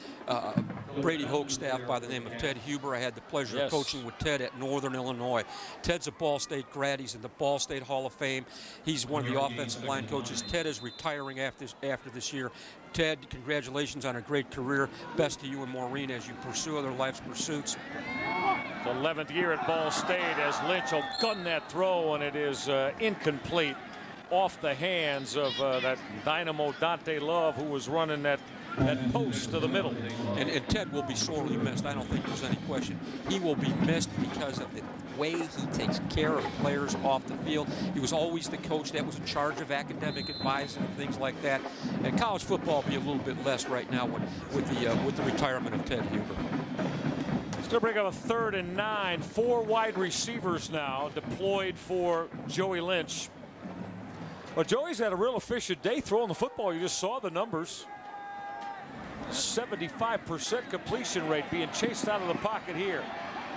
Brady Hoke's staff by the name of Ted Huber. I had the pleasure of coaching with Ted at Northern Illinois. Ted's a Ball State grad. He's in the Ball State Hall of Fame. He's one of the offensive line coaches. Ted is retiring after this year. Ted, congratulations on a great career. Best to you and Maureen as you pursue other life's pursuits. 11th year at Ball State as Lynch will gun that throw, and it is incomplete off the hands of that dynamo Dante Love, who was running that post to the middle. And Ted will be sorely missed. I don't think there's any question. He will be missed because of the way he takes care of players off the field. He was always the coach that was in charge of academic advising and things like that. And college football will be a little bit less right now with the retirement of Ted Huber. Still bring up a 3rd and 9. 4 wide receivers now deployed for Joey Lynch. Well, Joey's had a real efficient day throwing the football. You just saw the numbers. 75% completion rate, being chased out of the pocket here.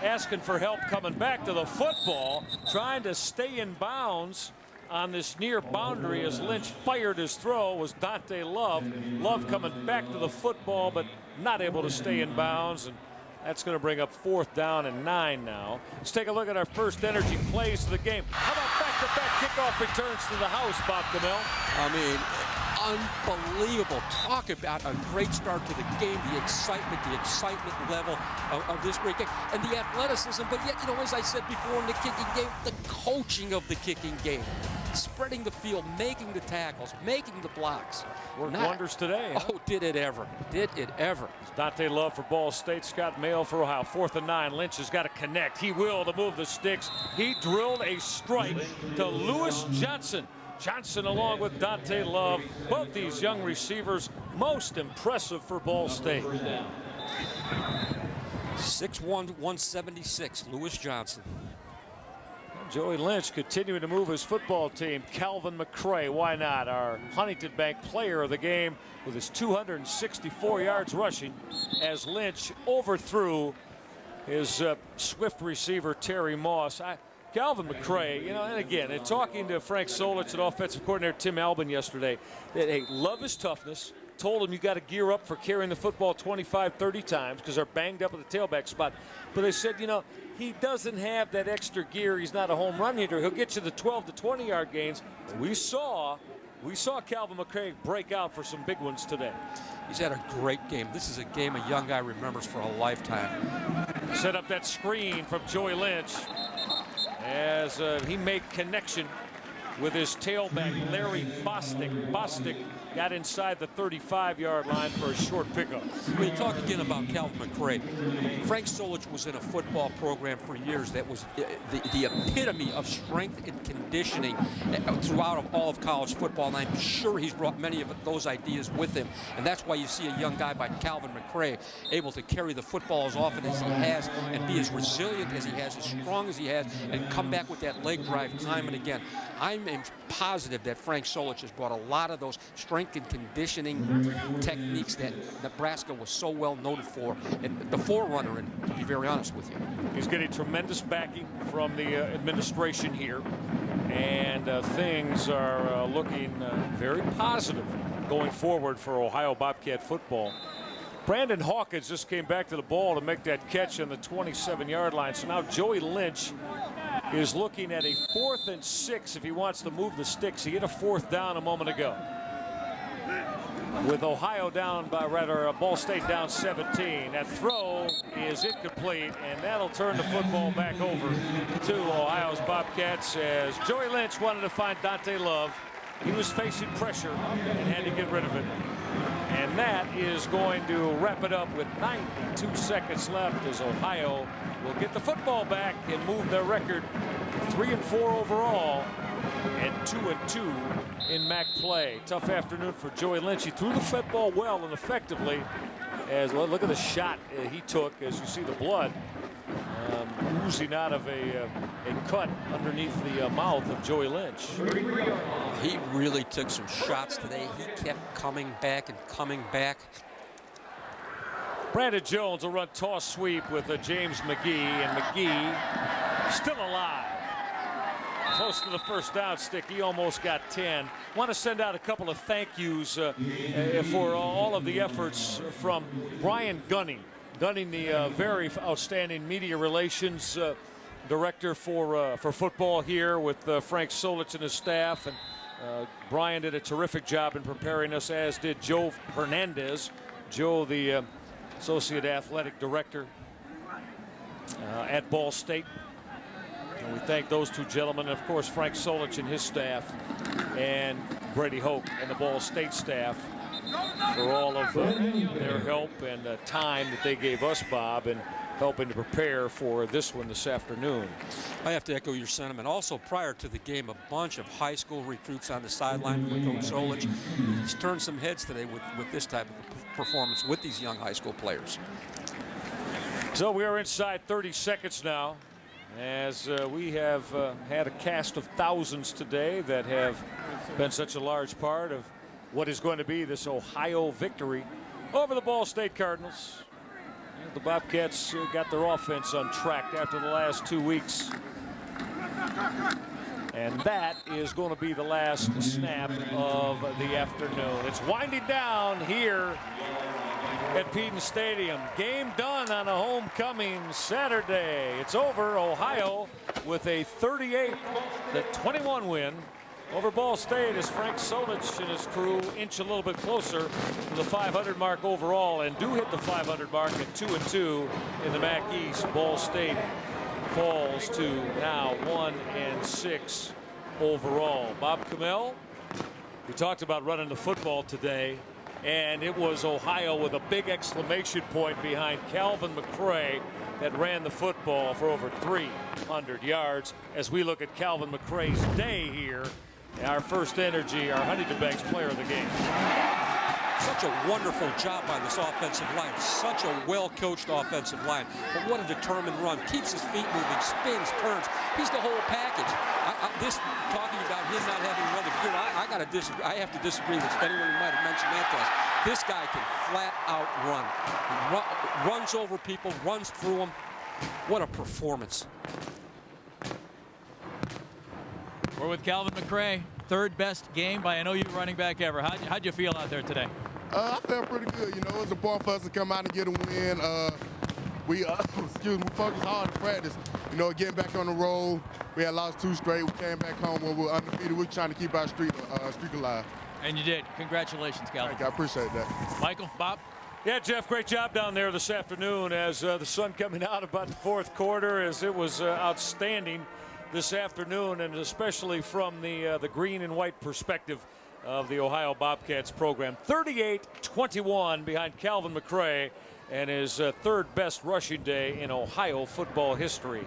Asking for help coming back to the football, trying to stay in bounds on this near boundary as Lynch fired his throw was Dante Love. Love coming back to the football, but not able to stay in bounds. And that's going to bring up 4th down and 9 now. Let's take a look at our first energy plays of the game. How about back-to-back kickoff returns to the house, Bob Camille? I mean, unbelievable. Talk about a great start to the game, the excitement level of this great game, and the athleticism. But yet, you know, as I said before in the kicking game, the coaching of the kicking game. Spreading the field, making the tackles, making the blocks. Worked wonders today. Huh? Oh, did it ever. Did it ever. Dante Love for Ball State, Scott Mayo for Ohio. 4th and 9. Lynch has got to connect. He will to move the sticks. He drilled a strike to Lewis Johnson. Johnson along with Dante Love. Both these young receivers, most impressive for Ball State. 6'1", 176, Lewis Johnson. Joey Lynch continuing to move his football team. Calvin McCray, why not? Our Huntington Bank player of the game with his 264 yards rushing as Lynch overthrew his swift receiver Terry Moss. Calvin McCray, you know, and again, in talking to Frank Solich and offensive coordinator Tim Albin yesterday, that they love his toughness. Told him you got to gear up for carrying the football 25, 30 times because they're banged up at the tailback spot. But they said, you know, he doesn't have that extra gear. He's not a home run hitter. He'll get you the 12 to 20 yard gains. We saw Calvin McCray break out for some big ones today. He's had a great game. This is a game a young guy remembers for a lifetime. Set up that screen from Joey Lynch as he made connection with his tailback, Larry Bostic. Bostic got inside the 35-yard line for a short pickup. When you talk again about Calvin McRae, Frank Solich was in a football program for years that was the epitome of strength and conditioning throughout all of college football, and I'm sure he's brought many of those ideas with him, and that's why you see a young guy by Calvin McRae able to carry the football as often as he has and be as resilient as he has, as strong as he has, and come back with that leg drive time and again. I'm positive that Frank Solich has brought a lot of those strength and conditioning techniques that Nebraska was so well noted for, and the forerunner, and to be very honest with you. He's getting tremendous backing from the administration here, and things are looking very positive going forward for Ohio Bobcat football. Brandon Hawkins just came back to the ball to make that catch on the 27-yard line. So now Joey Lynch is looking at a 4th and 6 if he wants to move the sticks. He hit a 4th down a moment ago. With Ohio down by, Ball State down 17. That throw is incomplete, and that'll turn the football back over to Ohio's Bobcats as Joey Lynch wanted to find Dante Love. He was facing pressure and had to get rid of it. And that is going to wrap it up with 92 seconds left as Ohio will get the football back and move their record 3-4 overall and 2-2 in MAC play. Tough afternoon for Joey Lynch. He threw the football well and effectively. As well, look at the shot he took as you see the blood oozing out of a cut underneath the mouth of Joey Lynch. He really took some shots today. He kept coming back and coming back. Brandon Jones will run toss sweep with James McGee, and McGee still alive. Close to the first down stick. He almost got 10. Want to send out a couple of thank yous for all of the efforts from Brian Gunning. Gunning, the very outstanding media relations director for football here with Frank Solich and his staff. And Brian did a terrific job in preparing us, as did Joe Hernandez. Joe, the associate athletic director at Ball State. And we thank those two gentlemen, and of course Frank Solich and his staff, and Brady Hoke and the Ball State staff for all of their help and time that they gave us, Bob, and helping to prepare for this one this afternoon. I have to echo your sentiment. Also, prior to the game, a bunch of high school recruits on the sideline with Coach Solich. He's turned some heads today with this type of performance with these young high school players. So we are inside 30 seconds now, as we have had a cast of thousands today that have been such a large part of what is going to be this Ohio victory over the Ball State Cardinals. The Bobcats got their offense untracked after the last 2 weeks. And that is going to be the last snap of the afternoon. It's winding down here at Peden Stadium. Game done on a homecoming Saturday. It's over. Ohio with a 38-21 win over Ball State as Frank Solich and his crew inch a little bit closer to the 500 mark overall and do hit the 500 mark at 2-2 in the MAC East. Ball State falls to now 1-6 overall. Bob Kamel, we talked about running the football today, and it was Ohio with a big exclamation point behind Calvin McRae that ran the football for over 300 yards. As we look at Calvin McRae's day here, our first energy, our Huntington Banks player of the game. Such a wonderful job by this offensive line. Such a well-coached offensive line. But what a determined run. Keeps his feet moving, spins, turns. He's the whole package. Talking about him not having run the field, I have to disagree with anyone who might have mentioned that to us. This guy can flat out run. Runs over people, runs through them. What a performance. We're with Calvin McRae, third best game by an OU running back ever. How'd you feel out there today? I felt pretty good. You know, it was important for us to come out and get a win. We focused hard in practice. You know, getting back on the road. We had lost 2 straight. We came back home when we were undefeated. We were trying to keep our streak alive. And you did. Congratulations, Calvin. Thank you. I appreciate that. Michael, Bob? Yeah, Jeff, great job down there this afternoon as the sun coming out about the 4th quarter, as it was outstanding this afternoon, and especially from the green and white perspective of the Ohio Bobcats program. 38-21 behind Calvin McRae and his third best rushing day in Ohio football history,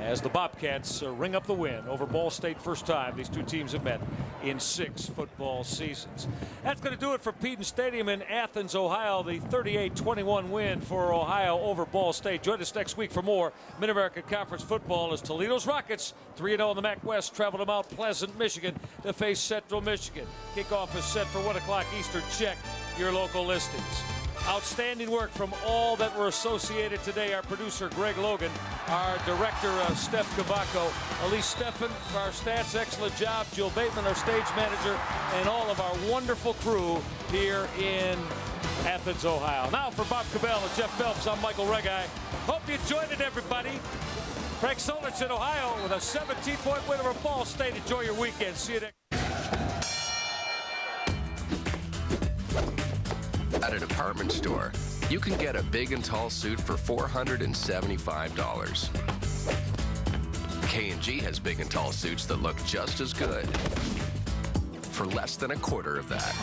as the Bobcats ring up the win over Ball State. First time these two teams have met in 6 football seasons. That's going to do it for Peden Stadium in Athens, Ohio. The 38-21 win for Ohio over Ball State. Join us next week for more Mid-American Conference football as Toledo's Rockets, 3-0 in the MAC West, travel to Mount Pleasant, Michigan to face Central Michigan. Kickoff is set for 1 o'clock Eastern. Check your local listings. Outstanding work from all that were associated today. Our producer, Greg Logan, our director, Steph Kavako, Elise Steffen, our stats, excellent job, Jill Bateman, our stage manager, and all of our wonderful crew here in Athens, Ohio. Now for Bob Cabell and Jeff Phelps, I'm Michael Regai. Hope you enjoyed it, everybody. Frank Solich in Ohio with a 17-point win over Ball State. Enjoy your weekend. See you next. At a department store, you can get a big and tall suit for $475. K&G has big and tall suits that look just as good for less than a quarter of that.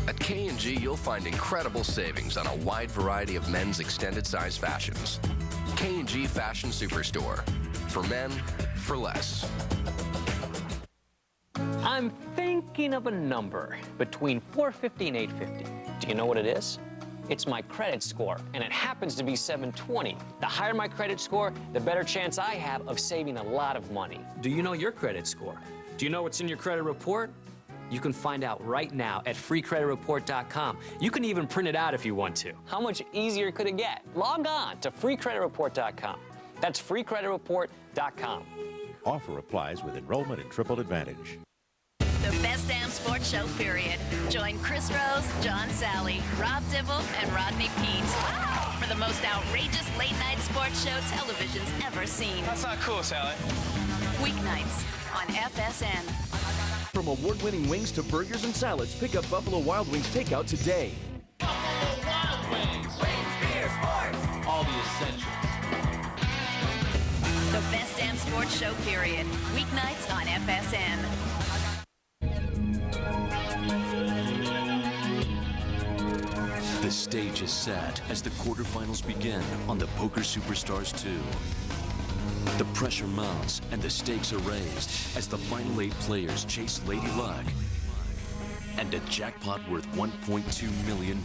At K&G, you'll find incredible savings on a wide variety of men's extended size fashions. K&G Fashion Superstore. For men, for less. I'm thinking of a number between 450 and 850. Do you know what it is? It's my credit score, and it happens to be 720. The higher my credit score, the better chance I have of saving a lot of money. Do you know your credit score? Do you know what's in your credit report? You can find out right now at freecreditreport.com. You can even print it out if you want to. How much easier could it get? Log on to freecreditreport.com. That's freecreditreport.com. Offer applies with enrollment in Triple Advantage. The best damn sports show, period. Join Chris Rose, John Sally, Rob Dibble, and Rodney Peete for the most outrageous late-night sports show television's ever seen. That's not cool, Sally. Weeknights on FSN. From award-winning wings to burgers and salads, pick up Buffalo Wild Wings takeout today. Buffalo Wild Wings. Wings, beer, sports. All the essentials. The best damn sports show, period. Weeknights on FSN. The stage is set as the quarterfinals begin on the Poker Superstars 2. The pressure mounts and the stakes are raised as the final 8 players chase Lady Luck and a jackpot worth $1.2 million.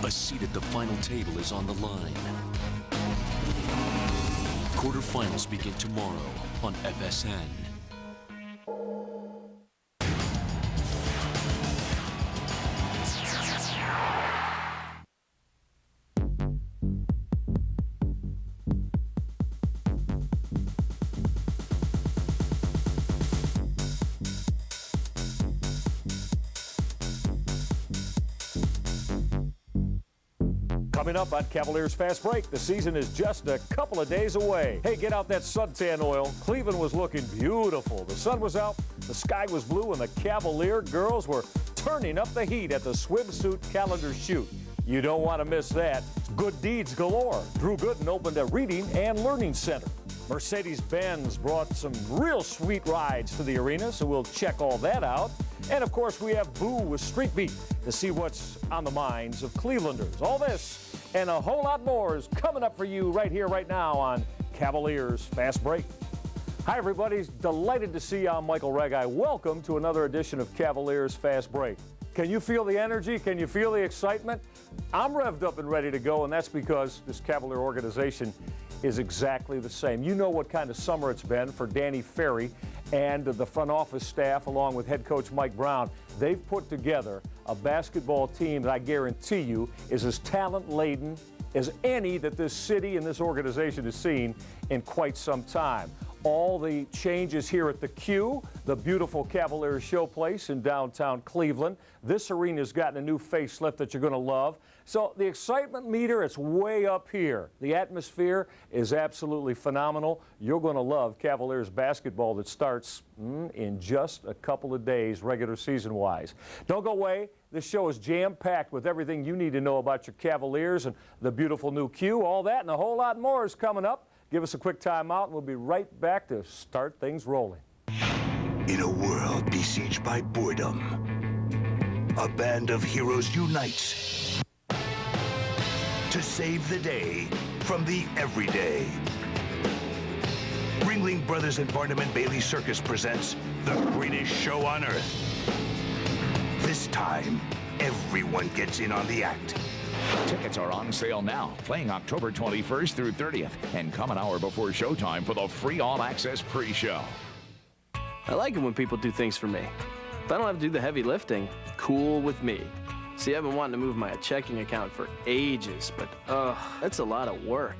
A seat at the final table is on the line. Quarterfinals begin tomorrow on FSN. Coming up on Cavaliers Fast Break, the season is just a couple of days away. Hey, get out that suntan oil. Cleveland was looking beautiful. The sun was out, the sky was blue, and the Cavalier girls were turning up the heat at the swimsuit calendar shoot. You don't want to miss that. Good deeds galore. Drew Gooden opened a reading and learning center. Mercedes-Benz brought some real sweet rides to the arena, so we'll check all that out. And, of course, we have Boo with Street Beat to see what's on the minds of Clevelanders. All this and a whole lot more is coming up for you right here, right now on Cavaliers Fast Break. Hi, everybody. Delighted to see you. I'm Michael Regai. Welcome to another edition of Cavaliers Fast Break. Can you feel the energy? Can you feel the excitement? I'm revved up and ready to go, and that's because this Cavalier organization is exactly the same. You know what kind of summer it's been for Danny Ferry and the front office staff, along with head coach Mike Brown. They've put together a basketball team that I guarantee you is as talent-laden as any that this city and this organization has seen in quite some time. All the changes here at the Q, the beautiful Cavaliers Showplace in downtown Cleveland. This arena's gotten a new facelift that you're going to love. So the excitement meter, it's way up here. The atmosphere is absolutely phenomenal. You're going to love Cavaliers basketball that starts in just a couple of days, regular season-wise. Don't go away. This show is jam-packed with everything you need to know about your Cavaliers and the beautiful new Q. All that and a whole lot more is coming up. give us a quick timeout, and we'll be right back to start things rolling. In a world besieged by boredom, a band of heroes unites to save the day from the everyday. Ringling Brothers and Barnum and Bailey Circus presents the greatest show on earth. This time, everyone gets in on the act. Tickets are on sale now, playing October 21st through 30th, and come an hour before showtime for the free all-access pre-show. I like it when people do things for me. If I don't have to do the heavy lifting, cool with me. See, I've been wanting to move my checking account for ages, but that's a lot of work.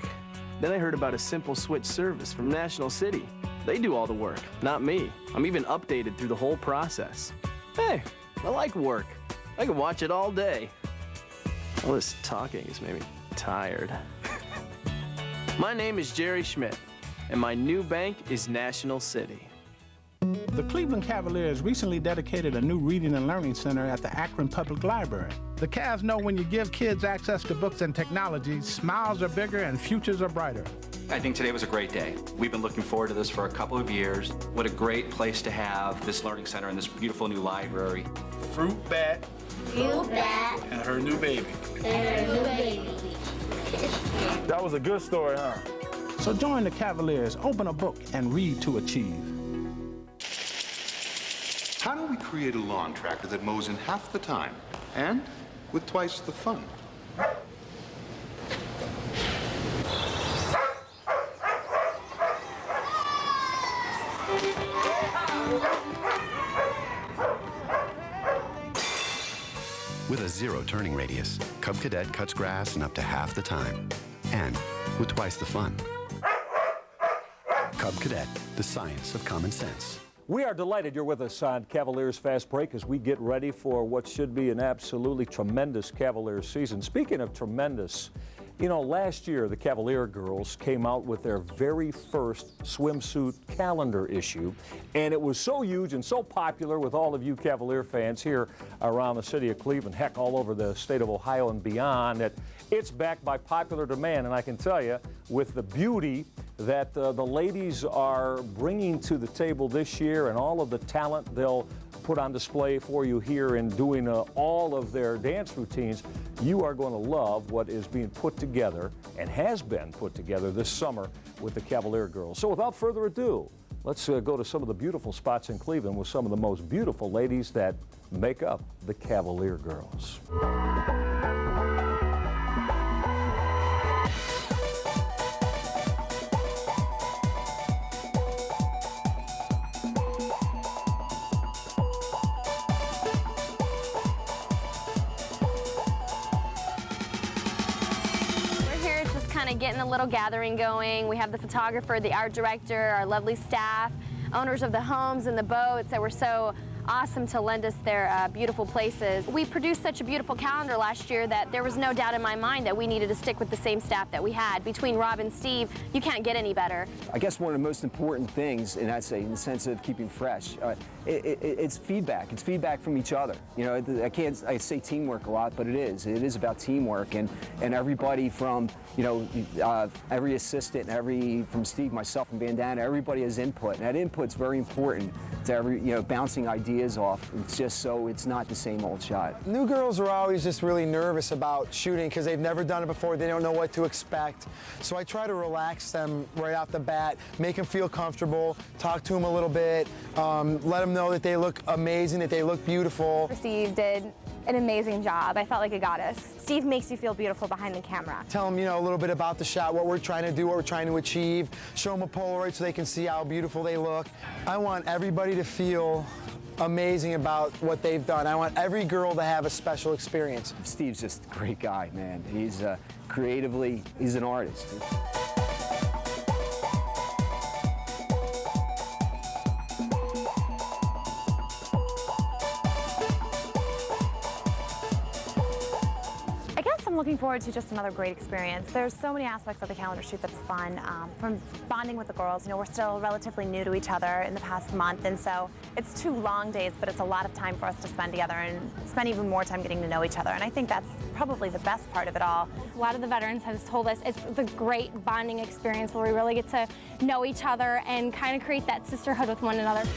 Then I heard about a simple switch service from National City. They do all the work, not me. I'm even updated through the whole process. Hey, I like work. I can watch it all day. All this talking has made me tired. My name is Jerry Schmidt, and my new bank is National City. The Cleveland Cavaliers recently dedicated a new reading and learning center at the Akron Public Library. The Cavs know when you give kids access to books and technology, smiles are bigger and futures are brighter. I think today was a great day. We've been looking forward to this for a couple of years. What a great place to have this learning center and this beautiful new library. Fruit bat. Fruit bat. And her new baby. And her new baby. That was a good story, huh? So join the Cavaliers, open a book, and read to achieve. How do we create a lawn tractor that mows in half the time and with twice the fun? With a zero turning radius, Cub Cadet cuts grass in up to half the time and with twice the fun. Cub Cadet, the science of common sense. We are delighted you're with us on Cavaliers Fast Break as we get ready for what should be an absolutely tremendous Cavaliers season. Speaking of tremendous, you know, last year the Cavalier girls came out with their very first swimsuit calendar issue, and it was so huge and so popular with all of you Cavalier fans here around the city of Cleveland, heck, all over the state of Ohio and beyond, that it's backed by popular demand. And I can tell you, with the beauty that the ladies are bringing to the table this year and all of the talent they'll put on display for you here in doing all of their dance routines, you are going to love what is being put together and has been put together this summer with the Cavalier girls. So without further ado, let's go to some of the beautiful spots in Cleveland with some of the most beautiful ladies that make up the Cavalier girls. Getting a little gathering going. We have the photographer, the art director, our lovely staff, owners of the homes and the boats that were so awesome to lend us their beautiful places. We produced such a beautiful calendar last year that there was no doubt in my mind that we needed to stick with the same staff that we had. Between Rob and Steve, you can't get any better. I guess one of the most important things, and I'd say in the sense of keeping fresh, it's feedback. It's feedback from each other. You know, I say teamwork a lot, but it is about teamwork, and everybody from, you know, every assistant, from Steve, myself, and Bandana, everybody has input, and that input's very important to bouncing ideas off. It's just so it's not the same old shot. New girls are always just really nervous about shooting because they've never done it before. They don't know what to expect. So I try to relax them right off the bat, make them feel comfortable, talk to them a little bit, let them know that they look amazing, that they look beautiful. Steve did an amazing job. I felt like a goddess. Steve makes you feel beautiful behind the camera. Tell them, a little bit about the shot, what we're trying to do, what we're trying to achieve. Show them a Polaroid so they can see how beautiful they look. I want everybody to feel amazing about what they've done. I want every girl to have a special experience. Steve's just a great guy, man. He's creatively, he's an artist. looking forward to just another great experience. There's so many aspects of the calendar shoot that's fun, from bonding with the girls. You know, we're still relatively new to each other in the past month, and so it's 2 long days, but it's a lot of time for us to spend together and spend even more time getting to know each other, and I think that's probably the best part of it all. A lot of the veterans have told us it's the great bonding experience where we really get to know each other and kind of create that sisterhood with one another.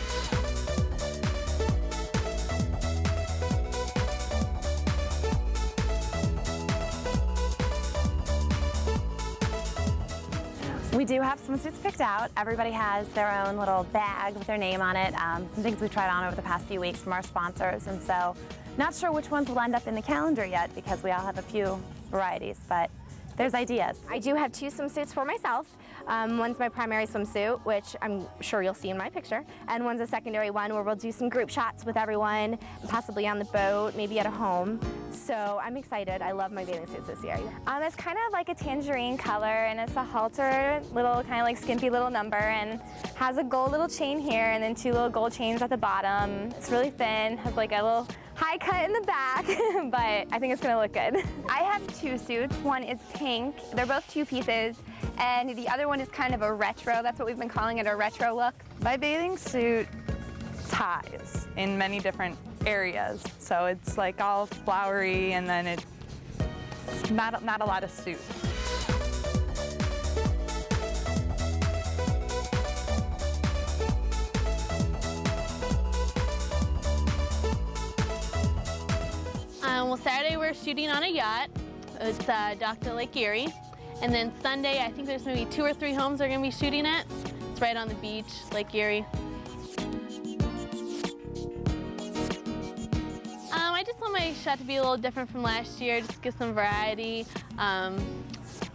We do have swimsuits picked out. Everybody has their own little bag with their name on it. Some things we've tried on over the past few weeks from our sponsors, and so not sure which ones will end up in the calendar yet because we all have a few varieties, but there's ideas. I do have 2 swimsuits for myself. One's my primary swimsuit, which I'm sure you'll see in my picture, and one's a secondary one where we'll do some group shots with everyone, possibly on the boat, maybe at a home. So I'm excited. I love my bathing suits this year. It's kind of like a tangerine color, and it's a halter, little kind of like skimpy little number, and has a gold little chain here, and then 2 little gold chains at the bottom. It's really thin, has like a little high cut in the back, but I think it's gonna look good. I have 2 suits. One is pink. They're both 2 pieces, and the other one is kind of a retro. That's what we've been calling it, a retro look. My bathing suit ties in many different areas, so it's like all flowery, and then it's not a lot of suit. Well, Saturday we're shooting on a yacht. It's docked at Lake Erie. And then Sunday, I think there's maybe 2 or 3 homes we're gonna be shooting at. It's right on the beach, Lake Erie. I just want my shot to be a little different from last year, just get some variety.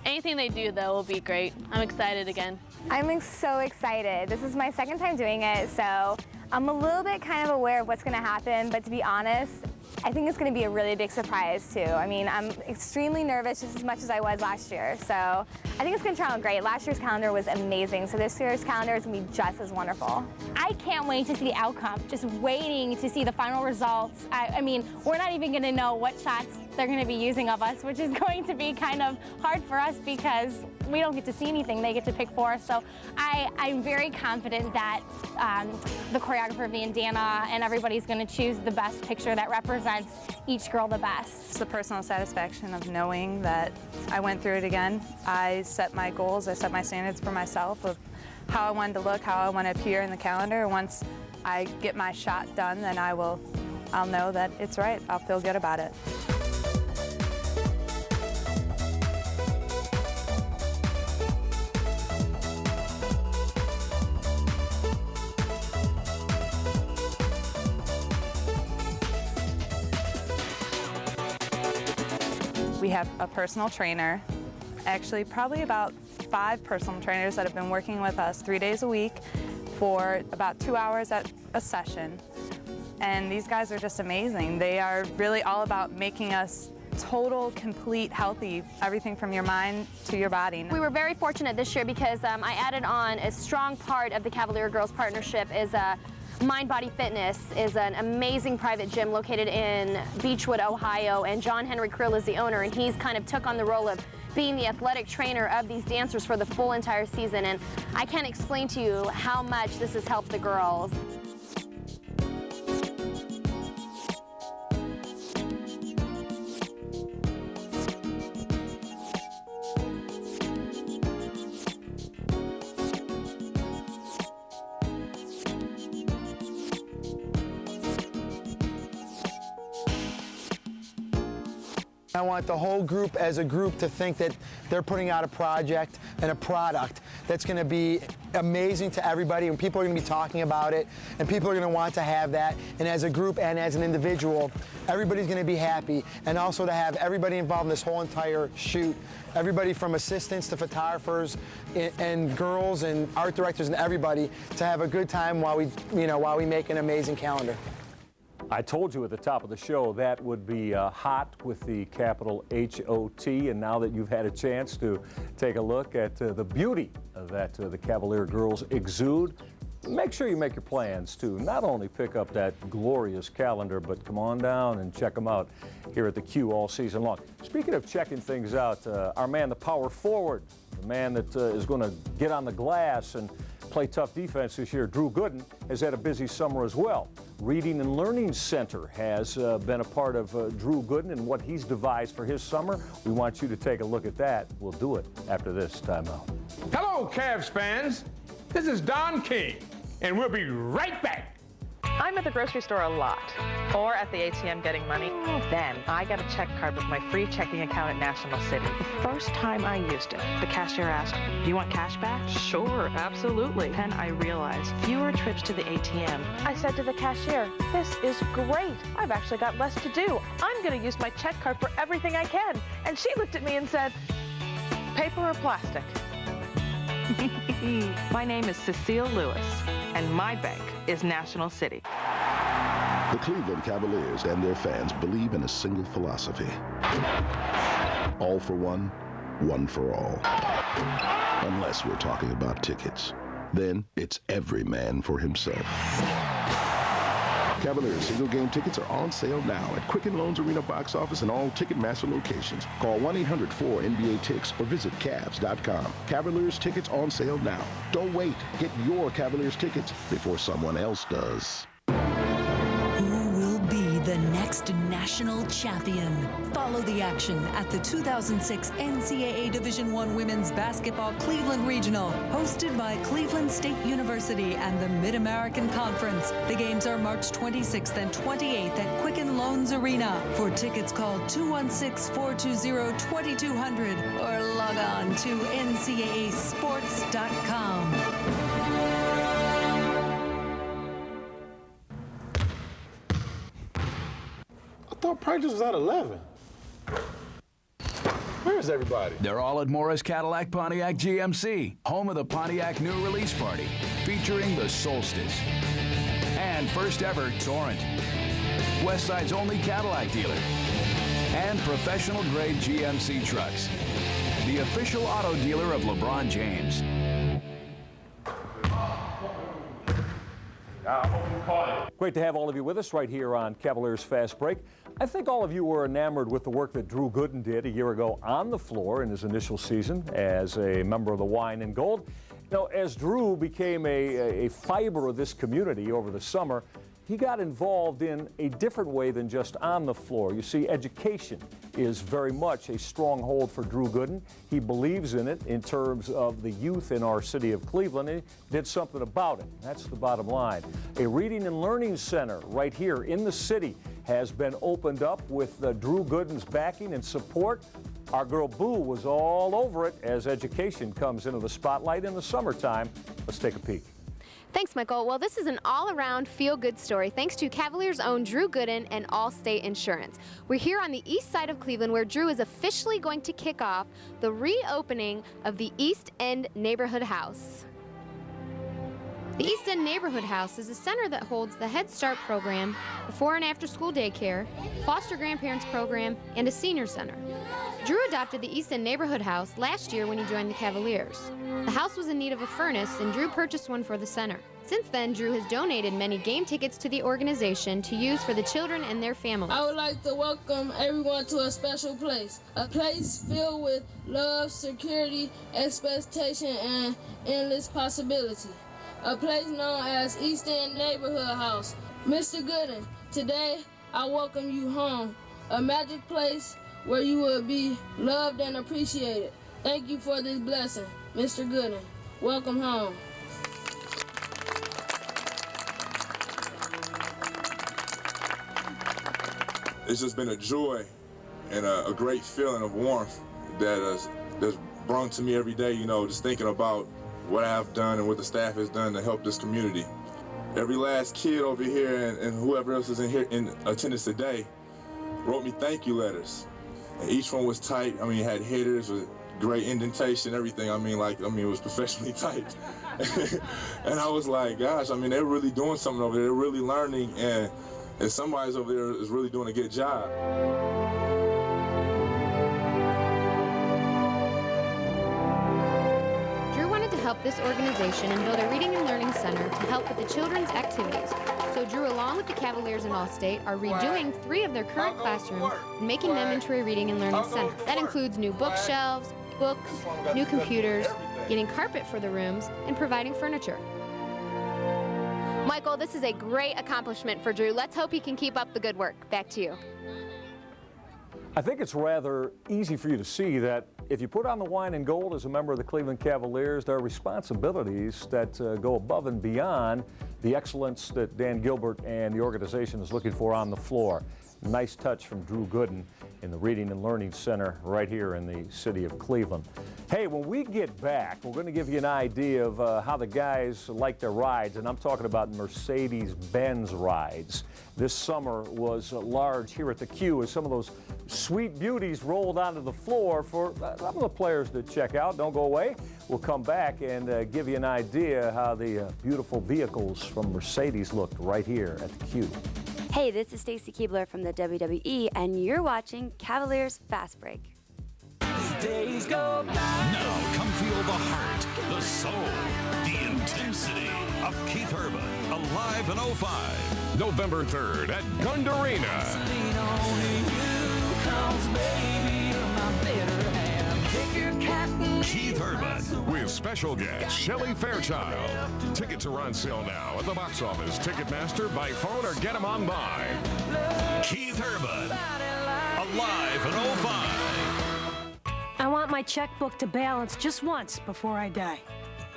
Anything they do, though, will be great. I'm excited again. I'm so excited. This is my 2nd time doing it, so I'm a little bit kind of aware of what's gonna happen, but to be honest, I think it's going to be a really big surprise too. I mean, I'm extremely nervous just as much as I was last year, so I think it's going to turn out great. Last year's calendar was amazing, so this year's calendar is going to be just as wonderful. I can't wait to see the outcome, just waiting to see the final results. I mean, we're not even going to know what shots they're going to be using of us, which is going to be kind of hard for us because we don't get to see anything. They get to pick for us, so I'm very confident that the choreographer, Vandana, and everybody's going to choose the best picture that represents each girl the best. It's the personal satisfaction of knowing that I went through it again. I set my goals, I set my standards for myself of how I wanted to look, how I want to appear in the calendar. Once I get my shot done, then I'll know that it's right. I'll feel good about it. We have a personal trainer, actually probably about 5 personal trainers that have been working with us 3 days a week for about 2 hours at a session. And these guys are just amazing. They are really all about making us total, complete, healthy, everything from your mind to your body. We were very fortunate this year because I added on a strong part of the Cavalier Girls partnership is Mind Body Fitness is an amazing private gym located in Beechwood, Ohio, and John Henry Krill is the owner, and he's kind of took on the role of being the athletic trainer of these dancers for the full entire season, and I can't explain to you how much this has helped the girls. I want the whole group as a group to think that they're putting out a project and a product that's going to be amazing to everybody, and people are going to be talking about it, and people are going to want to have that. And as a group and as an individual, everybody's going to be happy. And also to have everybody involved in this whole entire shoot, everybody from assistants to photographers and girls and art directors and everybody, to have a good time while we make an amazing calendar. I told you at the top of the show that would be hot with the capital H-O-T, and now that you've had a chance to take a look at the beauty that the Cavalier girls exude, Make sure you make your plans to not only pick up that glorious calendar, but come on down and check them out here at the Q all season long. Speaking of checking things out, our man, the power forward, the man that is going to get on the glass and play tough defense this year, Drew Gooden, has had a busy summer as well. Reading and Learning Center has been a part of Drew Gooden and what he's devised for his summer. We want you to take a look at that. We'll do it after this timeout. Hello, Cavs fans. This is Don King, and we'll be right back. I'm at the grocery store a lot, or at the ATM getting money. Then I got a check card with my free checking account at National City. The first time I used it, the cashier asked, "Do you want cash back?" Sure, absolutely. Then I realized fewer trips to the ATM. I said to the cashier, "This is great. I've actually got less to do. I'm going to use my check card for everything I can." And she looked at me and said, "Paper or plastic?" My name is Cecile Lewis, and my bank is National City. The Cleveland Cavaliers and their fans believe in a single philosophy. All for one, one for all. Unless we're talking about tickets. Then it's every man for himself. Cavaliers single game tickets are on sale now at Quicken Loans Arena box office and all Ticketmaster locations. Call 1-800-4NBA-TICKS or visit Cavs.com. Cavaliers tickets on sale now. Don't wait. Get your Cavaliers tickets before someone else does. Who will be the next national champion? Follow the action at the 2006 NCAA Division I Women's Basketball Cleveland Regional, hosted by Cleveland State University and the Mid-American Conference. The games are March 26th and 28th at Quicken Loans Arena. For tickets, call 216-420-2200 or log on to ncaasports.com. I thought practice was at 11. Where is everybody? They're all at Morris Cadillac Pontiac GMC, home of the Pontiac New Release Party, featuring the Solstice. And first ever Torrent, Westside's only Cadillac dealer. And professional grade GMC trucks, the official auto dealer of LeBron James. Great to have all of you with us right here on Cavaliers Fast Break. I think all of you were enamored with the work that Drew Gooden did a year ago on the floor in his initial season as a member of the Wine and Gold. Now, as Drew became a fiber of this community over the summer, he got involved in a different way than just on the floor. You see, education is very much a stronghold for Drew Gooden. He believes in it in terms of the youth in our city of Cleveland. He did something about it. That's the bottom line. A reading and learning center right here in the city has been opened up with Drew Gooden's backing and support. Our girl Boo was all over it as education comes into the spotlight in the summertime. Let's take a peek. Thanks, Michael. Well, this is an all-around feel-good story thanks to Cavaliers' own Drew Gooden and Allstate Insurance. We're here on the east side of Cleveland where Drew is officially going to kick off the reopening of the East End Neighborhood House. The East End Neighborhood House is a center that holds the Head Start program, before and after school daycare, foster grandparents program, and a senior center. Drew adopted the East End Neighborhood House last year when he joined the Cavaliers. The house was in need of a furnace, and Drew purchased one for the center. Since then, Drew has donated many game tickets to the organization to use for the children and their families. I would like to welcome everyone to a special place. A place filled with love, security, expectation, and endless possibility. A place known as East End Neighborhood House. Mr. Gooden, today I welcome you home. A magic place where you will be loved and appreciated. Thank you for this blessing, Mr. Gooden. Welcome home. It's just been a joy and a great feeling of warmth that's brought to me every day, you know, just thinking about what I've done and what the staff has done to help this community. Every last kid over here and whoever else is in here in attendance today wrote me thank you letters. And each one was tight. I mean, it had headers with great indentation, everything. I mean, it was professionally typed. And I was like, gosh, I mean, they're really doing something over there. They're really learning, and somebody's over there is really doing a good job. help this organization and build a reading and learning center to help with the children's activities. So Drew, along with the Cavaliers and Allstate, are redoing 3 of their current classrooms and making them into a reading and learning center. That includes new bookshelves, books, new computers, getting carpet for the rooms, and providing furniture. Michael, this is a great accomplishment for Drew. Let's hope he can keep up the good work. Back to you. I think it's rather easy for you to see that if you put on the wine and gold as a member of the Cleveland Cavaliers, there are responsibilities that go above and beyond the excellence that Dan Gilbert and the organization is looking for on the floor. Nice touch from Drew Gooden in the Reading and Learning Center right here in the city of Cleveland. Hey, when we get back, we're going to give you an idea of how the guys like their rides, and I'm talking about Mercedes-Benz rides. This summer was large here at the Q as some of those sweet beauties rolled onto the floor for some of the players to check out. Don't go away. We'll come back and give you an idea how the beautiful vehicles from Mercedes looked right here at the Q. Hey, this is Stacy Keebler from the WWE, and you're watching Cavaliers Fast Break. Days go by. Now come feel the heart, the soul, the intensity of Keith Urban, alive in 05. November 3rd at Gund Arena. Keith Urban with special guest Shelley Fairchild. Tickets are on sale now at the box office, Ticketmaster, by phone, or get them online. Keith Urban, alive in 05. I want my checkbook to balance just once before I die.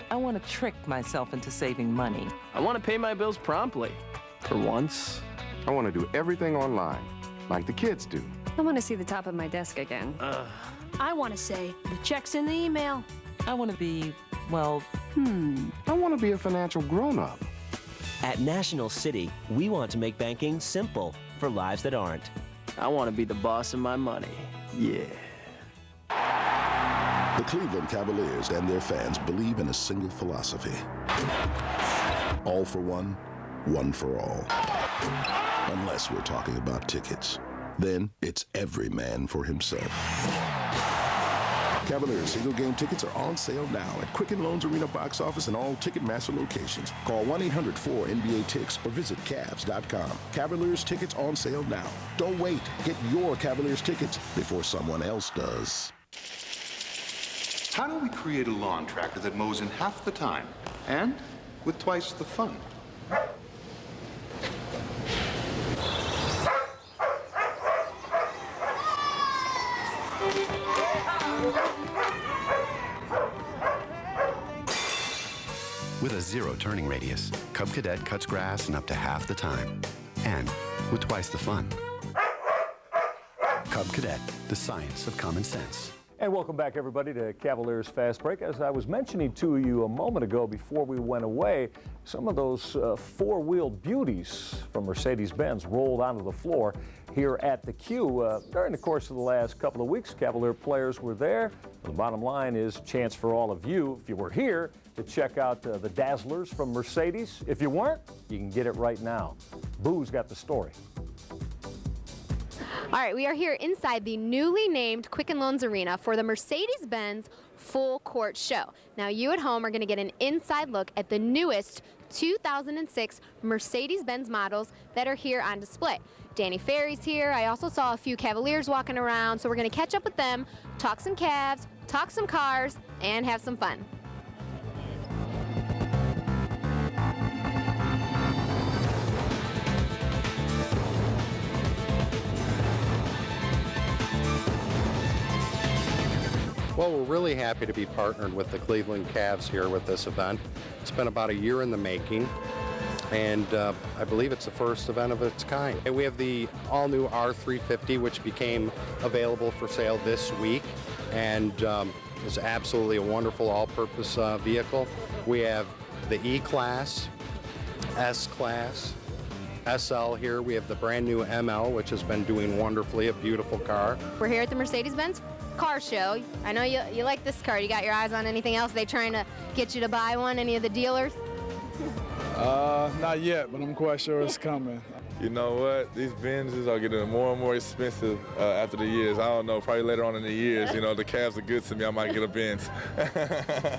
I want to trick myself into saving money. I want to pay my bills promptly. For once. I want to do everything online, like the kids do. I want to see the top of my desk again. I want to say, the check's in the email. I want to be, well, I want to be a financial grown-up. At National City, we want to make banking simple for lives that aren't. I want to be the boss of my money. Yeah. The Cleveland Cavaliers and their fans believe in a single philosophy. All for one, one for all. Unless we're talking about tickets. Then it's every man for himself. Cavaliers single-game tickets are on sale now at Quicken Loans Arena box office and all Ticketmaster locations. Call 1-800-4NBA-TICKS or visit Cavs.com. Cavaliers tickets on sale now. Don't wait. Get your Cavaliers tickets before someone else does. How do we create a lawn tractor that mows in half the time and with twice the fun? With a 0 turning radius, Cub Cadet cuts grass in up to half the time, and with twice the fun. Cub Cadet, the science of common sense. And welcome back, everybody, to Cavaliers Fast Break. As I was mentioning to you a moment ago before we went away, some of those four-wheeled beauties from Mercedes-Benz rolled onto the floor here at the Q. During the course of the last couple of weeks, Cavalier players were there. The bottom line is a chance for all of you, if you were here, to check out the Dazzlers from Mercedes. If you weren't, you can get it right now. Boo's got the story. All right, we are here inside the newly named Quicken Loans Arena for the Mercedes-Benz Full Court Show. Now, you at home are going to get an inside look at the newest 2006 Mercedes-Benz models that are here on display. Danny Ferry's here. I also saw a few Cavaliers walking around, so we're going to catch up with them, talk some Cavs, talk some cars, and have some fun. Well, we're really happy to be partnered with the Cleveland Cavs here with this event. It's been about a year in the making, and I believe it's the first event of its kind. And we have the all-new R350, which became available for sale this week, and is absolutely a wonderful all-purpose vehicle. We have the E-Class, S-Class, SL here. We have the brand new ML, which has been doing wonderfully, a beautiful car. We're here at the Mercedes-Benz car show. I know you like this car. You got your eyes on anything else? They trying to get you to buy one, any of the dealers? Not yet, but I'm quite sure it's coming. You know what? These Benzes are getting more and more expensive after the years. I don't know, probably later on in the years, you know, the Cavs are good to me. I might get a Benz.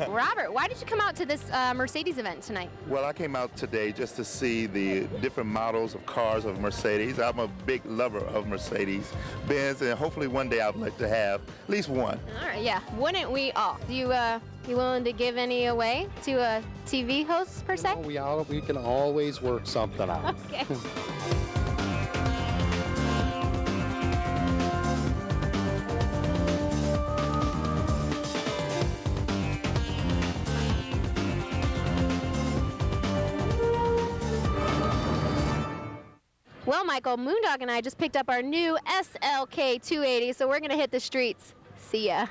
Robert, why did you come out to this Mercedes event tonight? Well, I came out today just to see the different models of cars of Mercedes. I'm a big lover of Mercedes Benz, and hopefully one day I'd like to have at least one. All right, yeah. Wouldn't we all? Do you willing to give any away to TV hosts per se? We can always work something out. Okay. Well, Michael, Moondog and I just picked up our new SLK 280, so we're going to hit the streets. See ya.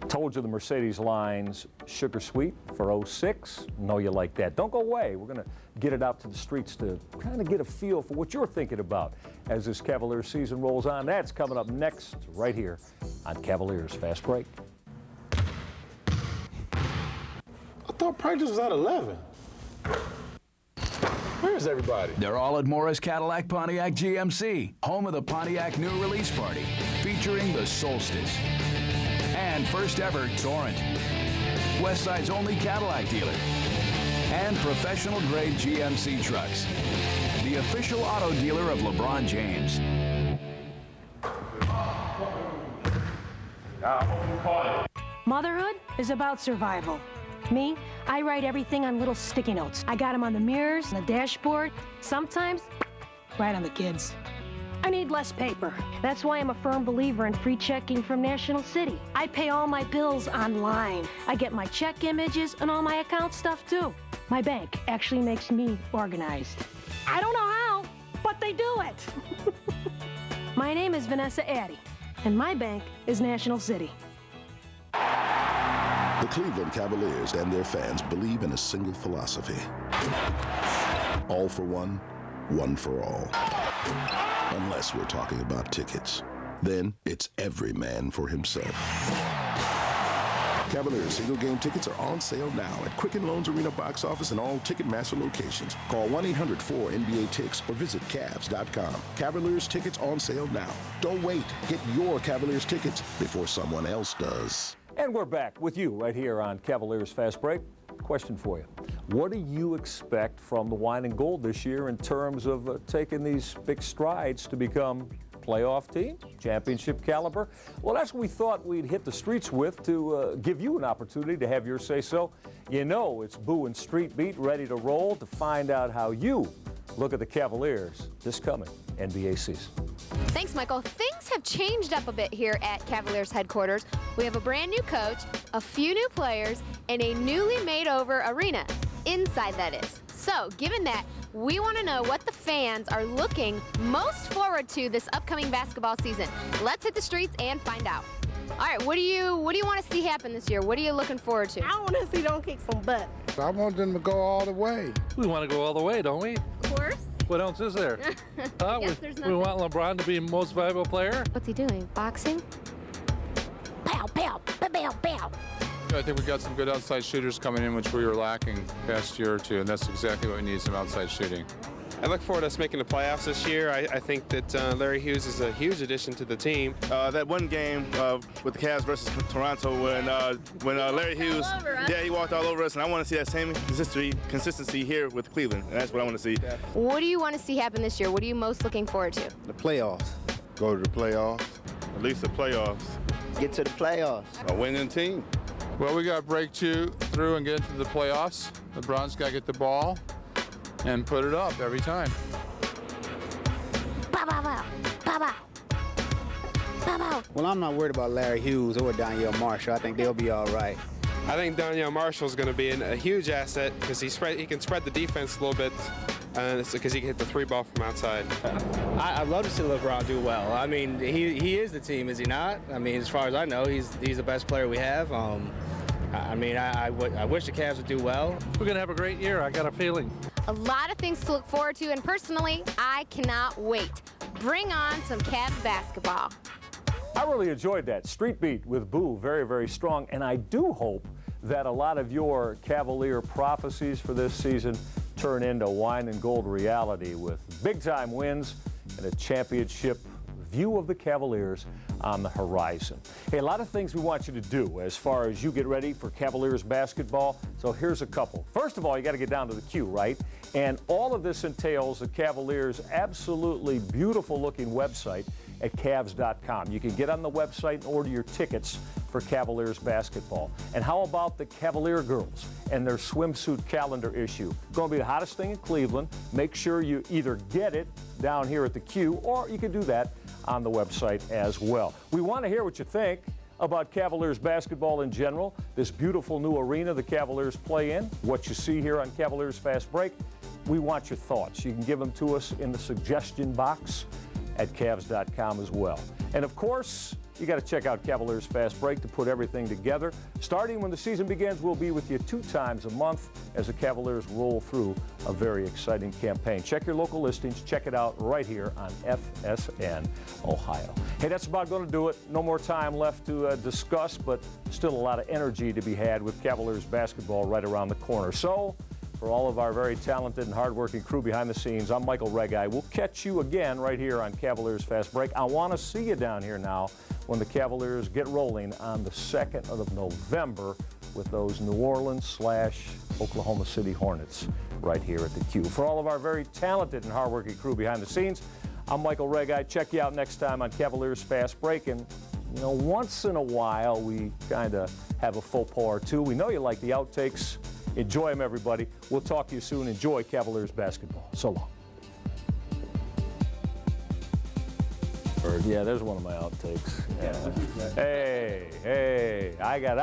Told you the Mercedes line's sugar sweet for 06. Know you like that. Don't go away. We're going to get it out to the streets to kind of get a feel for what you're thinking about as this Cavaliers season rolls on. That's coming up next right here on Cavaliers Fast Break. I thought practice was at 11. Where is everybody? They're all at Morris Cadillac Pontiac GMC, home of the Pontiac new release party, featuring the Solstice. And first ever Torrent, Westside's only Cadillac dealer. And professional grade GMC trucks, the official auto dealer of LeBron James. Motherhood is about survival. Me, I write everything on little sticky notes. I got them on the mirrors, on the dashboard, sometimes right on the kids. I need less paper. That's why I'm a firm believer in free checking from National City. I pay all my bills online. I get my check images and all my account stuff too. My bank actually makes me organized. I don't know how, but they do it. My name is Vanessa Addy, and my bank is National City. The Cleveland Cavaliers and their fans believe in a single philosophy. All for one, one for all. Unless we're talking about tickets. Then it's every man for himself. Cavaliers single-game tickets are on sale now at Quicken Loans Arena box office and all Ticketmaster locations. Call 1-800-4NBA-TICKS or visit Cavs.com. Cavaliers tickets on sale now. Don't wait. Get your Cavaliers tickets before someone else does. And we're back with you right here on Cavaliers Fast Break. Question for you. What do you expect from the Wine and Gold this year in terms of taking these big strides to become playoff team, championship caliber? Well, that's what we thought we'd hit the streets with to give you an opportunity to have your say-so. You know it's Boo and Street Beat ready to roll to find out how you look at the Cavaliers this coming NBA season. Thanks, Michael. Things have changed up a bit here at Cavaliers headquarters. We have a brand new coach, a few new players, and a newly made over arena. Inside, that is. So, given that, we want to know what the fans are looking most forward to this upcoming basketball season. Let's hit the streets and find out. All right, what do you want to see happen this year? What are you looking forward to? I want to see them kick some butt. I want them to go all the way. We want to go all the way, don't we? Of course. What else is there? We want LeBron to be most valuable player. What's he doing? Boxing? Pow, pow, pow, pow, pow. I think we got some good outside shooters coming in, which we were lacking past year or two, and that's exactly what we need, some outside shooting. I look forward to us making the playoffs this year. I think that Larry Hughes is a huge addition to the team. That one game with the Cavs versus Toronto when Larry Hughes, he walked all over us, and I want to see that same consistency here with Cleveland, and that's what I want to see. What do you want to see happen this year? What are you most looking forward to? The playoffs. Go to the playoffs. At least the playoffs. Get to the playoffs. A winning team. Well, we got to break through and get into the playoffs. LeBron's got to get the ball and put it up every time. Well, I'm not worried about Larry Hughes or Danielle Marshall. I think they'll be all right. I think Danielle Marshall is going to be a huge asset because he can spread the defense a little bit because he can hit the three ball from outside. I'd love to see LeBron do well. I mean, he is the team, is he not? I mean, as far as I know, he's the best player we have. I mean, I wish the Cavs would do well. We're going to have a great year. I got a feeling. A lot of things to look forward to, and personally, I cannot wait. Bring on some Cavs basketball. I really enjoyed that. Street Beat with Boo, very, very strong. And I do hope that a lot of your Cavalier prophecies for this season turn into wine and gold reality with big-time wins and a championship view of the Cavaliers on the horizon. Hey, a lot of things we want you to do as far as you get ready for Cavaliers basketball. So here's a couple. First of all, you got to get down to the Q, right? And all of this entails the Cavaliers' absolutely beautiful-looking website at Cavs.com. You can get on the website and order your tickets for Cavaliers basketball. And how about the Cavalier girls and their swimsuit calendar issue? Going to be the hottest thing in Cleveland. Make sure you either get it down here at the Q, or you can do that on the website as well. We want to hear what you think about Cavaliers basketball in general, this beautiful new arena the Cavaliers play in, what you see here on Cavaliers Fast Break. We want your thoughts. You can give them to us in the suggestion box at Cavs.com as well. And of course, you got to check out Cavaliers Fast Break to put everything together. Starting when the season begins, we'll be with you 2 times a month as the Cavaliers roll through a very exciting campaign. Check your local listings. Check it out right here on FSN Ohio. Hey, that's about going to do it. No more time left to discuss, but still a lot of energy to be had with Cavaliers basketball right around the corner. So, for all of our very talented and hardworking crew behind the scenes, I'm Michael Regai. We'll catch you again right here on Cavaliers Fast Break. I want to see you down here now when the Cavaliers get rolling on the 2nd of November with those New Orleans/Oklahoma City Hornets right here at the Q. For all of our very talented and hardworking crew behind the scenes, I'm Michael Regai. Check you out next time on Cavaliers Fast Break. And, you know, once in a while, we kind of have a faux pas or two. We know you like the outtakes. Enjoy them, everybody. We'll talk to you soon. Enjoy Cavaliers basketball. So long. Yeah, there's one of my outtakes. Yeah. Hey, I got